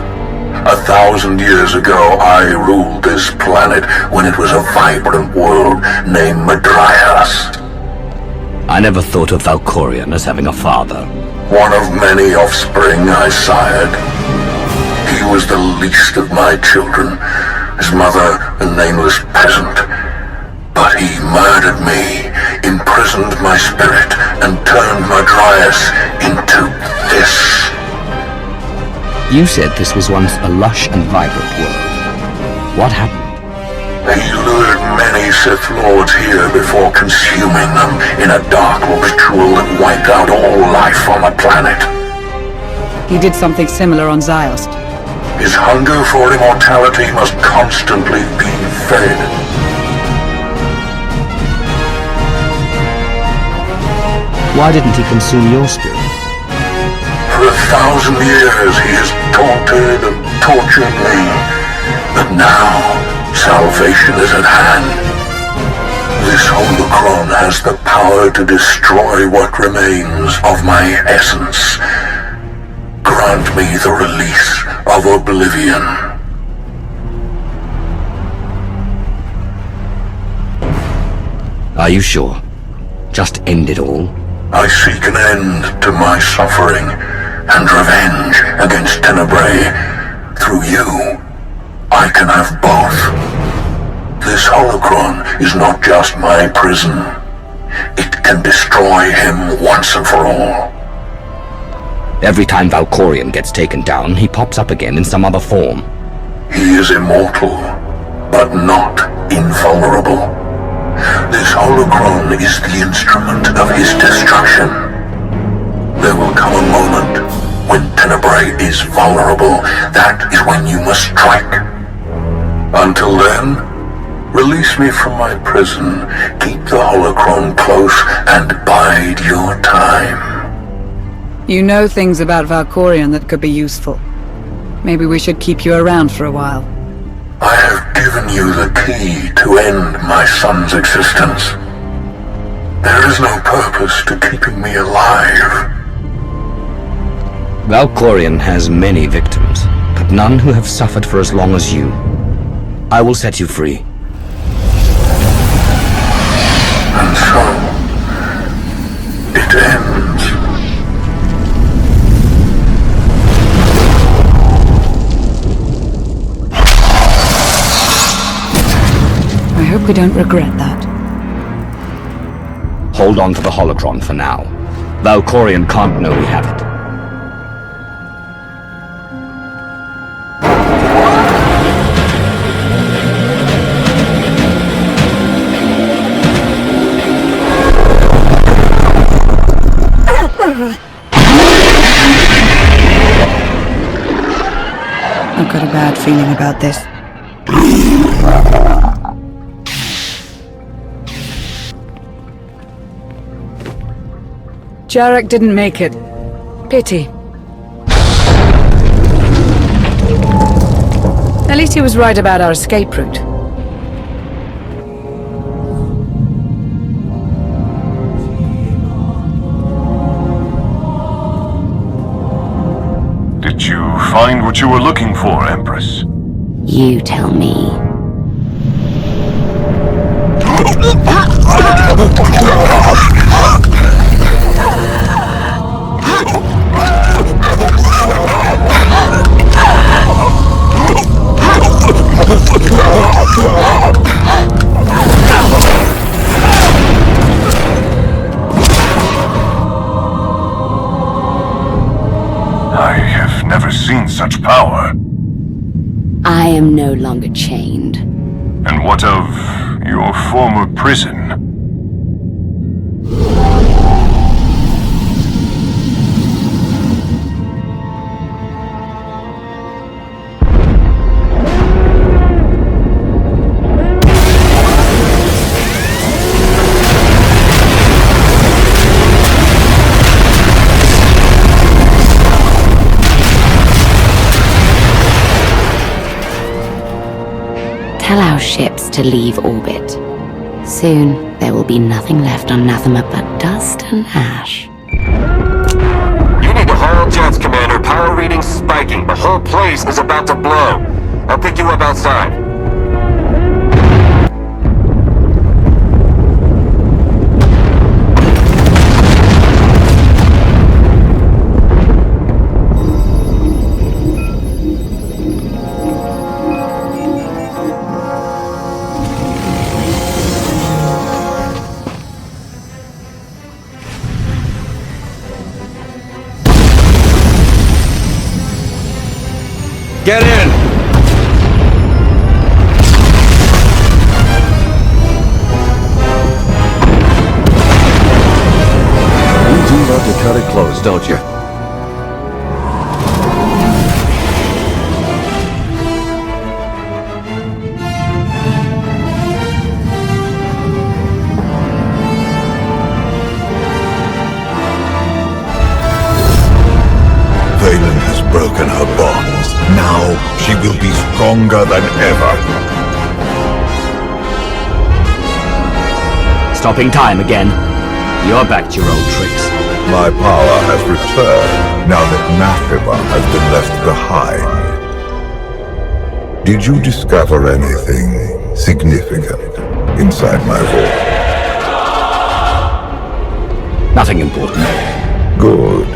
1,000 years ago, I ruled this planet when it was a vibrant world named Madrias. I never thought of Valkorion as having a father. One of many offspring I sired. He was the least of my children, his mother a nameless peasant. But he murdered me, imprisoned my spirit, and turned Madrias into this. You said this was once a lush and vibrant world. What happened? He lured many Sith Lords here before consuming them in a dark ritual that wiped out all life on the planet. He did something similar on Ziost. His hunger for immortality must constantly be fed. Why didn't he consume your spirit? For 1,000 years he has taunted and tortured me. But now, salvation is at hand. This holocron has the power to destroy what remains of my essence. Grant me the release of oblivion. Are you sure? Just end it all? I seek an end to my suffering and revenge against Tenebrae. Through you, I can have both. This holocron is not just my prison. It can destroy him once and for all. Every time Valkorion gets taken down, he pops up again in some other form. He is immortal, but not invulnerable. This holocron is the instrument of his destruction. There will come a moment when Tenebrae is vulnerable. That is when you must strike. Until then, release me from my prison, keep the holocron close, and bide your time. You know things about Valkorion that could be useful. Maybe we should keep you around for a while. I have given you the key to end my son's existence. There is no purpose to keeping me alive. Valkorion has many victims, but none who have suffered for as long as you. I will set you free. And so, it ends. I hope we don't regret that. Hold on to the holocron for now. Valkorion can't know we have it. feeling about this. Jarek didn't make it. Pity. At least he was right about our escape route. Did you find what you were looking for, Empress? You tell me. I have never seen such power. I am no longer chained. And what of your former prison? Tell our ships to leave orbit. Soon, there will be nothing left on Nathema but dust and ash. You need to hold jets, Commander. Power readings spiking. The whole place is about to blow. I'll pick you up outside. Get in! You do love to cut it close, don't you? Valen has broken her bonds. Now she will be stronger than ever. Stopping time again. You're back to your old tricks. My power has returned now that Nathema has been left behind. Did you discover anything significant inside my vault? Nothing important. Good.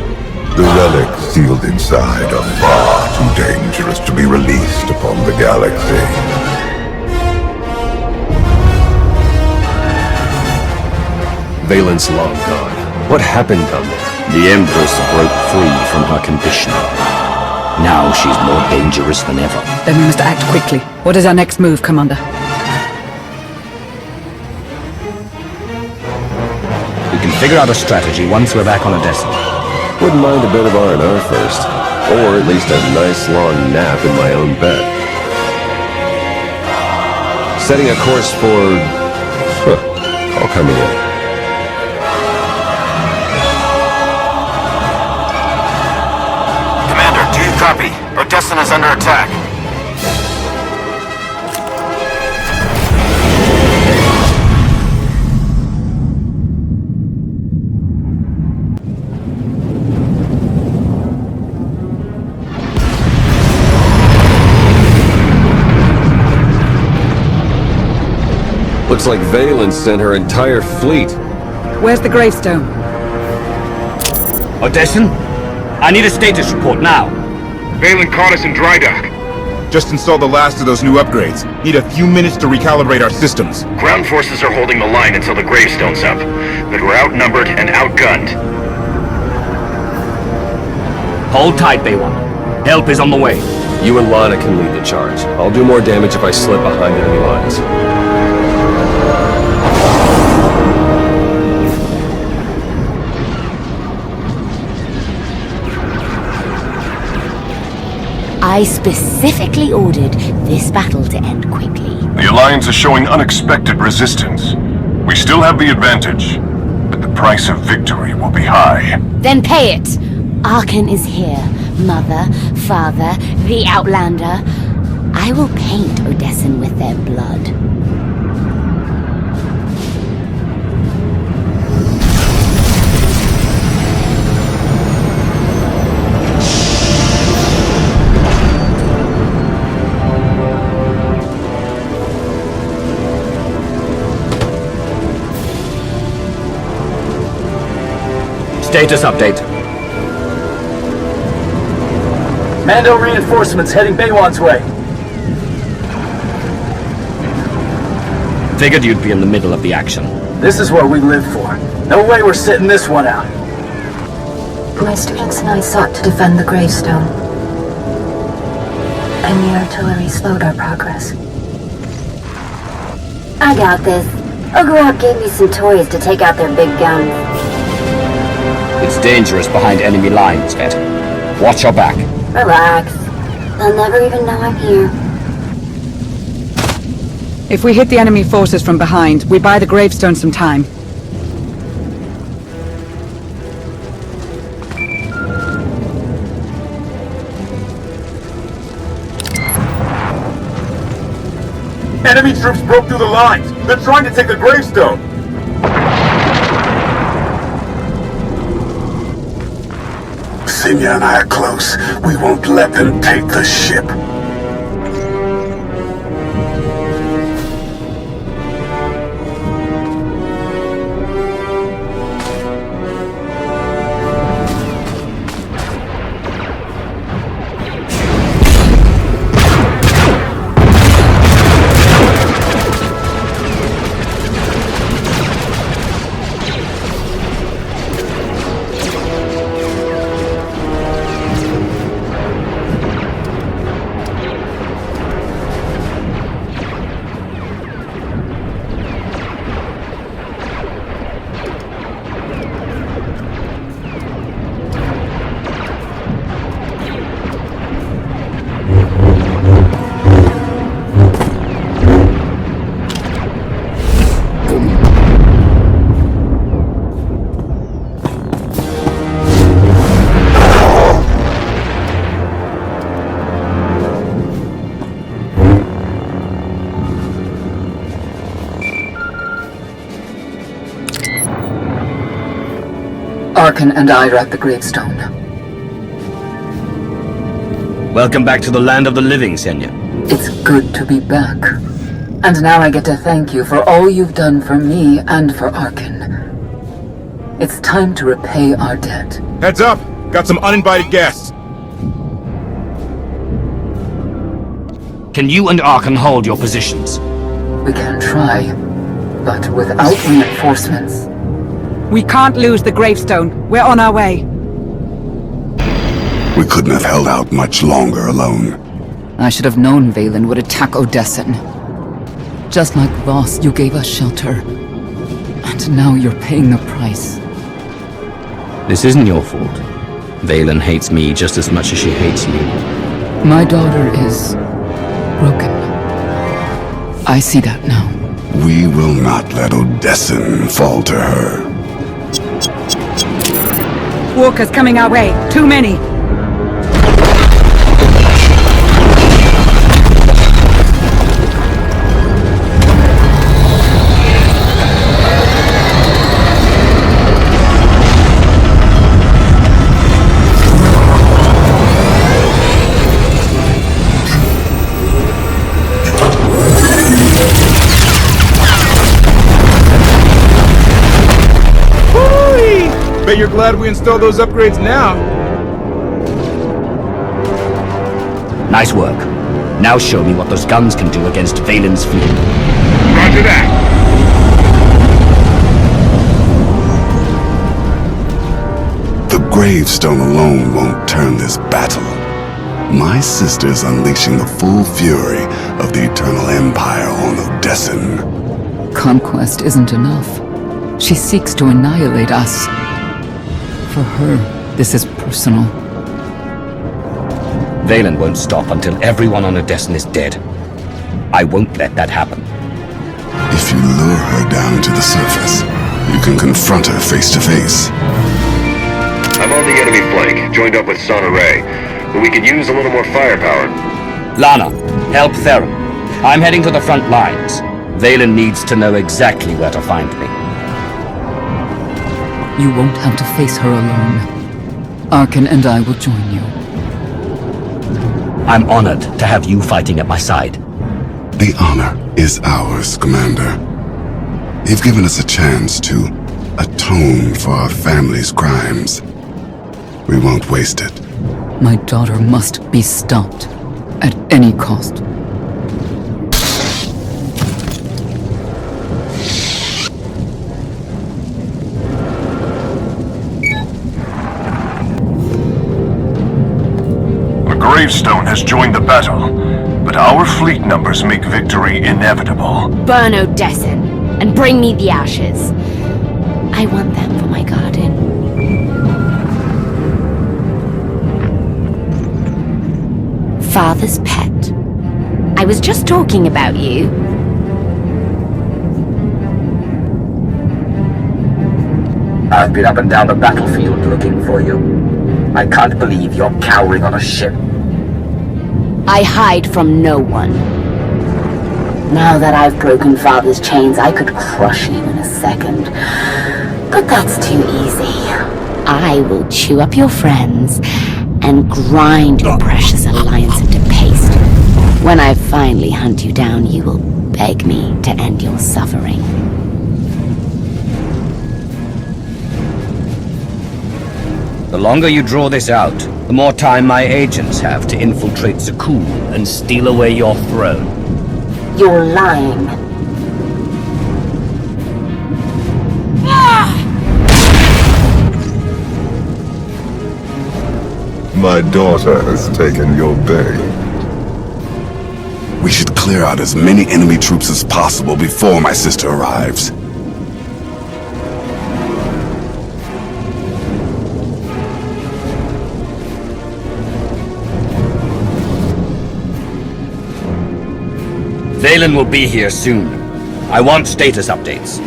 The relics sealed inside are far too dangerous to be released upon the galaxy. Valen's long gone. What happened down there? The Empress broke free from her condition. Now she's more dangerous than ever. Then we must act quickly. What is our next move, Commander? We can figure out a strategy once we're back on Odessa. Wouldn't mind a bit of R&R first. Or at least a nice long nap in my own bed. Setting a course for... I'll come in. Commander, do you copy? Odessa is under attack. Looks like Valen sent her entire fleet. Where's the gravestone? Odessan? I need a status report now. Valen caught us in dry dock. Just installed the last of those new upgrades. Need a few minutes to recalibrate our systems. Ground forces are holding the line until the gravestone's up, but we're outnumbered and outgunned. Hold tight, Baywan. Help is on the way. You and Lana can lead the charge. I'll do more damage if I slip behind enemy lines. I specifically ordered this battle to end quickly. The Alliance is showing unexpected resistance. We still have the advantage, but the price of victory will be high. Then pay it! Arkan is here. Mother, father, the Outlander. I will paint Odessen with their blood. Status update. Mando reinforcements heading Baywan's way. Figured you'd be in the middle of the action. This is what we live for. No way we're sitting this one out. My students and I sought to defend the gravestone. Enemy artillery slowed our progress. I got this. Ogorok gave me some toys to take out their big guns. It's dangerous behind enemy lines, Vet. Watch your back. Relax. They'll never even know I'm here. If we hit the enemy forces from behind, we buy the gravestone some time. Enemy troops broke through the lines. They're trying to take the gravestone. Sinya and I are close. We won't let them take the ship. Arkan and I are at the gravestone. Welcome back to the land of the living, Senya. It's good to be back. And now I get to thank you for all you've done for me and for Arkan. It's time to repay our debt. Heads up! Got some uninvited guests. Can you and Arkan hold your positions? We can try, but without reinforcements. We can't lose the gravestone. We're on our way. We couldn't have held out much longer alone. I should have known Valen would attack Odessen. Just like Voss, you gave us shelter. And now you're paying the price. This isn't your fault. Valen hates me just as much as she hates you. My daughter is broken. I see that now. We will not let Odessen fall to her. Walkers coming our way. Too many. Bet you're glad we installed those upgrades now. Nice work. Now show me what those guns can do against Valen's fleet. Roger that. The gravestone alone won't turn this battle. My sister's unleashing the full fury of the Eternal Empire on Odessen. Conquest isn't enough. She seeks to annihilate us. For her, this is personal. Valen won't stop until everyone on Odesson is dead. I won't let that happen. If you lure her down to the surface, you can confront her face to face. I'm on the enemy flank, joined up with SWTOR, but we could use a little more firepower. Lana, help Theron. I'm heading to the front lines. Valen needs to know exactly where to find me. You won't have to face her alone. Arkin and I will join you. I'm honored to have you fighting at my side. The honor is ours, Commander. You've given us a chance to atone for our family's crimes. We won't waste it. My daughter must be stopped at any cost. A gravestone has joined the battle, but our fleet numbers make victory inevitable. Burn Odesson and bring me the ashes. I want them for my garden. Father's pet. I was just talking about you. I've been up and down the battlefield looking for you. I can't believe you're cowering on a ship. I hide from no one. Now that I've broken Father's chains, I could crush you in a second. But that's too easy. I will chew up your friends and grind your precious alliance into paste. When I finally hunt you down, you will beg me to end your suffering. The longer you draw this out, the more time my agents have to infiltrate Zakul and steal away your throne. You're lying. My daughter has taken your bay. We should clear out as many enemy troops as possible before my sister arrives. Valen will be here soon. I want status updates.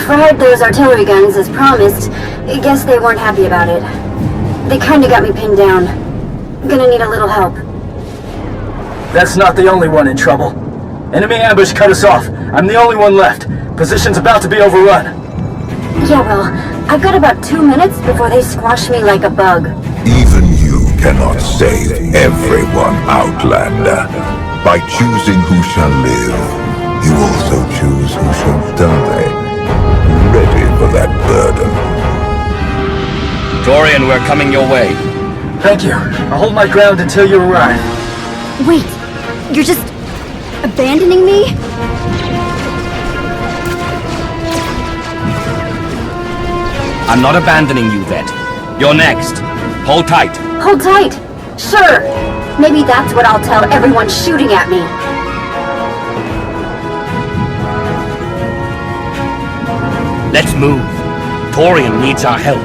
Fired those artillery guns as promised. I guess they weren't happy about it. They kinda got me pinned down. Gonna need a little help. That's not the only one in trouble. Enemy ambush cut us off. I'm the only one left. Position's about to be overrun. Yeah, well, I've got about 2 minutes before they squash me like a bug. Even you cannot save everyone, Outlander. By choosing who shall live, you also choose who shall die. Ready for that burden. Dorian, we're coming your way. Thank you. I'll hold my ground until you arrive. Wait, you're just abandoning me? I'm not abandoning you, Vet. You're next. Hold tight. Hold tight. Sure. Maybe that's what I'll tell everyone shooting at me. Let's move. Dorian needs our help.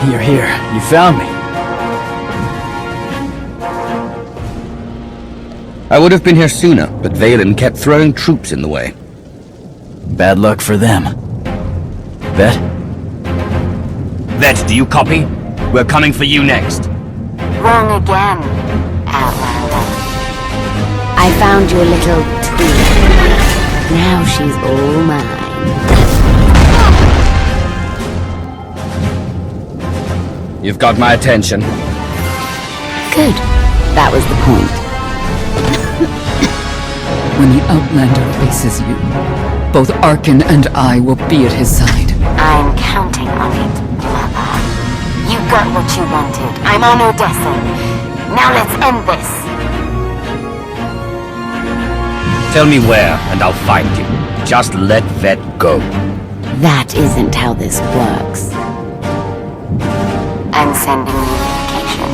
You're here. You found me. I would have been here sooner, but Valen kept throwing troops in the way. Bad luck for them. Vet? Vet, do you copy? We're coming for you next. Wrong again, Outlander. I found your little twig. Now she's all mine. You've got my attention. Good. That was the point. When the Outlander faces you, both Arkin and I will be at his side. I'm counting on it, Mother. You got what you wanted. I'm on Odesson. Now let's end this. Tell me where, and I'll find you. Just let Vet go. That isn't how this works. I'm sending you medication.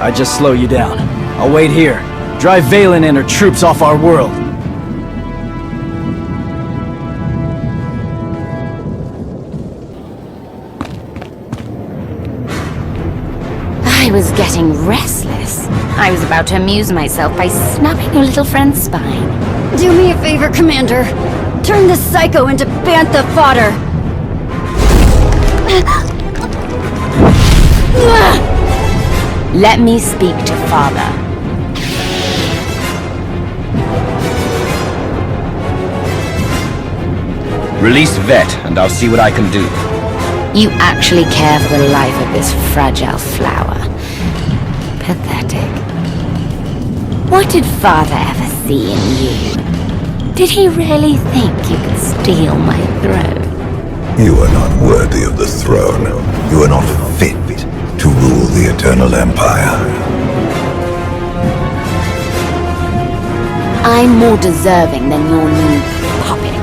I'd just slow you down. I'll wait here. Drive Valen and her troops off our world. I was getting restless. I was about to amuse myself by snapping your little friend's spine. Do me a favor, Commander. Turn this psycho into bantha fodder. Let me speak to Father. Release Vet, and I'll see what I can do. You actually care for the life of this fragile flower. Pathetic. What did Father ever see in you? Did he really think you could steal my throne? You are not worthy of the throne. You are not fit to rule the Eternal Empire. I'm more deserving than your new puppet.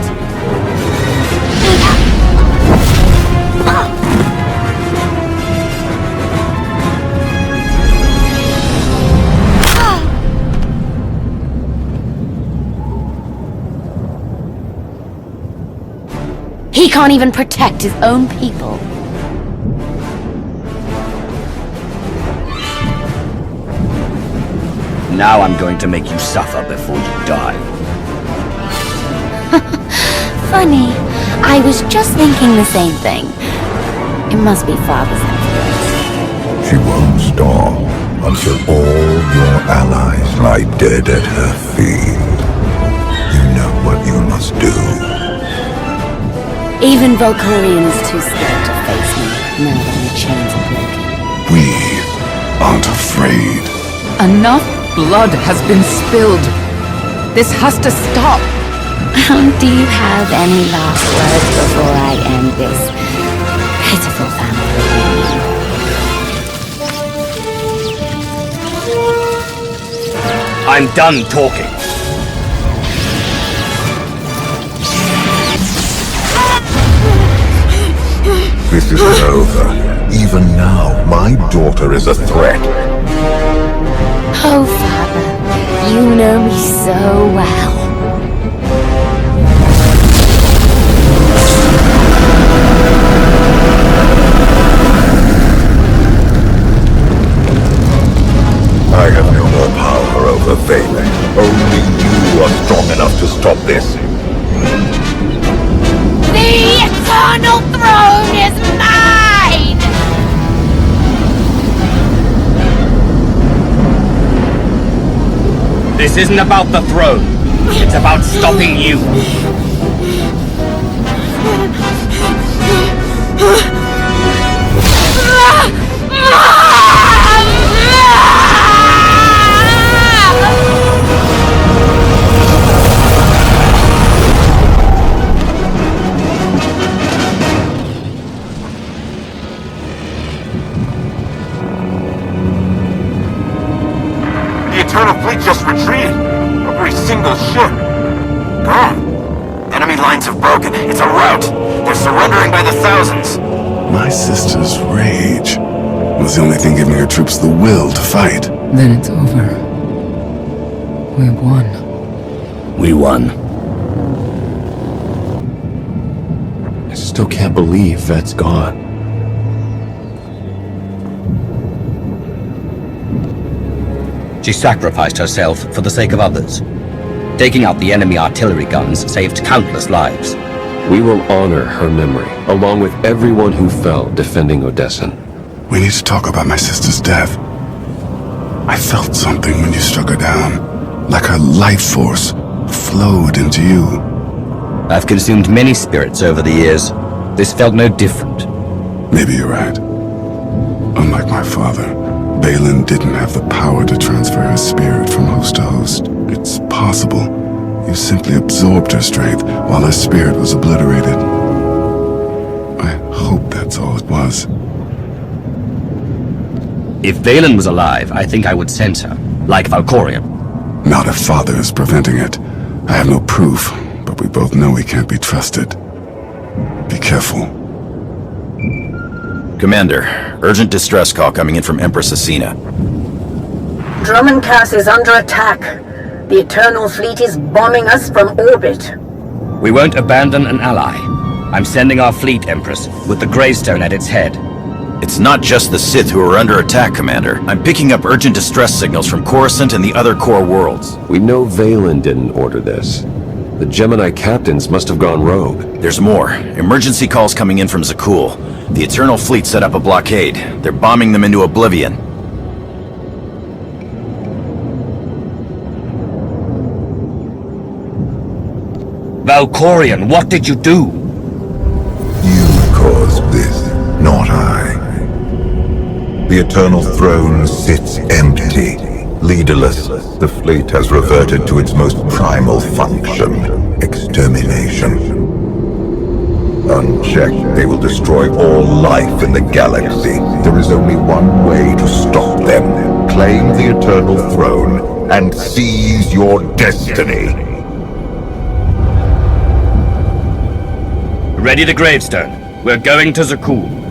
He can't even protect his own people. Now I'm going to make you suffer before you die. Funny. I was just thinking the same thing. It must be Father's influence. She won't stop until all your allies lie dead at her feet. You know what you must do. Even Volcorion is too scared to face me, now that my chains are broken. We aren't afraid. Enough blood has been spilled. This has to stop. Do you have any last words before I end this pitiful family reunion? I'm done talking. This isn't over. Even now, my daughter is a threat. Oh, Father, you know me so well. I have no more power over Valen. Only you are strong enough to stop this. The Eternal Throne is mine! This isn't about the throne. It's about stopping you. The Eternal Fleet just retreated. Every single ship. Gone. Enemy lines have broken. It's a rout. They're surrendering by the thousands. My sister's rage was the only thing giving her troops the will to fight. Then it's over. We won. We won. I still can't believe Vet's gone. She sacrificed herself for the sake of others. Taking out the enemy artillery guns saved countless lives. We will honor her memory, along with everyone who fell defending Odessen. We need to talk about my sister's death. I felt something when you struck her down, like her life force flowed into you. I've consumed many spirits over the years. This felt no different. Maybe you're right. Unlike my father, Veylan didn't have the power to transfer her spirit from host to host. It's possible you simply absorbed her strength while her spirit was obliterated. I hope that's all it was. If Veylan was alive, I think I would sense her, like Valkorion. Not if Father is preventing it. I have no proof, but we both know he can't be trusted. Be careful. Commander, urgent distress call coming in from Empress Asina. Drummond Cass is under attack. The Eternal Fleet is bombing us from orbit. We won't abandon an ally. I'm sending our fleet, Empress, with the gravestone at its head. It's not just the Sith who are under attack, Commander. I'm picking up urgent distress signals from Coruscant and the other core worlds. We know Valen didn't order this. The Gemini captains must have gone rogue. There's more. Emergency calls coming in from Zakul. The Eternal Fleet set up a blockade. They're bombing them into oblivion. Valkorion, what did you do? You caused this, not I. The Eternal Throne sits empty, leaderless. The fleet has reverted to its most primal function, extermination. Unchecked, they will destroy all life in the galaxy. There is only one way to stop them. Claim the Eternal Throne and seize your destiny. Ready the gravestone. We're going to Zakul.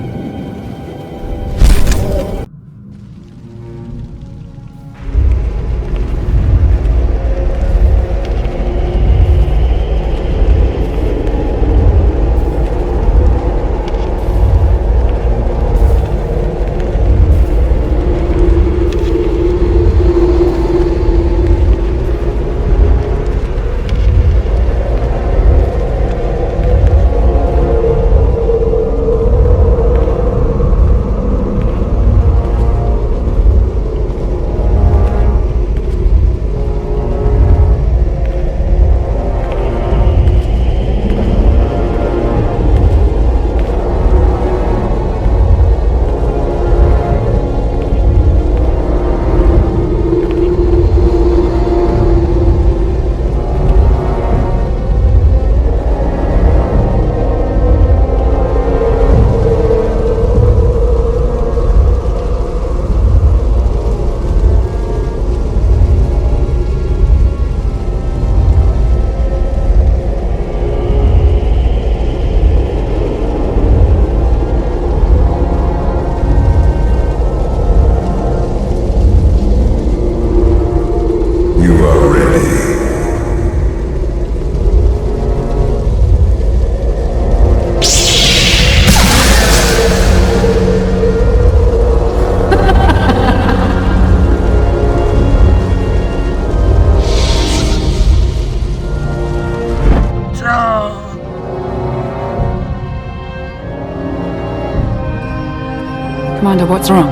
Commander, what's wrong?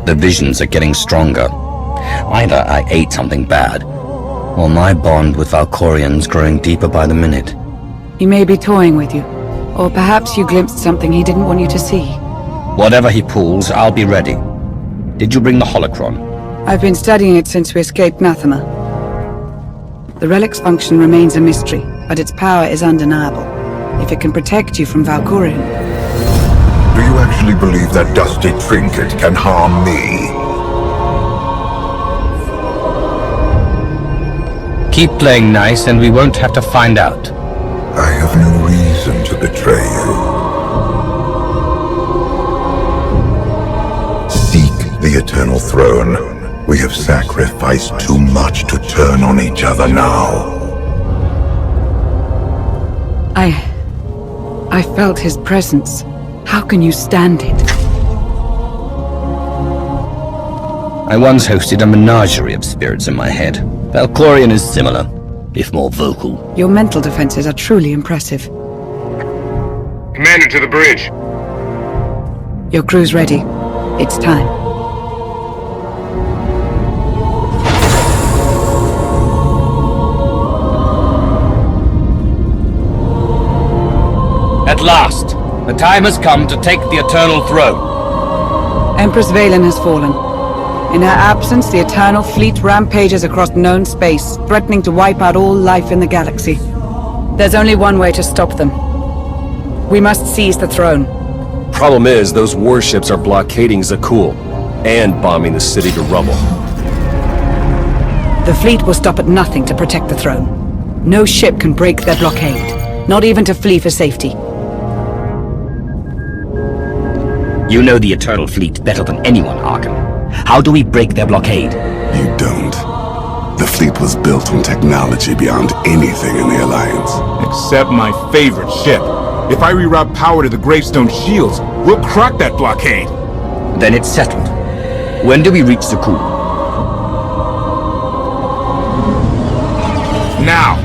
The visions are getting stronger. Either I ate something bad, or my bond with Valkorion's growing deeper by the minute. He may be toying with you. Or perhaps you glimpsed something he didn't want you to see. Whatever he pulls, I'll be ready. Did you bring the holocron? I've been studying it since we escaped Nathema. The relic's function remains a mystery, but its power is undeniable. If it can protect you from Valkorion. Do you actually believe that dusty trinket can harm me? Keep playing nice and we won't have to find out. I have no reason to betray you. Seek the Eternal Throne. We have sacrificed too much to turn on each other now. I felt his presence. How can you stand it? I once hosted a menagerie of spirits in my head. Valkorion is similar, if more vocal. Your mental defenses are truly impressive. Commander, to the bridge. Your crew's ready. It's time. At last, the time has come to take the Eternal Throne. Empress Veylan has fallen. In her absence, the Eternal Fleet rampages across known space, threatening to wipe out all life in the galaxy. There's only one way to stop them. We must seize the throne. Problem is, those warships are blockading Zakul, and bombing the city to rubble. The fleet will stop at nothing to protect the throne. No ship can break their blockade, not even to flee for safety. You know the Eternal Fleet better than anyone, Arkham. How do we break their blockade? You don't. The fleet was built on technology beyond anything in the Alliance. Except my favorite ship. If I reroute power to the Gravestone shields, we'll crack that blockade. Then it's settled. When do we reach Zakul? Now!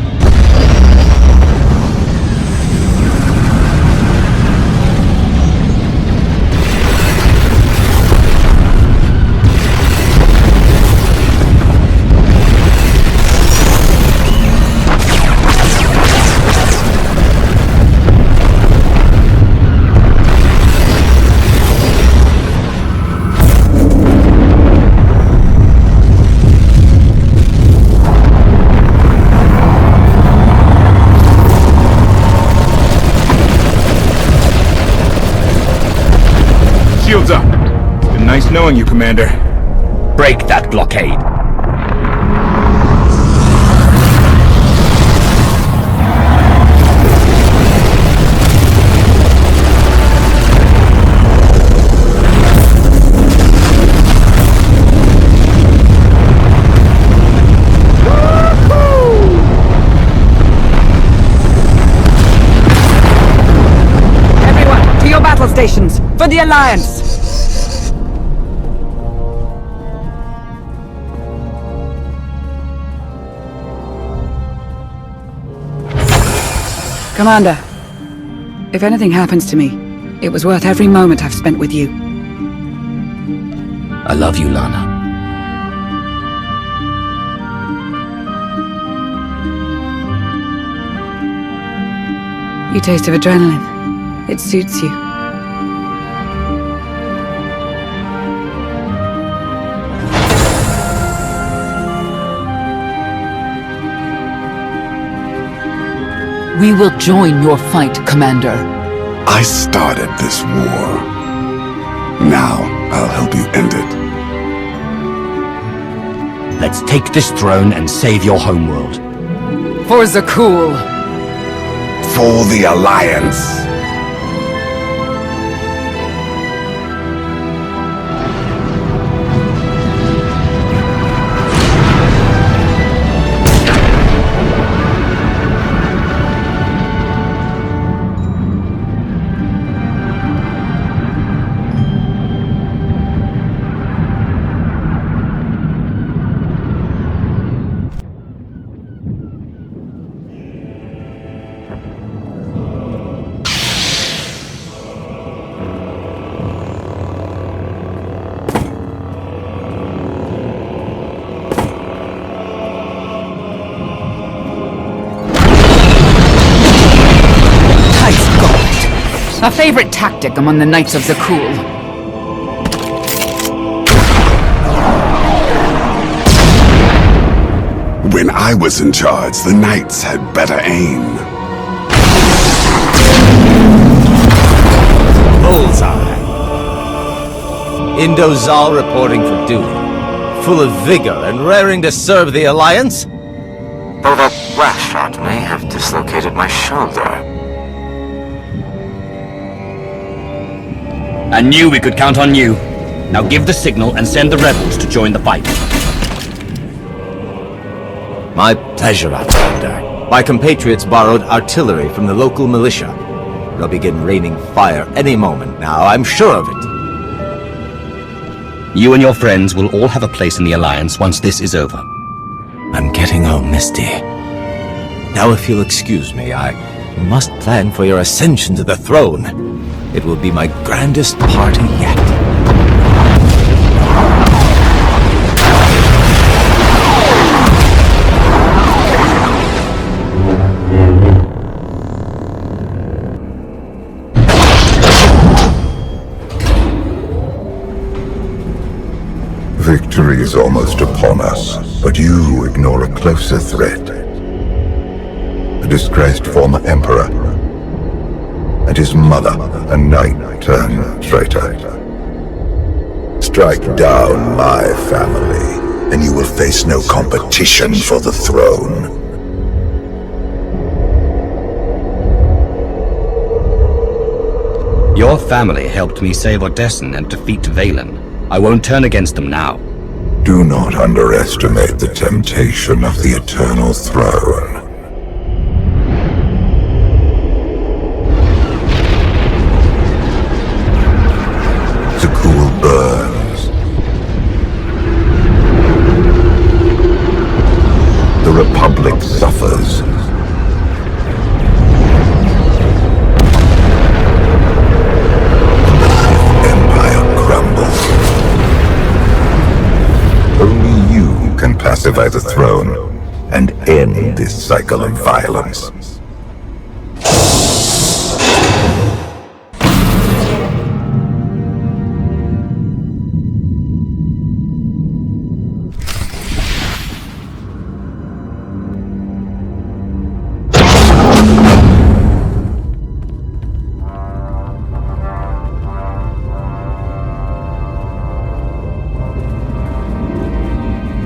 Shields up. It's been nice knowing you, Commander. Break that blockade. Everyone, to your battle stations, for the Alliance! Commander, if anything happens to me, it was worth every moment I've spent with you. I love you, Lana. You taste of adrenaline. It suits you. We will join your fight, Commander. I started this war. Now, I'll help you end it. Let's take this throne and save your homeworld. For Zakul. For the Alliance. A favorite tactic among the Knights of Zakul. When I was in charge, the Knights had better aim. Bullseye. Indozal reporting for duty. Full of vigor and raring to serve the Alliance? Though that last shot may have dislocated my shoulder. I knew we could count on you. Now give the signal and send the rebels to join the fight. My pleasure, Outlander. My compatriots borrowed artillery from the local militia. They'll begin raining fire any moment now, I'm sure of it. You and your friends will all have a place in the Alliance once this is over. I'm getting all misty. Now if you'll excuse me, I must plan for your ascension to the throne. It will be my grandest party yet. Victory is almost upon us, but you ignore a closer threat. The disgraced former emperor and his mother, a knight-turned-traitor. Strike down my family, and you will face no competition for the throne. Your family helped me save Odessen and defeat Valen. I won't turn against them now. Do not underestimate the temptation of the Eternal Throne. pacify the throne and end this cycle of violence.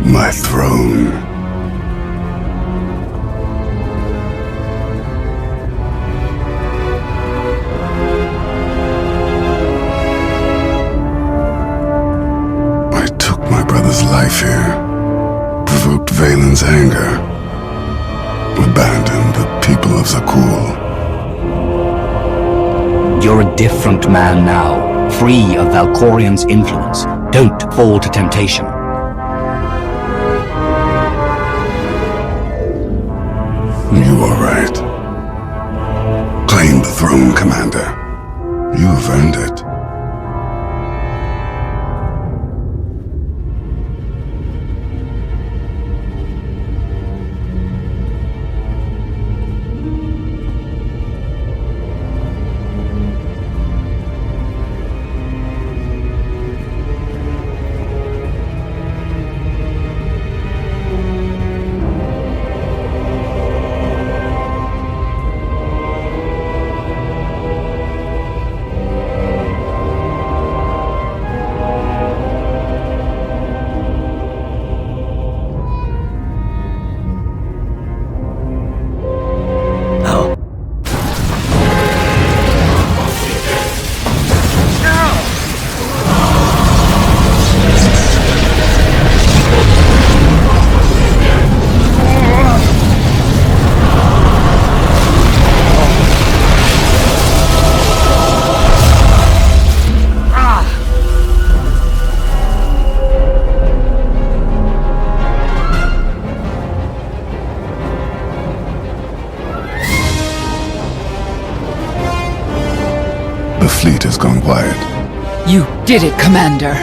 My throne. I took my brother's life here, provoked Veylin's anger, abandoned the people of Zakul. You're a different man now, free of Valkorian's influence. Don't fall to temptation. You are right. Claim the throne, Commander. You've earned it. The fleet has gone quiet. You did it, Commander.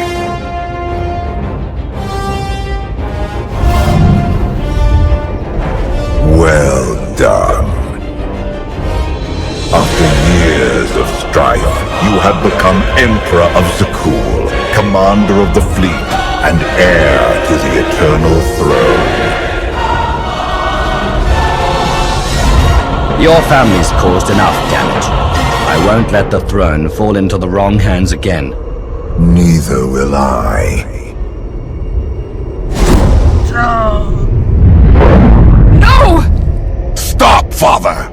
Well done. After years of strife, you have become Emperor of Zakul, Commander of the fleet, and heir to the Eternal Throne. Your family's caused enough damage. I won't let the throne fall into the wrong hands again. Neither will I. No! Stop, Father!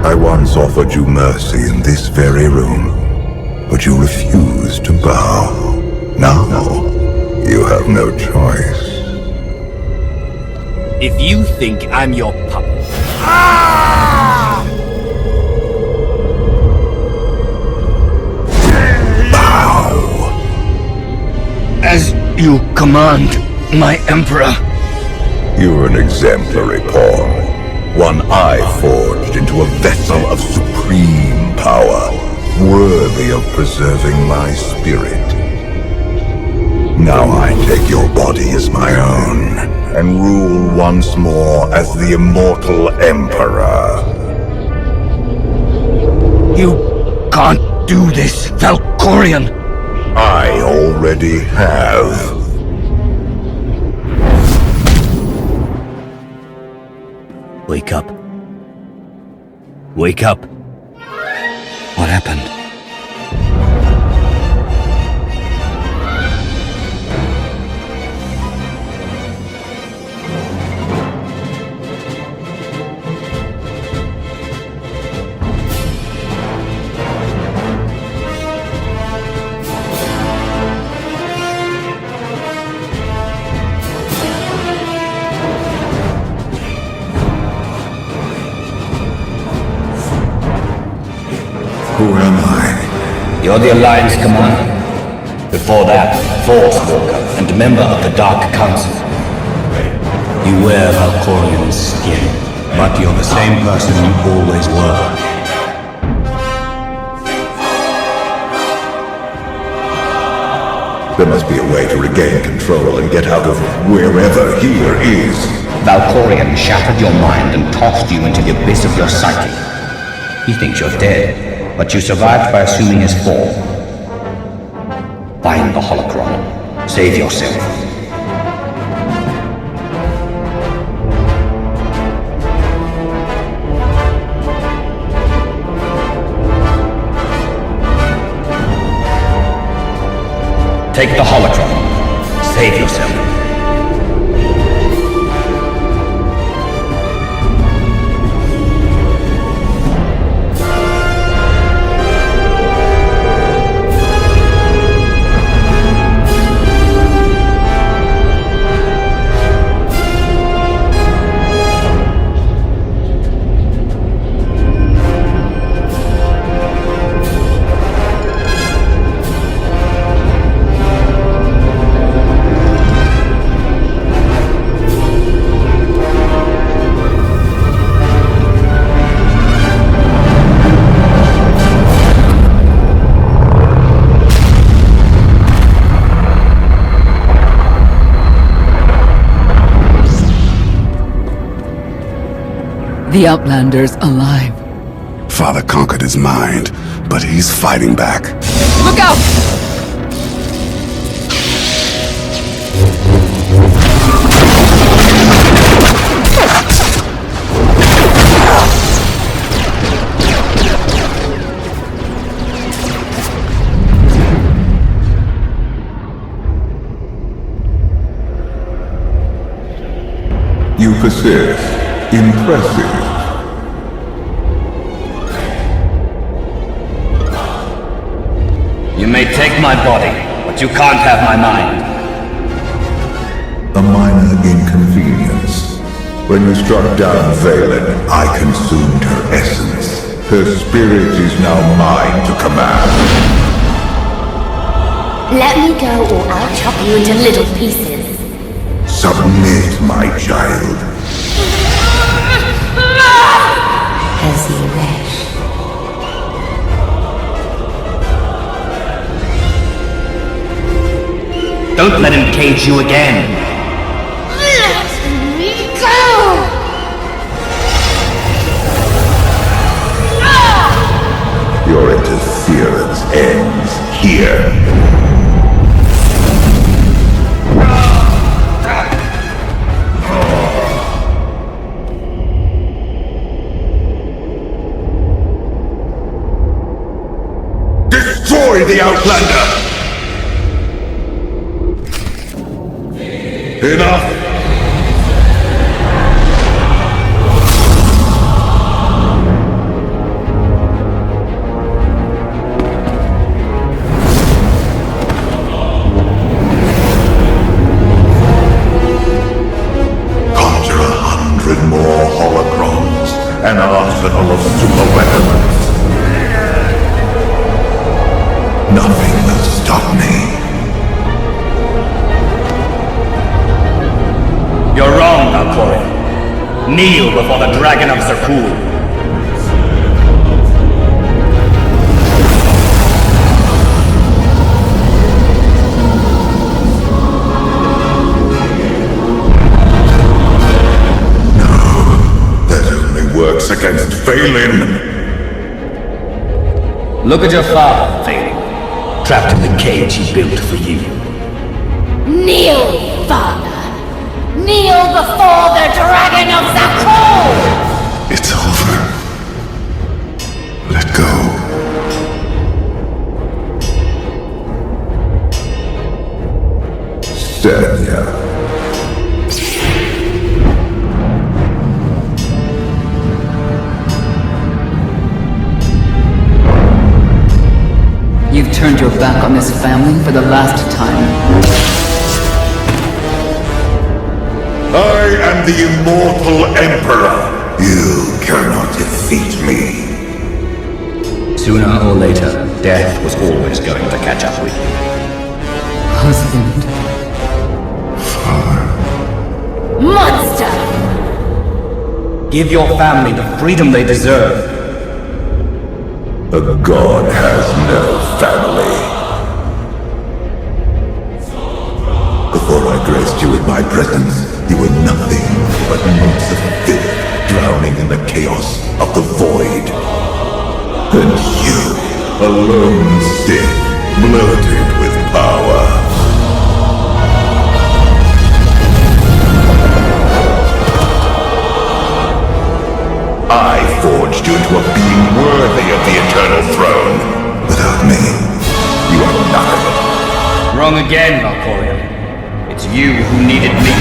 I once offered you mercy in this very room, but you refused to bow. Now, you have no choice. If you think I'm your puppet... Bow! As you command, my Emperor. You're an exemplary pawn. One I forged into a vessel of supreme power, worthy of preserving my spirit. Now I take your body as my own, and rule once more as the immortal Emperor. You can't do this, Valkorian! I already have. Wake up. Wake up. What happened? Who am I? You're the Alliance Commander. Before that, Force Walker and member of the Dark Council. You wear Valkorian's skin, but you're the same person you always were. There must be a way to regain control and get out of wherever here is. Valkorion shattered your mind and tossed you into the abyss of your psyche. He thinks you're dead, but you survived by assuming his form. Find the holocron. Save yourself. Take the holocron. Save yourself. The Outlander's alive. Father conquered his mind, but he's fighting back. Look out! You persist. Impressive. You may take my body, but you can't have my mind. A minor inconvenience. When you struck down Valen, I consumed her essence. Her spirit is now mine to command. Let me go or I'll chop you into little pieces. Submit, my child. As you wish. Don't let him cage you again. Let me go! Your interference ends here. Destroy the Outlander! Enough! Conjure 100 more holocrons, an arsenal of super weapons. Nothing will stop me. You're wrong, Valkorion. Kneel before the Dragon of Zerkul. That only works against Valen. Look at your father, Valen. Trapped in the cage he built for you. Kneel, father! Kneel before the Dragon of Zerkul! It's over. Let go. Stenya. You've turned your back on this family for the last time. I am the immortal Emperor. You cannot defeat me. Sooner or later, death was always going to catch up with you. Husband. Father. Monster! Give your family the freedom they deserve. A god has no family. graced you with my presence, you were nothing but motes of filth drowning in the chaos of the void. And you, a lone Sith, bloated with power. I forged you into a being worthy of the eternal throne. Without me, you are nothing. Wrong again, Valkorion. It's you who needed me.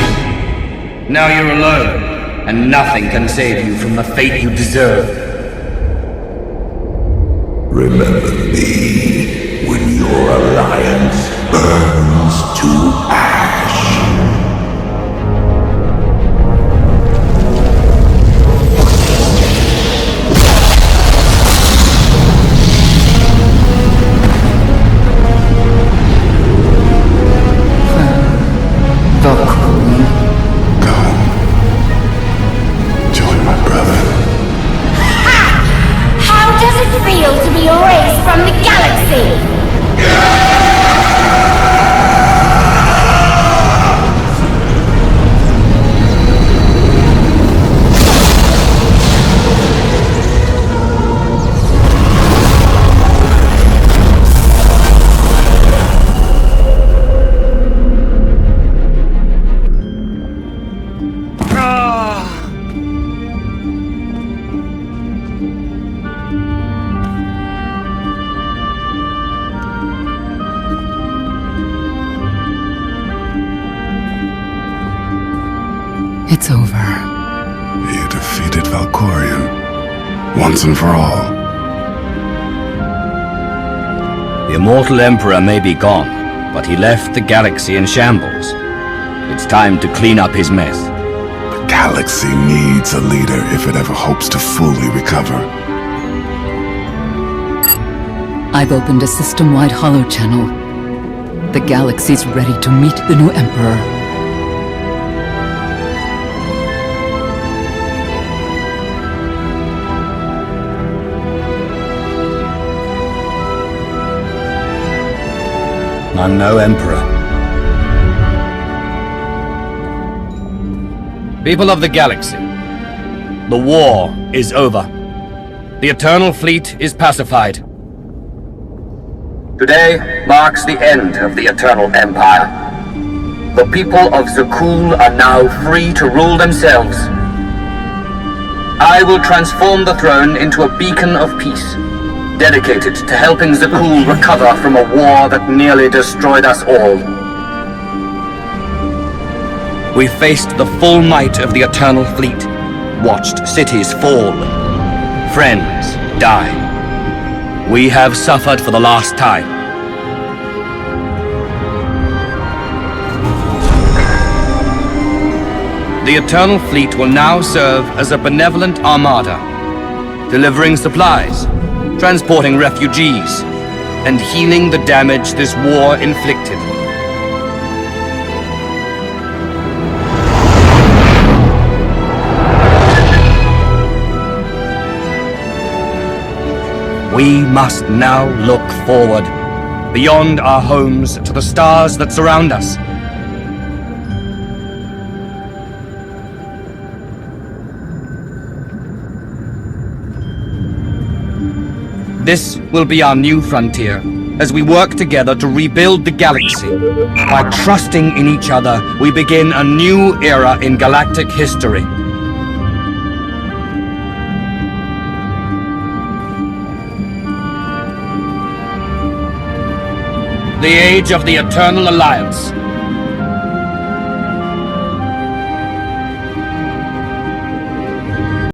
Now you're alone, and nothing can save you from the fate you deserve. Remember me when your alliance burns to ash. Erased from the galaxy! It's over. You defeated Valkorion, once and for all. The Immortal Emperor may be gone, but he left the galaxy in shambles. It's time to clean up his mess. The galaxy needs a leader if it ever hopes to fully recover. I've opened a system-wide holo channel. The galaxy's ready to meet the new Emperor. I'm no emperor. People of the galaxy, the war is over. The Eternal Fleet is pacified. Today marks the end of the Eternal Empire. The people of Zakuul are now free to rule themselves. I will transform the throne into a beacon of peace, dedicated to helping Zakuul recover from a war that nearly destroyed us all. We faced the full might of the Eternal Fleet, watched cities fall, friends die. We have suffered for the last time. The Eternal Fleet will now serve as a benevolent armada, delivering supplies, transporting refugees, and healing the damage this war inflicted. We must now look forward, beyond our homes to the stars that surround us. This will be our new frontier, as we work together to rebuild the galaxy. By trusting in each other, we begin a new era in galactic history. The age of the Eternal Alliance